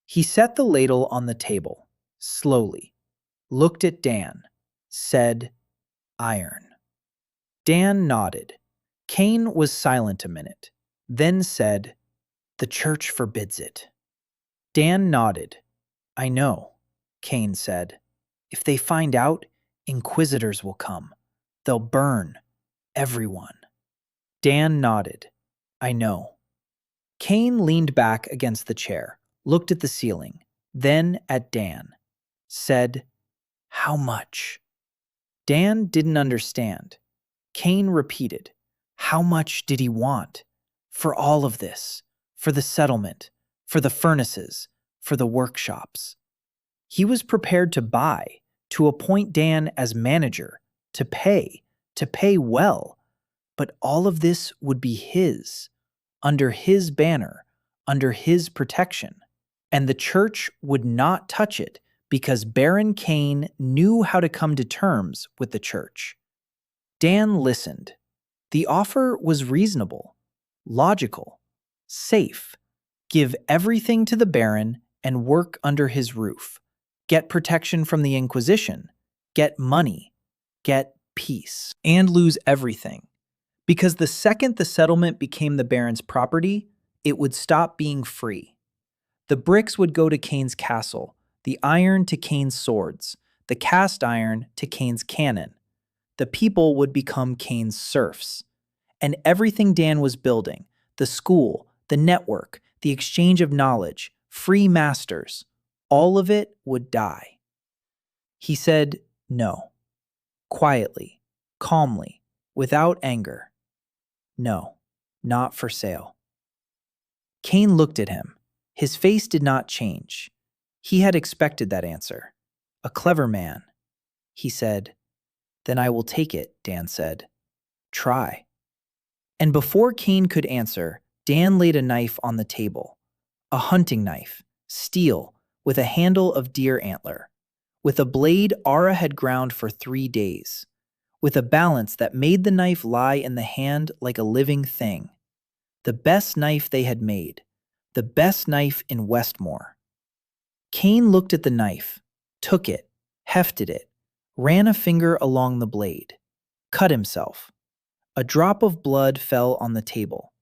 He set the ladle on the table, slowly, looked at Dan, said, "Iron." Dan nodded. Cain was silent a minute, then said, "The church forbids it." Dan nodded. "I know," Cain said. "If they find out, inquisitors will come. They'll burn everyone." Dan nodded. "I know." Cain leaned back against the chair, looked at the ceiling, then at Dan, said, "How much?" Dan didn't understand. Cain repeated, "How much did he want? For all of this, for the settlement, for the furnaces, for the workshops." He was prepared to buy, to appoint Dan as manager, to pay well, but all of this would be his, under his banner, under his protection. And the church would not touch it because Baron Cain knew how to come to terms with the church. Dan listened. The offer was reasonable, logical, safe. Give everything to the Baron and work under his roof. Get protection from the Inquisition. Get money. Get peace. And lose everything. Because the second the settlement became the Baron's property, it would stop being free. The bricks would go to Cain's castle, the iron to Cain's swords, the cast iron to Cain's cannon. The people would become Cain's serfs. And everything Dan was building, the school, the network, the exchange of knowledge, free masters, all of it would die. He said no, quietly, calmly, without anger. No, not for sale. Cain looked at him. His face did not change. He had expected that answer. A clever man. He said, "Then I will take it," Dan said. "Try." And before Cain could answer, Dan laid a knife on the table. A hunting knife, steel, with a handle of deer antler. With a blade Ara had ground for 3 days. With a balance that made the knife lie in the hand like a living thing. The best knife they had made. The best knife in Westmore. Cain looked at the knife, took it, hefted it, ran a finger along the blade, cut himself. A drop of blood fell on the table.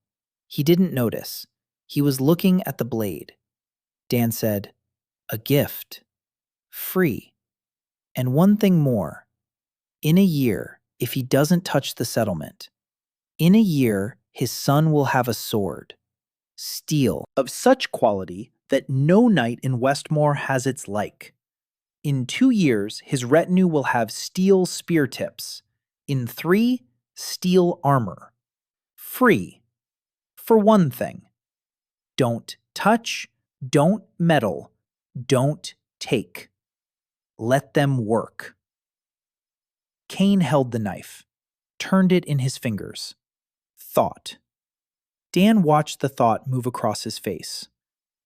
He didn't notice. He was looking at the blade. Dan said, "A gift. Free. And one thing more. In a year, if he doesn't touch the settlement, in a year, his son will have a sword. Steel, of such quality that no knight in Westmore has its like. In 2 years, his retinue will have steel spear tips. In 3, steel armor. Free. For one thing. Don't touch, don't meddle, don't take. Let them work. Cain held the knife, turned it in his fingers. Thought. Dan watched the thought move across his face.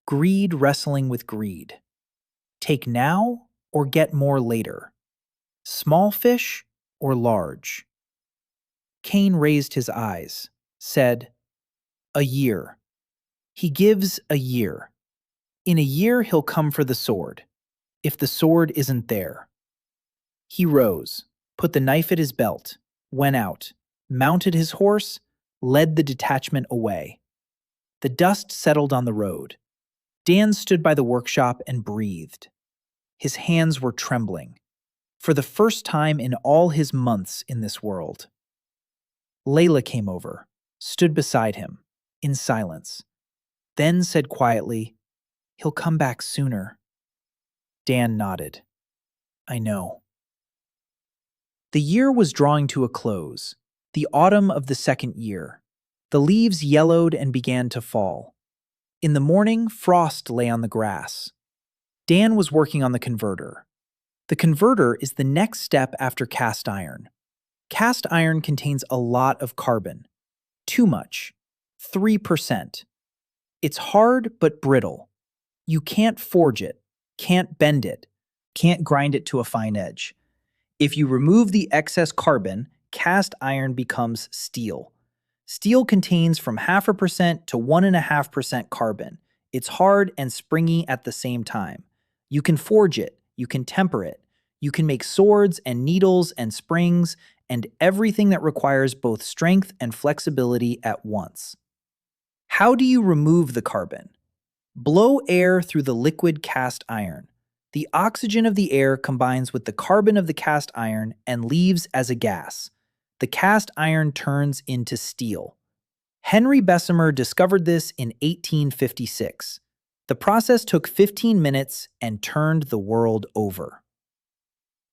Greed wrestling with greed. Take now or get more later. Small fish or large. Cain raised his eyes, said, "A year. He gives a year. In a year he'll come for the sword, if the sword isn't there." He rose, put the knife at his belt, went out, mounted his horse, led the detachment away. The dust settled on the road. Dan stood by the workshop and breathed. His hands were trembling, for the first time in all his months in this world. Layla came over, stood beside him, in silence, then said quietly, "He'll come back sooner." Dan nodded. "I know." The year was drawing to a close, the autumn of the second year. The leaves yellowed and began to fall. In the morning, frost lay on the grass. Dan was working on the converter. The converter is the next step after cast iron. Cast iron contains a lot of carbon. Too much. 3%. It's hard but brittle. You can't forge it, can't bend it, can't grind it to a fine edge. If you remove the excess carbon, cast iron becomes steel. Steel contains from 0.5% to 1.5% carbon. It's hard and springy at the same time. You can forge it, you can temper it, you can make swords and needles and springs and everything that requires both strength and flexibility at once. How do you remove the carbon? Blow air through the liquid cast iron. The oxygen of the air combines with the carbon of the cast iron and leaves as a gas. The cast iron turns into steel. Henry Bessemer discovered this in 1856. The process took 15 minutes and turned the world over.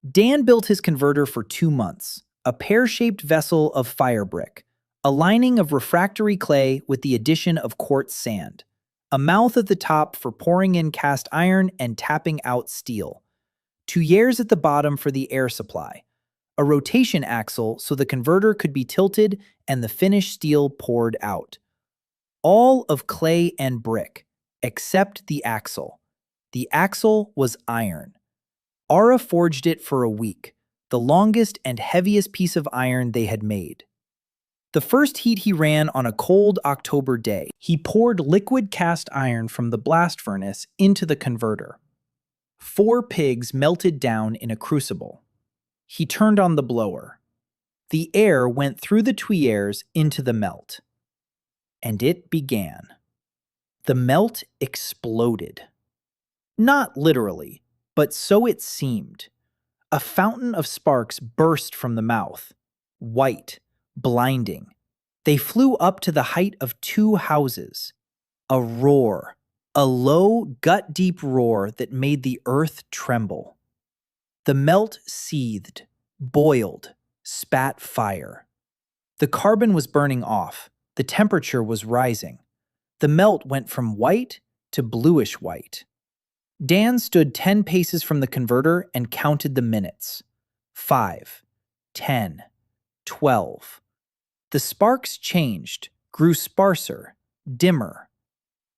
Dan built his converter for 2 months, a pear-shaped vessel of fire brick, a lining of refractory clay with the addition of quartz sand, a mouth at the top for pouring in cast iron and tapping out steel, 2 years at the bottom for the air supply, a rotation axle so the converter could be tilted and the finished steel poured out. All of clay and brick, except the axle. The axle was iron. Ara forged it for a week, the longest and heaviest piece of iron they had made. The first heat he ran on a cold October day. He poured liquid cast iron from the blast furnace into the converter. 4 pigs melted down in a crucible. He turned on the blower. The air went through the tuyères into the melt. And it began. The melt exploded. Not literally, but so it seemed. A fountain of sparks burst from the mouth, white, blinding. They flew up to the height of 2 houses. A roar, a low, gut-deep roar that made the earth tremble. The melt seethed, boiled, spat fire. The carbon was burning off. The temperature was rising. The melt went from white to bluish white. Dan stood 10 paces from the converter and counted the minutes. 5, 10, 12. The sparks changed, grew sparser, dimmer.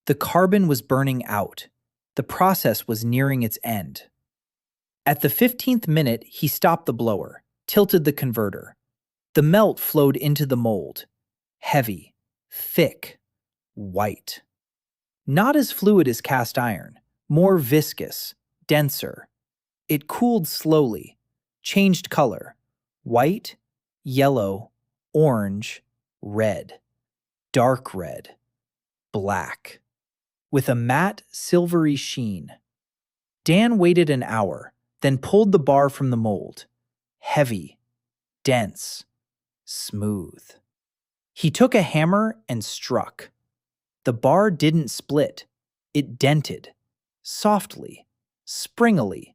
The carbon was burning out. The process was nearing its end. At the 15th minute, he stopped the blower, tilted the converter. The melt flowed into the mold. Heavy, thick, white. Not as fluid as cast iron, more viscous, denser. It cooled slowly, changed color. White, yellow, orange, red, dark red, black, with a matte, silvery sheen. Dan waited an hour, then pulled the bar from the mold. Heavy, dense, smooth. He took a hammer and struck. The bar didn't split. It dented, softly, springily,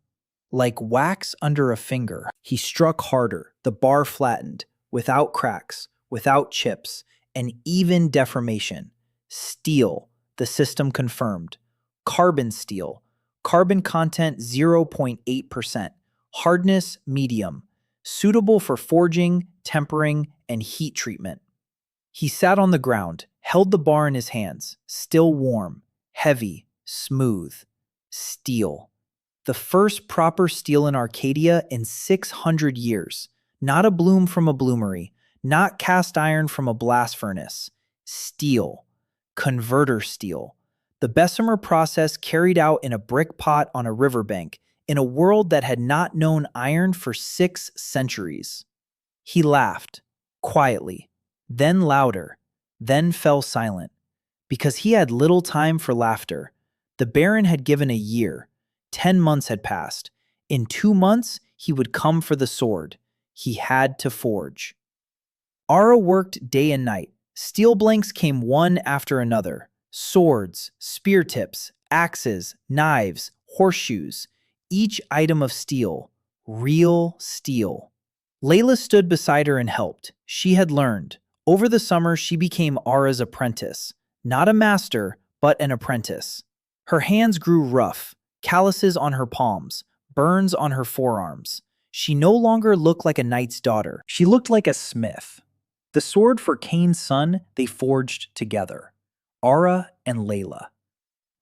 like wax under a finger. He struck harder. The bar flattened, without cracks, without chips, an even deformation. Steel, The system confirmed. Carbon steel. Carbon content 0.8%. Hardness medium. Suitable for forging, tempering, and heat treatment. He sat on the ground, held the bar in his hands, still warm, heavy, smooth. Steel. The first proper steel in Arcadia in 600 years. Not a bloom from a bloomery, not cast iron from a blast furnace. Steel. Converter steel. The Bessemer process carried out in a brick pot on a riverbank in a world that had not known iron for 6 centuries. He laughed, quietly, then louder, then fell silent. Because he had little time for laughter. The Baron had given a year. 10 months had passed. In 2 months, he would come for the sword. He had to forge. Ara worked day and night. Steel blanks came one after another. Swords, spear tips, axes, knives, horseshoes. Each item of steel. Real steel. Layla stood beside her and helped. She had learned. Over the summer, she became Ara's apprentice. Not a master, but an apprentice. Her hands grew rough, calluses on her palms, burns on her forearms. She no longer looked like a knight's daughter. She looked like a smith. The sword for Cain's son they forged together. Ara and Layla.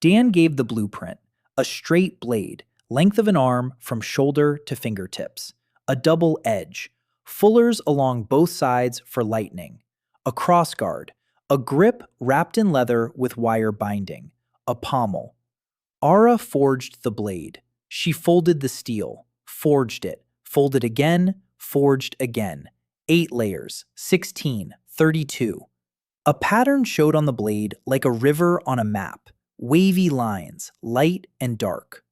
Dan gave the blueprint. A straight blade, length of an arm from shoulder to fingertips. A double edge. Fullers along both sides for lightning. A crossguard. A grip wrapped in leather with wire binding. A pommel. Ara forged the blade. She folded the steel, forged it, folded again, forged again. 8 layers, 16, 32. A pattern showed on the blade like a river on a map, wavy lines, light and dark.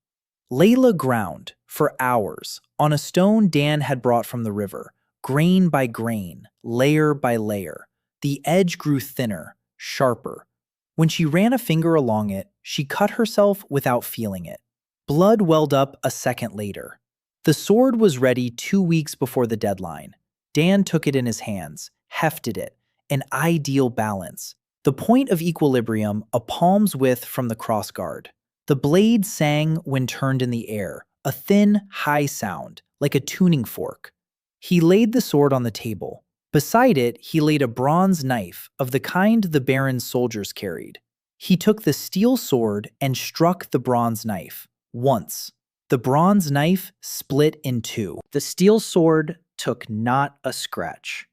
Layla ground, for hours, on a stone Dan had brought from the river, grain by grain, layer by layer. The edge grew thinner, sharper. When she ran a finger along it, she cut herself without feeling it. Blood welled up a second later. The sword was ready 2 weeks before the deadline. Dan took it in his hands, hefted it, an ideal balance. The point of equilibrium, a palm's width from the crossguard. The blade sang when turned in the air, a thin, high sound, like a tuning fork. He laid the sword on the table. Beside it, he laid a bronze knife of the kind the Baron's soldiers carried. He took the steel sword and struck the bronze knife. Once. The bronze knife split in 2. The steel sword took not a scratch.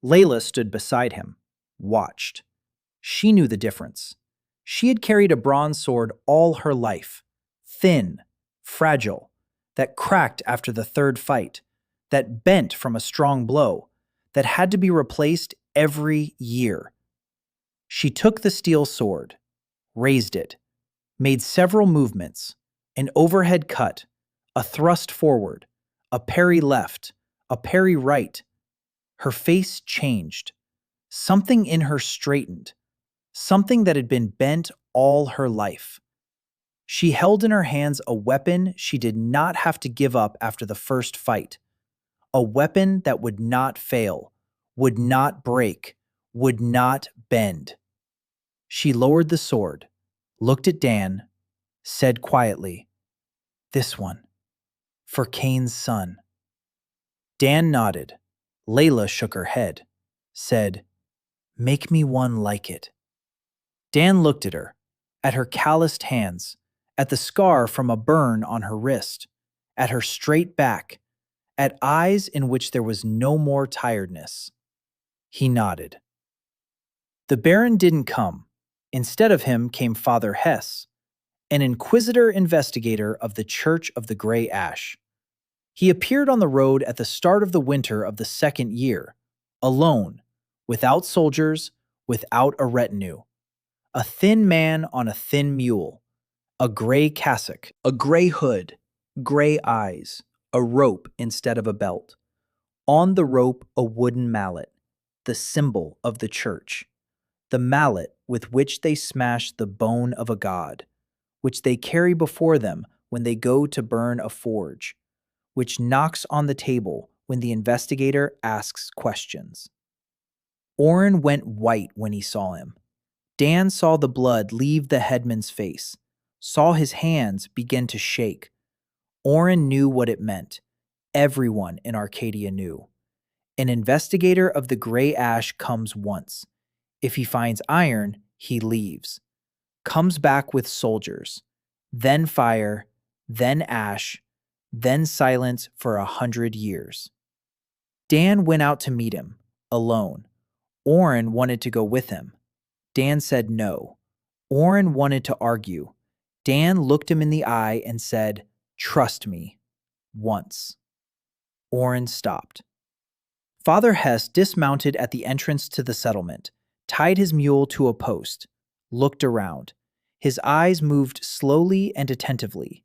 Layla stood beside him, watched. She knew the difference. She had carried a bronze sword all her life. Thin, fragile, that cracked after the 3rd fight, that bent from a strong blow, that had to be replaced every year. She took the steel sword, raised it, made several movements, an overhead cut, a thrust forward, a parry left, a parry right. Her face changed. Something in her straightened, something that had been bent all her life. She held in her hands a weapon she did not have to give up after the first fight. A weapon that would not fail, would not break, would not bend. She lowered the sword, looked at Dan, said quietly, "This one, for Cain's son." Dan nodded. Layla shook her head, said, "Make me one like it." Dan looked at her calloused hands, at the scar from a burn on her wrist, at her straight back, at eyes in which there was no more tiredness. He nodded. The Baron didn't come. Instead of him came Father Hess, an inquisitor investigator of the Church of the Grey Ash. He appeared on the road at the start of the winter of the 2nd year, alone, without soldiers, without a retinue. A thin man on a thin mule, a gray cassock, a gray hood, gray eyes, a rope instead of a belt. On the rope, a wooden mallet, the symbol of the church. The mallet with which they smash the bone of a god, which they carry before them when they go to burn a forge, which knocks on the table when the investigator asks questions. Oren went white when he saw him. Dan saw the blood leave the headman's face, saw his hands begin to shake. Oren knew what it meant. Everyone in Arcadia knew. An investigator of the gray ash comes once. If he finds iron, he leaves. Comes back with soldiers. Then fire, then ash, then silence for 100 years. Dan went out to meet him, alone. Oren wanted to go with him. Dan said no. Oren wanted to argue. Dan looked him in the eye and said, "Trust me." Once. Oren stopped. Father Hess dismounted at the entrance to the settlement, tied his mule to a post, looked around. His eyes moved slowly and attentively.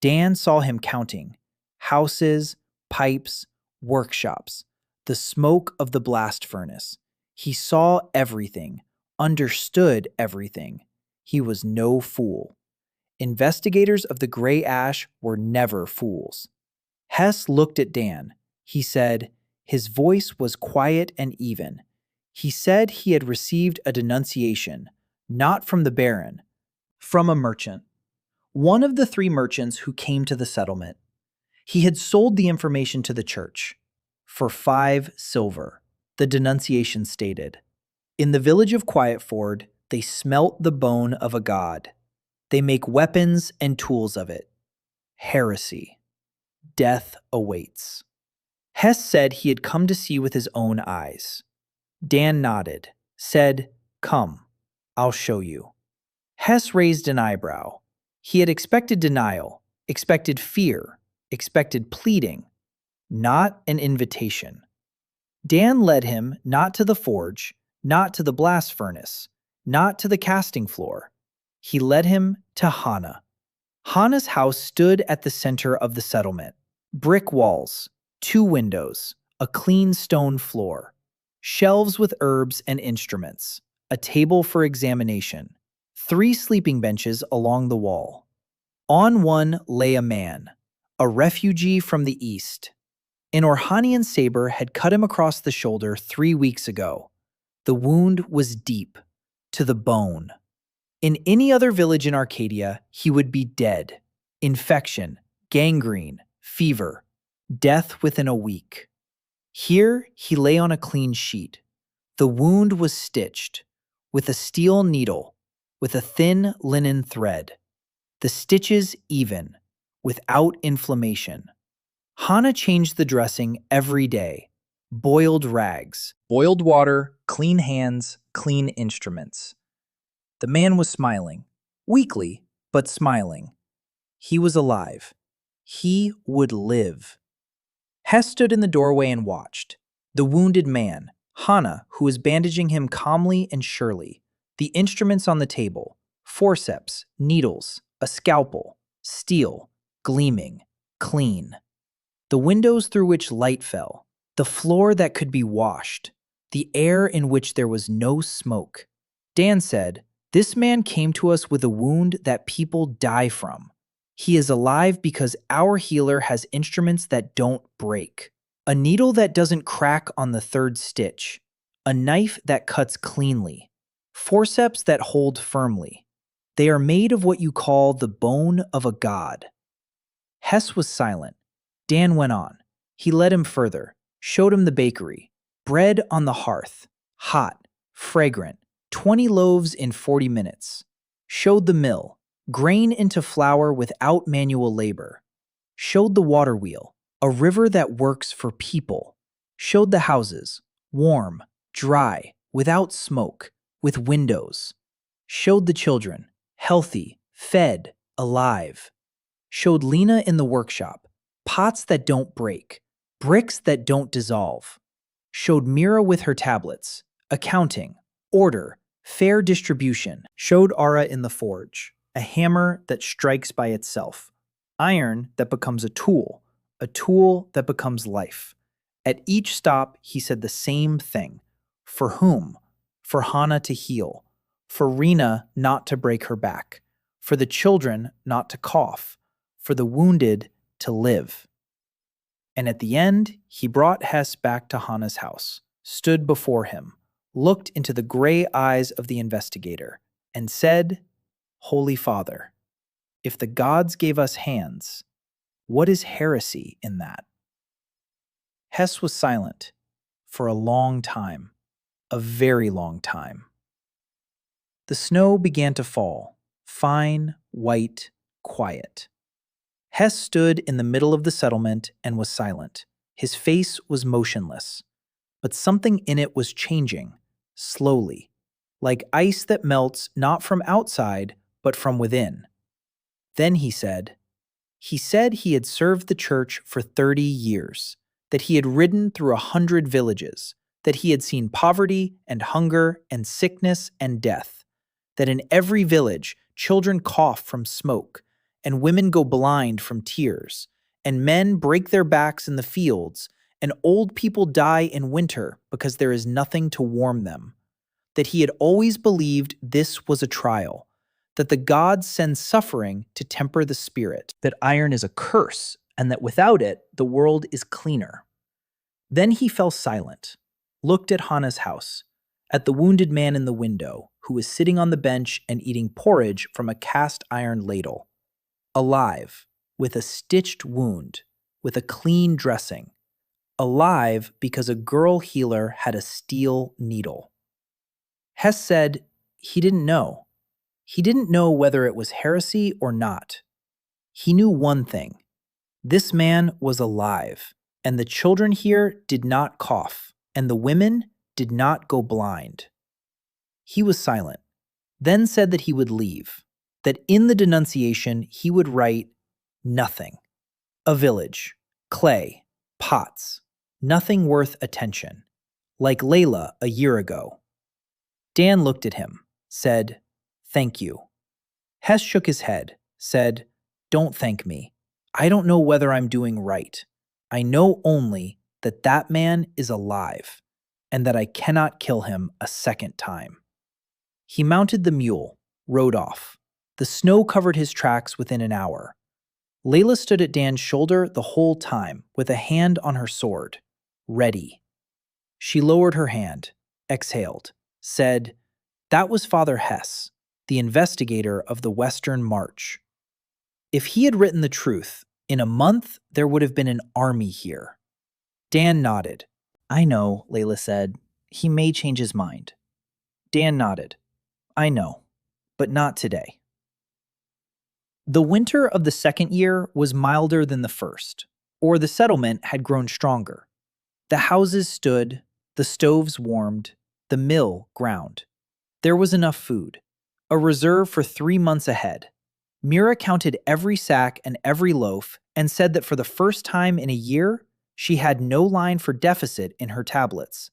Dan saw him counting. Houses, pipes, workshops, the smoke of the blast furnace. He saw everything, understood everything. He was no fool. Investigators of the gray ash were never fools. Hess looked at Dan. He said, his voice was quiet and even. He said he had received a denunciation, not from the Baron, from a merchant. One of the 3 merchants who came to the settlement. He had sold the information to the church. For 5 silver, the denunciation stated. In the village of Quietford, they smelt the bone of a god. They make weapons and tools of it. Heresy. Death awaits. Hess said he had come to see with his own eyes. Dan nodded, said, "Come, I'll show you." Hess raised an eyebrow. He had expected denial, expected fear, expected pleading, not an invitation. Dan led him not to the forge, not to the blast furnace, not to the casting floor. He led him to Hana. Hana's house stood at the center of the settlement. Brick walls, 2 windows, a clean stone floor, shelves with herbs and instruments, a table for examination, 3 sleeping benches along the wall. On one lay a man, a refugee from the east. An Orhanian saber had cut him across the shoulder 3 weeks ago. The wound was deep, to the bone. In any other village in Arcadia, he would be dead. Infection, gangrene, fever, death within a week. Here, he lay on a clean sheet. The wound was stitched, with a steel needle, with a thin linen thread. The stitches even, without inflammation. Hana changed the dressing every day. Boiled rags, boiled water, clean hands, clean instruments. The man was smiling, weakly, but smiling. He was alive. He would live. Hess stood in the doorway and watched. The wounded man, Hana, who was bandaging him calmly and surely. The instruments on the table, forceps, needles, a scalpel, steel, gleaming, clean. The windows through which light fell, the floor that could be washed, the air in which there was no smoke. Dan said, "This man came to us with a wound that people die from. He is alive because our healer has instruments that don't break. A needle that doesn't crack on the 3rd stitch. A knife that cuts cleanly. Forceps that hold firmly. They are made of what you call the bone of a god." Hess was silent. Dan went on. He led him further, showed him the bakery. Bread on the hearth, hot, fragrant, 20 loaves in 40 minutes. Showed the mill, grain into flour without manual labor. Showed the water wheel, a river that works for people. Showed the houses, warm, dry, without smoke, with windows. Showed the children, healthy, fed, alive. Showed Lena in the workshop, pots that don't break, bricks that don't dissolve. Showed Mira with her tablets, accounting, order, fair distribution. Showed Ara in the forge, a hammer that strikes by itself, iron that becomes a tool that becomes life. At each stop, he said the same thing. For whom? For Hana to heal. For Rena not to break her back. For the children not to cough. For the wounded to live. And at the end, he brought Hess back to Hana's house, stood before him, looked into the gray eyes of the investigator, and said, "Holy Father, if the gods gave us hands, what is heresy in that?" Hess was silent for a long time, a very long time. The snow began to fall, fine, white, quiet. Hess stood in the middle of the settlement and was silent. His face was motionless, but something in it was changing, slowly, like ice that melts not from outside, but from within. Then he said he had served the church for 30 years, that he had ridden through 100 villages, that he had seen poverty and hunger and sickness and death, that in every village children cough from smoke, and women go blind from tears, and men break their backs in the fields, and old people die in winter because there is nothing to warm them, that he had always believed this was a trial, that the gods send suffering to temper the spirit, that iron is a curse, and that without it, the world is cleaner. Then he fell silent, looked at Hana's house, at the wounded man in the window, who was sitting on the bench and eating porridge from a cast iron ladle, alive, with a stitched wound, with a clean dressing, alive because a girl healer had a steel needle. Hess said he didn't know. He didn't know whether it was heresy or not. He knew one thing. This man was alive, and the children here did not cough, and the women did not go blind. He was silent, then said that he would leave, that in the denunciation he would write nothing. A village, clay, pots, nothing worth attention, like Layla a year ago. Dan looked at him, said, "Thank you." Hess shook his head, said, "Don't thank me. I don't know whether I'm doing right. I know only that that man is alive, and that I cannot kill him a second time." He mounted the mule, rode off. The snow covered his tracks within an hour. Layla stood at Dan's shoulder the whole time, with a hand on her sword, ready. She lowered her hand, exhaled, said, "That was Father Hess, the investigator of the Western March. If he had written the truth, in a month there would have been an army here." Dan nodded. "I know," Layla said. "He may change his mind." Dan nodded. "I know, but not today." The winter of the second year was milder than the first, or the settlement had grown stronger. The houses stood, the stoves warmed, the mill ground. There was enough food, a reserve for 3 months ahead. Mira counted every sack and every loaf and said that for the first time in a year, she had no line for deficit in her tablets.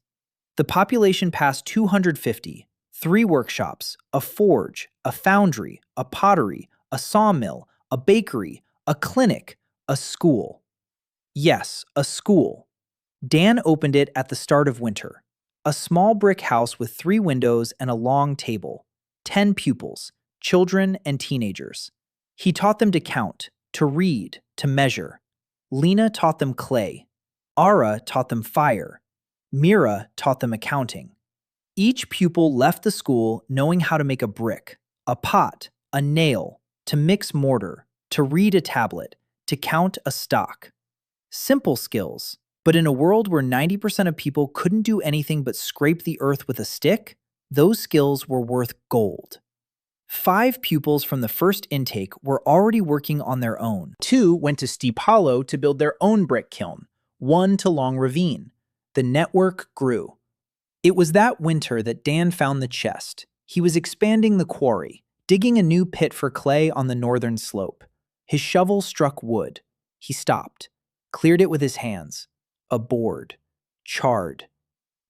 The population passed 250, 3 workshops, a forge, a foundry, a pottery, a sawmill, a bakery, a clinic, a school. Yes, a school. Dan opened it at the start of winter. A small brick house with 3 windows and a long table. 10 pupils, children and teenagers. He taught them to count, to read, to measure. Lena taught them clay. Ara taught them fire. Mira taught them accounting. Each pupil left the school knowing how to make a brick, a pot, a nail, to mix mortar, to read a tablet, to count a stock. Simple skills, but in a world where 90% of people couldn't do anything but scrape the earth with a stick, those skills were worth gold. 5 pupils from the first intake were already working on their own. 2 went to Steep Hollow to build their own brick kiln, 1 to Long Ravine. The network grew. It was that winter that Dan found the chest. He was expanding the quarry, digging a new pit for clay on the northern slope. His shovel struck wood. He stopped, cleared it with his hands. A board, charred,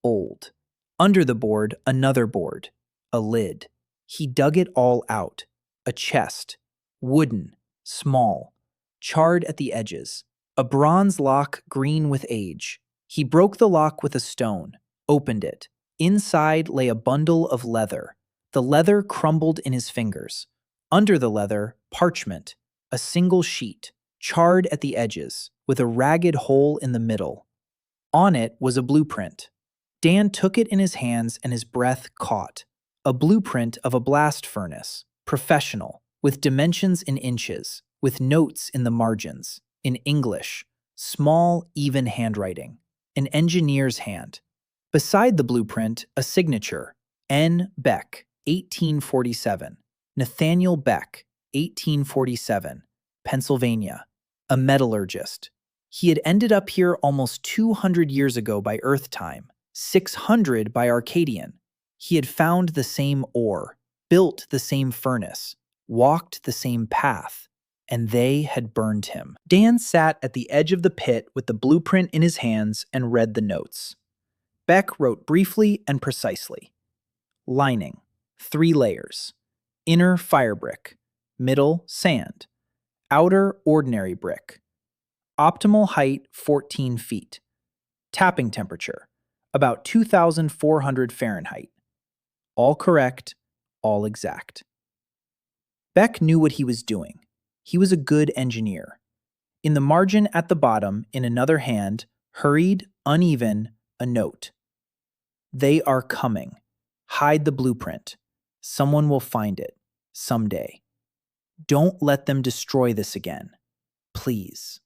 old. Under the board, another board, a lid. He dug it all out. A chest, wooden, small, charred at the edges. A bronze lock green with age. He broke the lock with a stone, opened it. Inside lay a bundle of leather. The leather crumbled in his fingers. Under the leather, parchment, a single sheet, charred at the edges, with a ragged hole in the middle. On it was a blueprint. Dan took it in his hands and his breath caught. A blueprint of a blast furnace, professional, with dimensions in inches, with notes in the margins, in English, small, even handwriting, an engineer's hand. Beside the blueprint, a signature, N. Beck, 1847, Nathaniel Beck, 1847, Pennsylvania, a metallurgist. He had ended up here almost 200 years ago by Earth time, 600 by Arcadian. He had found the same ore, built the same furnace, walked the same path, and they had burned him. Dan sat at the edge of the pit with the blueprint in his hands and read the notes. Beck wrote briefly and precisely. Lining, 3 layers. Inner fire brick, middle sand, outer ordinary brick. Optimal height 14 feet. Tapping temperature, about 2,400 Fahrenheit. All correct, all exact. Beck knew what he was doing. He was a good engineer. In the margin at the bottom, in another hand, hurried, uneven, a note. They are coming. Hide the blueprint. Someone will find it, someday. Don't let them destroy this again. Please.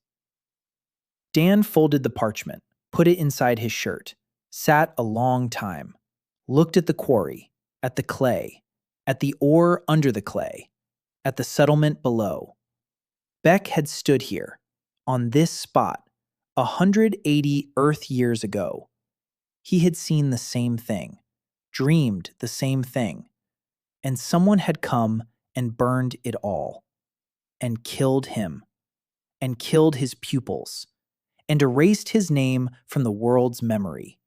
Dan folded the parchment, put it inside his shirt, sat a long time, looked at the quarry, at the clay, at the ore under the clay, at the settlement below. Beck had stood here, on this spot, 180 Earth years ago. He had seen the same thing, dreamed the same thing, and someone had come and burned it all, and killed him, and killed his pupils, and erased his name from the world's memory,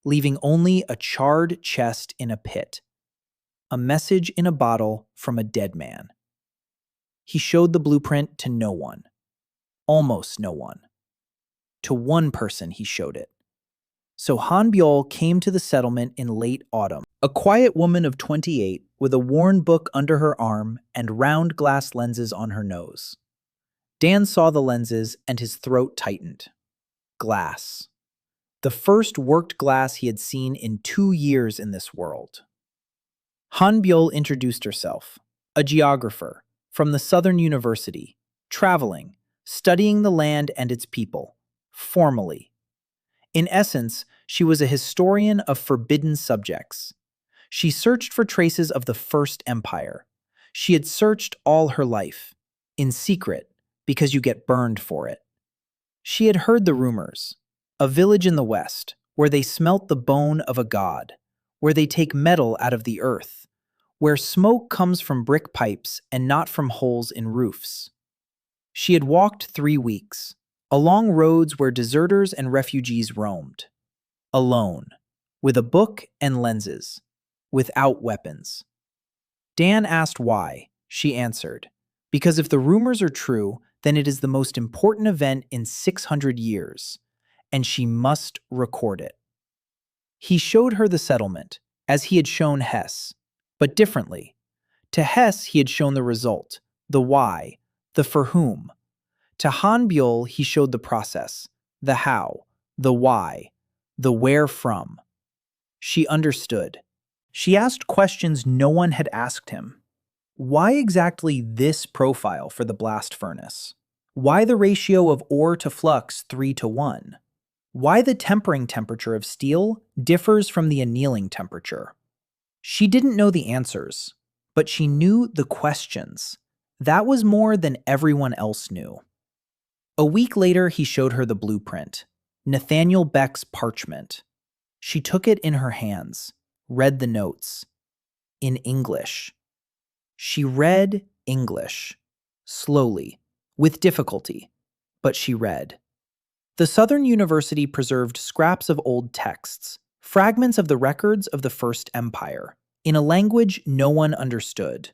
leaving only a charred chest in a pit, a message in a bottle from a dead man. He showed the blueprint to no one, almost no one. To one person he showed it. So Hanbyol came to the settlement in late autumn, a quiet woman of 28 with a worn book under her arm and round glass lenses on her nose. Dan saw the lenses and his throat tightened. Glass. The first worked glass he had seen in 2 years in this world. Hanbyol introduced herself, a geographer from the Southern University, traveling, studying the land and its people, formally. In essence, she was a historian of forbidden subjects. She searched for traces of the First Empire. She had searched all her life, in secret, because you get burned for it. She had heard the rumors. A village in the west, where they smelt the bone of a god, where they take metal out of the earth, where smoke comes from brick pipes and not from holes in roofs. She had walked 3 weeks, along roads where deserters and refugees roamed, alone, with a book and lenses, without weapons. Dan asked why. She answered, because if the rumors are true, then it is the most important event in 600 years, and she must record it. He showed her the settlement, as he had shown Hess, but differently. To Hess he had shown the result, the why, the for whom. To Hanbyol he showed the process, the how, the why, the where from. She understood. She asked questions no one had asked him. Why exactly this profile for the blast furnace? Why the ratio of ore to flux 3:1? Why the tempering temperature of steel differs from the annealing temperature? She didn't know the answers, but she knew the questions. That was more than everyone else knew. A week later, he showed her the blueprint, Nathaniel Beck's parchment. She took it in her hands, read the notes. In English. She read English, slowly, with difficulty, but she read. The Southern University preserved scraps of old texts, fragments of the records of the First Empire, in a language no one understood.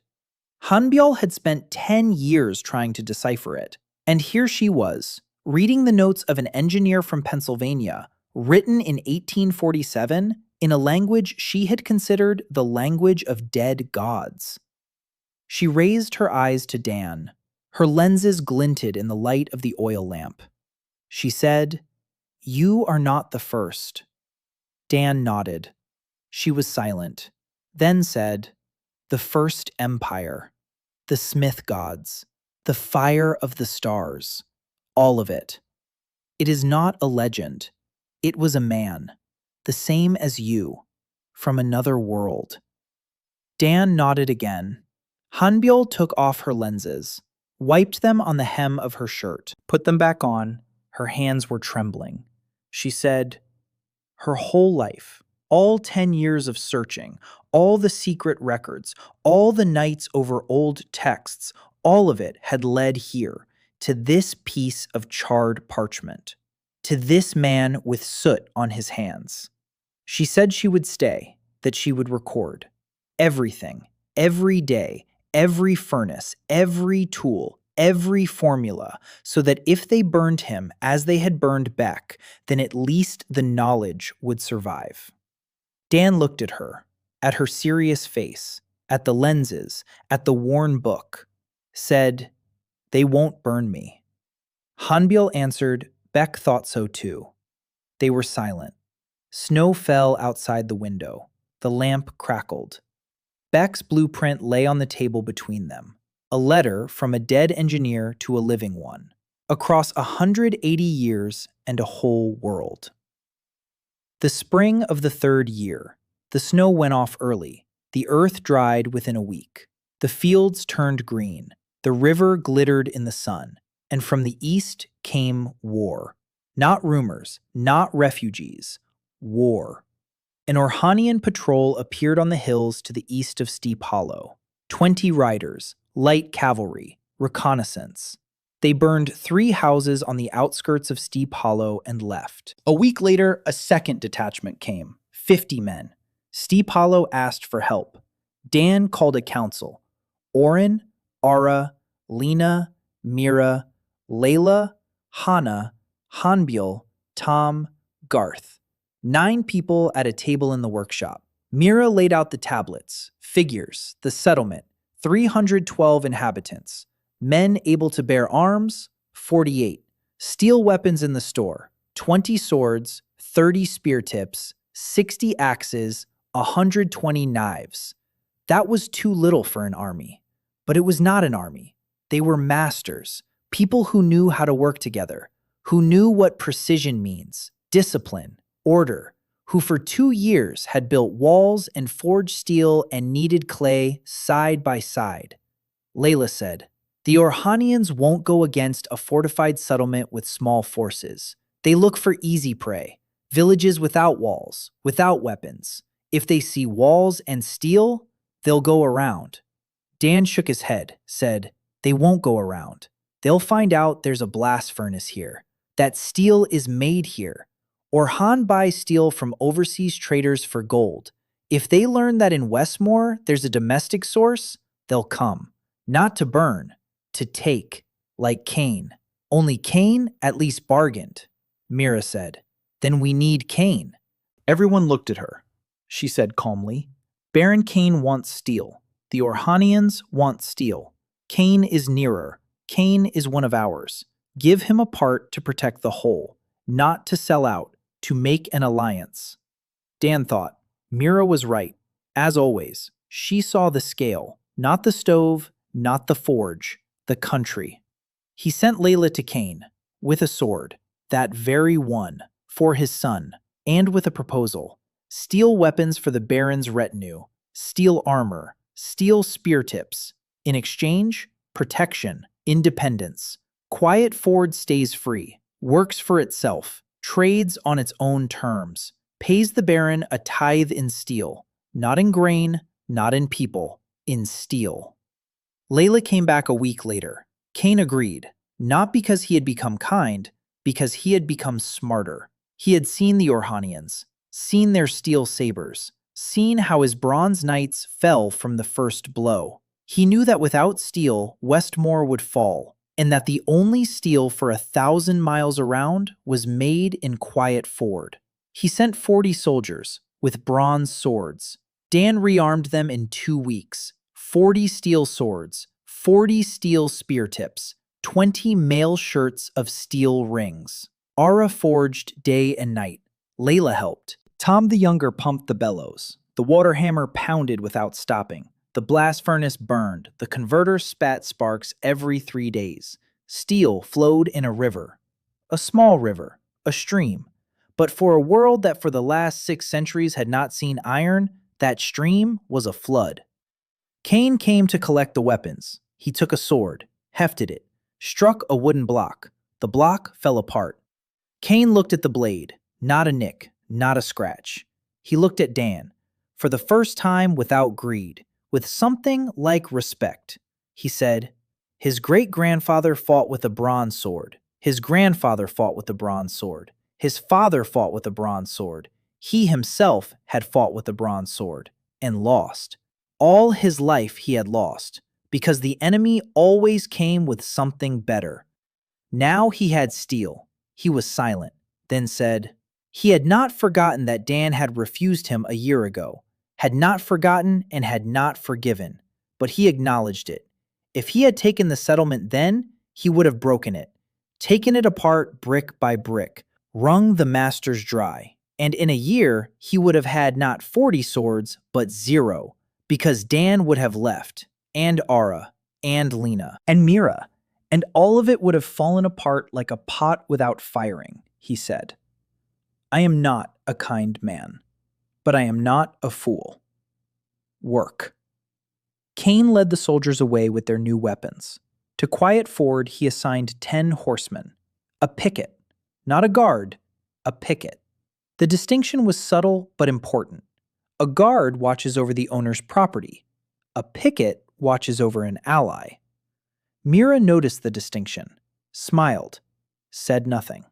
Hanbyol had spent 10 years trying to decipher it, and here she was, reading the notes of an engineer from Pennsylvania, written in 1847 in a language she had considered the language of dead gods. She raised her eyes to Dan. Her lenses glinted in the light of the oil lamp. She said, "You are not the first." Dan nodded. She was silent, then said, "The First Empire, the Smith gods, the fire of the stars, all of it. It is not a legend. It was a man, the same as you, from another world." Dan nodded again. Hanbyul took off her lenses, wiped them on the hem of her shirt, put them back on. Her hands were trembling. She said, "Her whole life, all 10 years of searching, all the secret records, all the nights over old texts, all of it had led here, to this piece of charred parchment, to this man with soot on his hands." She said she would stay, that she would record. Everything, every day, every furnace, every tool, every formula, so that if they burned him as they had burned Beck, then at least the knowledge would survive. Dan looked at her serious face, at the lenses, at the worn book, said, "They won't burn me." Hanbyul answered, Beck thought so too. They were silent. Snow fell outside the window. The lamp crackled. Beck's blueprint lay on the table between them, a letter from a dead engineer to a living one, across 180 years and a whole world. The spring of the 3rd year. The snow went off early. The earth dried within a week. The fields turned green. The river glittered in the sun. And from the east came war. Not rumors, not refugees. War. An Orhanian patrol appeared on the hills to the east of Steep Hollow. 20 riders, light cavalry, reconnaissance. They burned 3 houses on the outskirts of Steep Hollow and left. A week later, a second detachment came, 50 men. Steep Hollow asked for help. Dan called a council. Oren, Ara, Lena, Mira, Layla, Hannah, Hanbyul, Tom, Garth. 9 people at a table in the workshop. Mira laid out the tablets, figures, the settlement, 312 inhabitants. Men able to bear arms, 48. Steel weapons in the store, 20 swords, 30 spear tips, 60 axes, 120 knives. That was too little for an army. But it was not an army. They were masters, people who knew how to work together, who knew what precision means, discipline, order, who for 2 years had built walls and forged steel and kneaded clay side by side. Layla said, "The Orhanians won't go against a fortified settlement with small forces. They look for easy prey, villages without walls, without weapons. If they see walls and steel, they'll go around." Dan shook his head, said, "They won't go around. They'll find out there's a blast furnace here, that steel is made here. Orhan buys steel from overseas traders for gold. If they learn that in Westmore there's a domestic source, they'll come. Not to burn, to take, like Cain. Only Cain at least bargained." Mira said, "Then we need Cain." Everyone looked at her. She said calmly, "Baron Cain wants steel. The Orhanians want steel. Cain is nearer. Cain is one of ours. Give him a part to protect the whole, not to sell out, to make an alliance." Dan thought, Mira was right. As always, she saw the scale, not the stove, not the forge, the country. He sent Layla to Cain, with a sword, that very one, for his son, and with a proposal. Steel weapons for the Baron's retinue, steel armor, steel spear tips. In exchange, protection, independence. Quiet Ford stays free, works for itself, trades on its own terms, pays the Baron a tithe in steel, not in grain, not in people, in steel. Layla came back a week later. Cain agreed, not because he had become kind, because he had become smarter. He had seen the Orhanians, seen their steel sabers, seen how his bronze knights fell from the first blow. He knew that without steel, Westmore would fall, and that the only steel for 1,000 miles around was made in Quiet Ford. He sent 40 soldiers with bronze swords. Dan rearmed them in 2 weeks. 40 steel swords, 40 steel spear tips, 20 mail shirts of steel rings. Ara forged day and night. Layla helped. Tom the Younger pumped the bellows. The water hammer pounded without stopping. The blast furnace burned. The converter spat sparks every 3 days. Steel flowed in a river. A small river. A stream. But for a world that for the last 6 centuries had not seen iron, that stream was a flood. Cain came to collect the weapons. He took a sword, hefted it, struck a wooden block. The block fell apart. Cain looked at the blade. Not a nick, not a scratch. He looked at Dan, for the first time without greed, with something like respect. He said, "His great-grandfather fought with a bronze sword. His grandfather fought with a bronze sword. His father fought with a bronze sword. He himself had fought with a bronze sword, and lost. All his life he had lost, because the enemy always came with something better. Now he had steel." He was silent, then said, he had not forgotten that Dan had refused him a year ago, had not forgotten and had not forgiven, but he acknowledged it. If he had taken the settlement then, he would have broken it, taken it apart brick by brick, wrung the masters dry, and in a year he would have had not 40 swords, but 0, because Dan would have left, and Ara, and Lena, and Mira, and all of it would have fallen apart like a pot without firing, he said. I am not a kind man, but I am not a fool. Work. Cain led the soldiers away with their new weapons. To quiet Ford, he assigned 10 horsemen. A picket, not a guard, a picket. The distinction was subtle but important. A guard watches over the owner's property. A picket watches over an ally. Mira noticed the distinction, smiled, said nothing.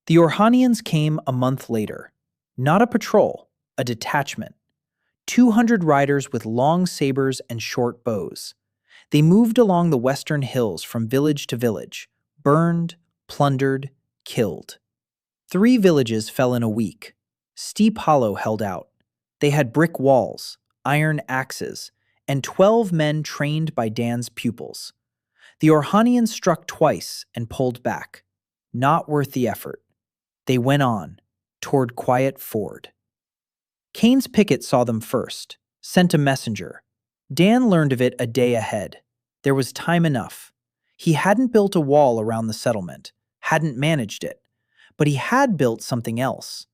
The Orhanians came a month later. Not a patrol, a detachment. 200 riders with long sabers and short bows. They moved along the western hills from village to village, burned, plundered, killed. 3 villages fell in a week. Steep Hollow held out. They had brick walls, iron axes, and 12 men trained by Dan's pupils. The Orhanians struck twice and pulled back. Not worth the effort. They went on, toward quiet Ford. Cain's picket saw them first, sent a messenger. Dan learned of it a day ahead. There was time enough. He hadn't built a wall around the settlement, hadn't managed it, but he had built something else.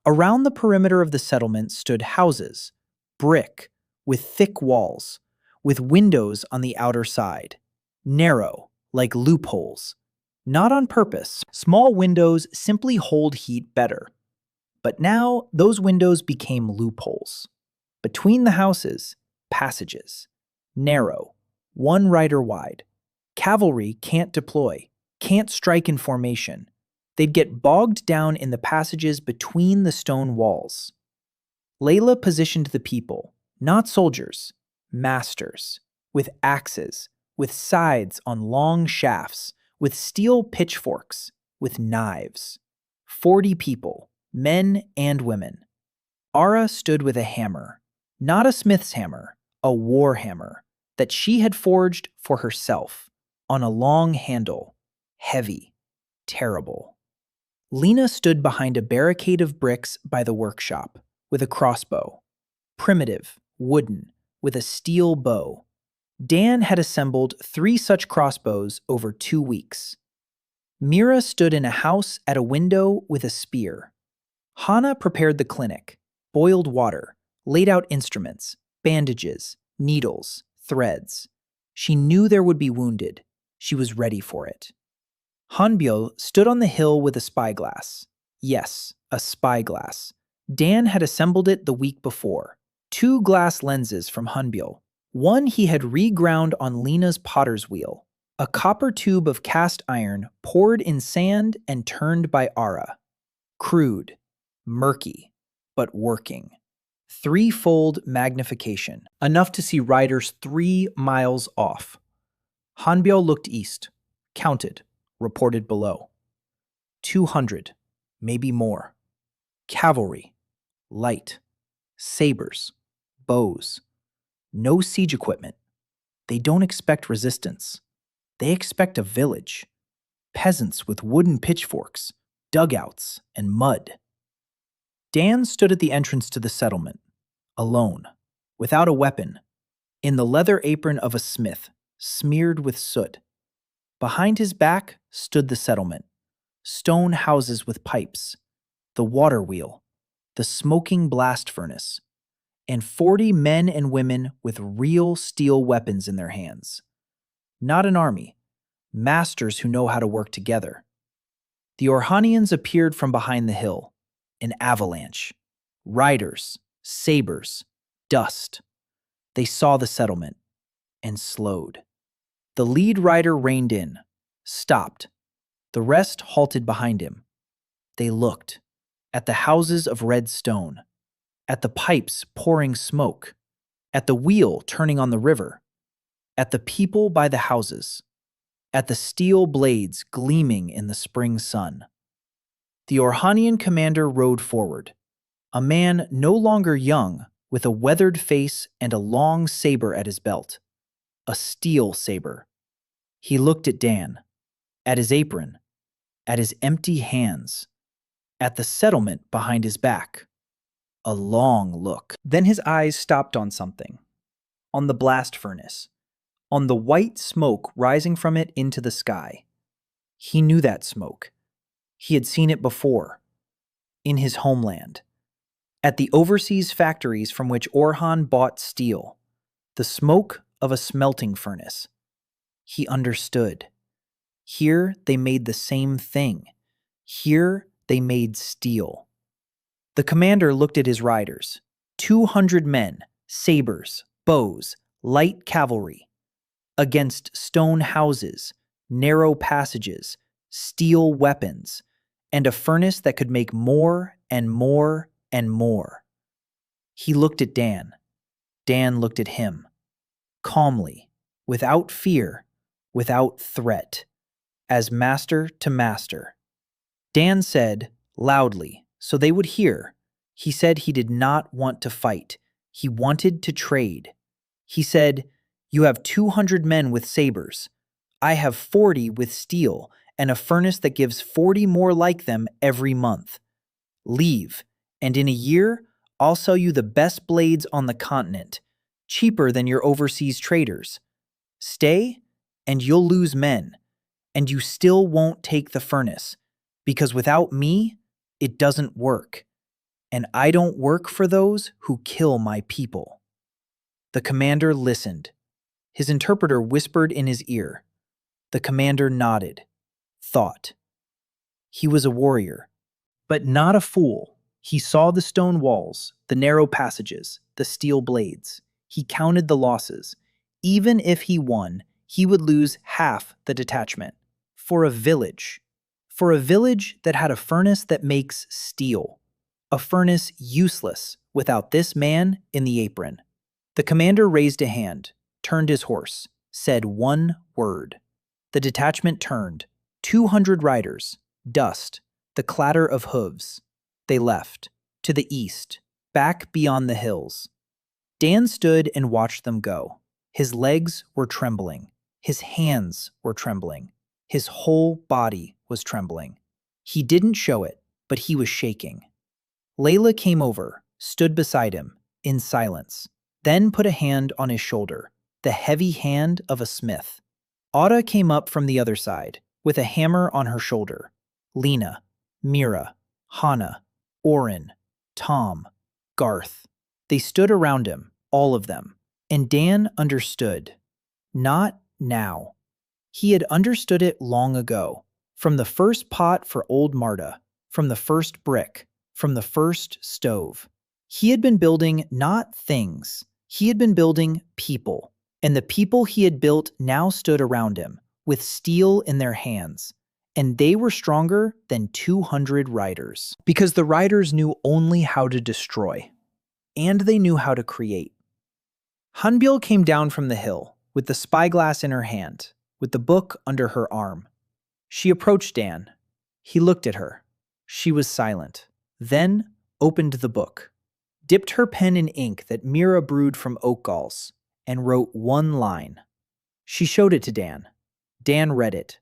Around the perimeter of the settlement stood houses, brick, with thick walls, with windows on the outer side. Narrow, like loopholes. Not on purpose. Small windows simply hold heat better. But now those windows became loopholes. Between the houses, passages. Narrow, 1 rider wide. Cavalry can't deploy, can't strike in formation. They'd get bogged down in the passages between the stone walls. Layla positioned the people, not soldiers, masters, with axes, with scythes on long shafts, with steel pitchforks, with knives. 40 people, men and women. Ara stood with a hammer, not a smith's hammer, a war hammer, that she had forged for herself, on a long handle, heavy, terrible. Lena stood behind a barricade of bricks by the workshop, with a crossbow. Primitive, wooden, with a steel bow. Dan had assembled 3 such crossbows over 2 weeks. Mira stood in a house at a window with a spear. Hana prepared the clinic, boiled water, laid out instruments, bandages, needles, threads. She knew there would be wounded. She was ready for it. Hanbyo stood on the hill with a spyglass. Yes, a spyglass. Dan had assembled it the week before. 2 glass lenses from Hanbyo. One he had reground on Lena's potter's wheel. A copper tube of cast iron poured in sand and turned by Ara. Crude, murky, but working. 3-fold magnification, enough to see riders 3 miles off. Hanbyo looked east, counted, reported below. 200, maybe more. Cavalry, light, sabers, bows. No siege equipment. They don't expect resistance. They expect a village. Peasants with wooden pitchforks, dugouts, and mud. Dan stood at the entrance to the settlement, alone, without a weapon, in the leather apron of a smith, smeared with soot. Behind his back stood the settlement, stone houses with pipes, the water wheel, the smoking blast furnace, and 40 men and women with real steel weapons in their hands. Not an army, masters who know how to work together. The Orhanians appeared from behind the hill, an avalanche. Riders, sabers, dust. They saw the settlement and slowed. The lead rider reined in, stopped. The rest halted behind him. They looked at the houses of red stone, at the pipes pouring smoke, at the wheel turning on the river, at the people by the houses, at the steel blades gleaming in the spring sun. The Orhanian commander rode forward, a man no longer young, with a weathered face and a long saber at his belt, a steel saber. He looked at Dan, at his apron, at his empty hands, at the settlement behind his back. A long look. Then his eyes stopped on something, on the blast furnace, on the white smoke rising from it into the sky. He knew that smoke. He had seen it before, in his homeland, at the overseas factories from which Orhan bought steel, the smoke of a smelting furnace. He understood. Here they made the same thing. Here they made steel. The commander looked at his riders. 200 men, sabers, bows, light cavalry, against stone houses, narrow passages, steel weapons, and a furnace that could make more and more and more. He looked at Dan. Dan looked at him. Calmly, without fear, without threat, as master to master. Dan said, loudly, so they would hear, he said he did not want to fight. He wanted to trade. He said, you have 200 men with sabers. I have 40 with steel and a furnace that gives 40 more like them every month. Leave, and in a year, I'll sell you the best blades on the continent, cheaper than your overseas traders. Stay, and you'll lose men, and you still won't take the furnace, because without me, it doesn't work, and I don't work for those who kill my people. The commander listened. His interpreter whispered in his ear. The commander nodded, thought. He was a warrior, but not a fool. He saw the stone walls, the narrow passages, the steel blades. He counted the losses. Even if he won, he would lose half the detachment. For a village that had a furnace that makes steel. A furnace useless without this man in the apron. The commander raised a hand, turned his horse, said one word. The detachment turned. 200 riders, dust, the clatter of hooves. They left, to the east, back beyond the hills. Dan stood and watched them go. His legs were trembling. His hands were trembling. His whole body was trembling. He didn't show it, but he was shaking. Layla came over, stood beside him, in silence, then put a hand on his shoulder, the heavy hand of a smith. Ada came up from the other side, with a hammer on her shoulder. Lena, Mira, Hana, Oren, Tom, Garth. They stood around him, all of them, and Dan understood. Not now. He had understood it long ago, from the first pot for old Marta, from the first brick, from the first stove. He had been building not things, he had been building people, and the people he had built now stood around him, with steel in their hands, and they were stronger than 200 riders. Because the riders knew only how to destroy, and they knew how to create. Hanbyul came down from the hill, with the spyglass in her hand, with the book under her arm. She approached Dan. He looked at her. She was silent, then opened the book, dipped her pen in ink that Mira brewed from oak galls, and wrote one line. She showed it to Dan. Dan read it.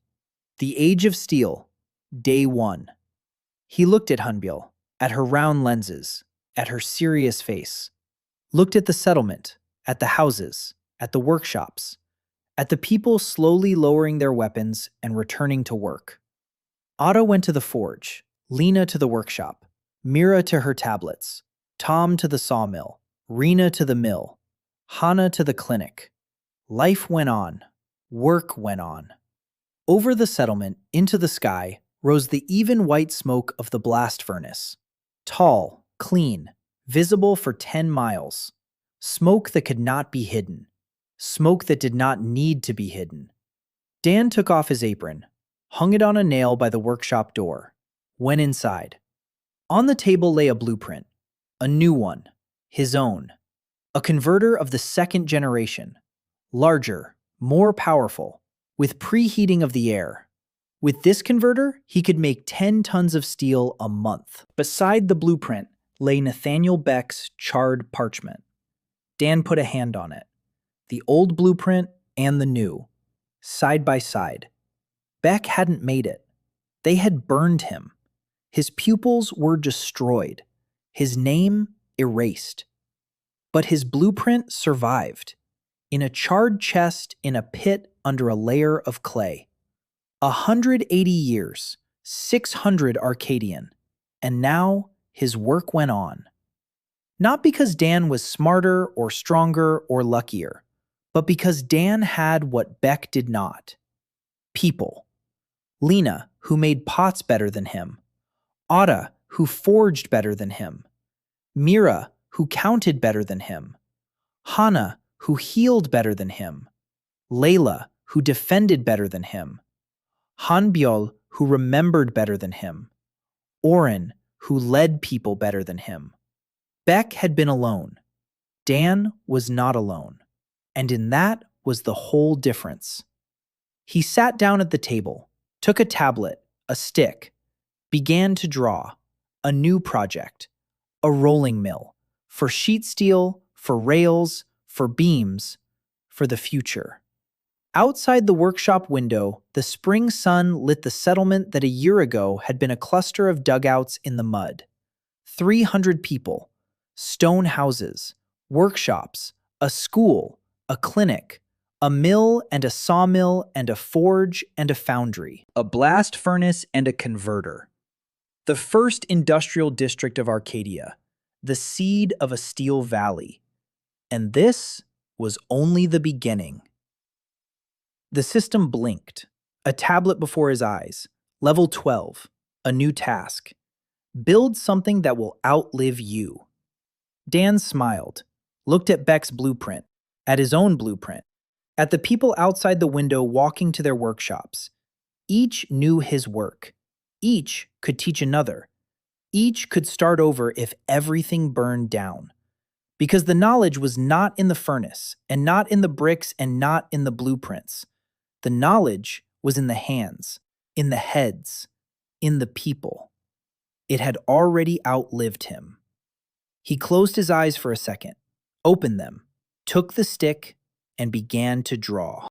The Age of Steel, Day 1. He looked at Hanbyul, at her round lenses, at her serious face, looked at the settlement, at the houses, at the workshops, at the people slowly lowering their weapons and returning to work. Otto went to the forge, Lena to the workshop, Mira to her tablets, Tom to the sawmill, Rena to the mill, Hana to the clinic. Life went on. Work went on. Over the settlement, into the sky, rose the even white smoke of the blast furnace. Tall, clean, visible for 10 miles. Smoke that could not be hidden. Smoke that did not need to be hidden. Dan took off his apron, hung it on a nail by the workshop door, went inside. On the table lay a blueprint, a new one, his own. A converter of the second generation, larger, more powerful, with preheating of the air. With this converter, he could make 10 tons of steel a month. Beside the blueprint lay Nathaniel Beck's charred parchment. Dan put a hand on it. The old blueprint and the new, side by side. Beck hadn't made it. They had burned him. His pupils were destroyed. His name erased. But his blueprint survived. In a charred chest in a pit under a layer of clay. 180 years, 600 Arcadian, and now his work went on. Not because Dan was smarter or stronger or luckier, but because Dan had what Beck did not. People. Lena, who made pots better than him. Otta, who forged better than him. Mira, who counted better than him. Hana, who healed better than him. Layla, who defended better than him. Hanbyol, who remembered better than him. Oren, who led people better than him. Beck had been alone. Dan was not alone. And in that was the whole difference. He sat down at the table, took a tablet, a stick, began to draw a new project, a rolling mill, for sheet steel, for rails, for beams, for the future. Outside the workshop window, the spring sun lit the settlement that a year ago had been a cluster of dugouts in the mud. 300 people, stone houses, workshops, a school, a clinic, a mill and a sawmill and a forge and a foundry, a blast furnace and a converter. The first industrial district of Arcadia, the seed of a steel valley. And this was only the beginning. The system blinked. A tablet before his eyes. Level 12. A new task. Build something that will outlive you. Dan smiled, looked at Beck's blueprint, at his own blueprint, at the people outside the window walking to their workshops. Each knew his work. Each could teach another. Each could start over if everything burned down. Because the knowledge was not in the furnace, and not in the bricks, and not in the blueprints. The knowledge was in the hands, in the heads, in the people. It had already outlived him. He closed his eyes for a second, opened them, took the stick, and began to draw.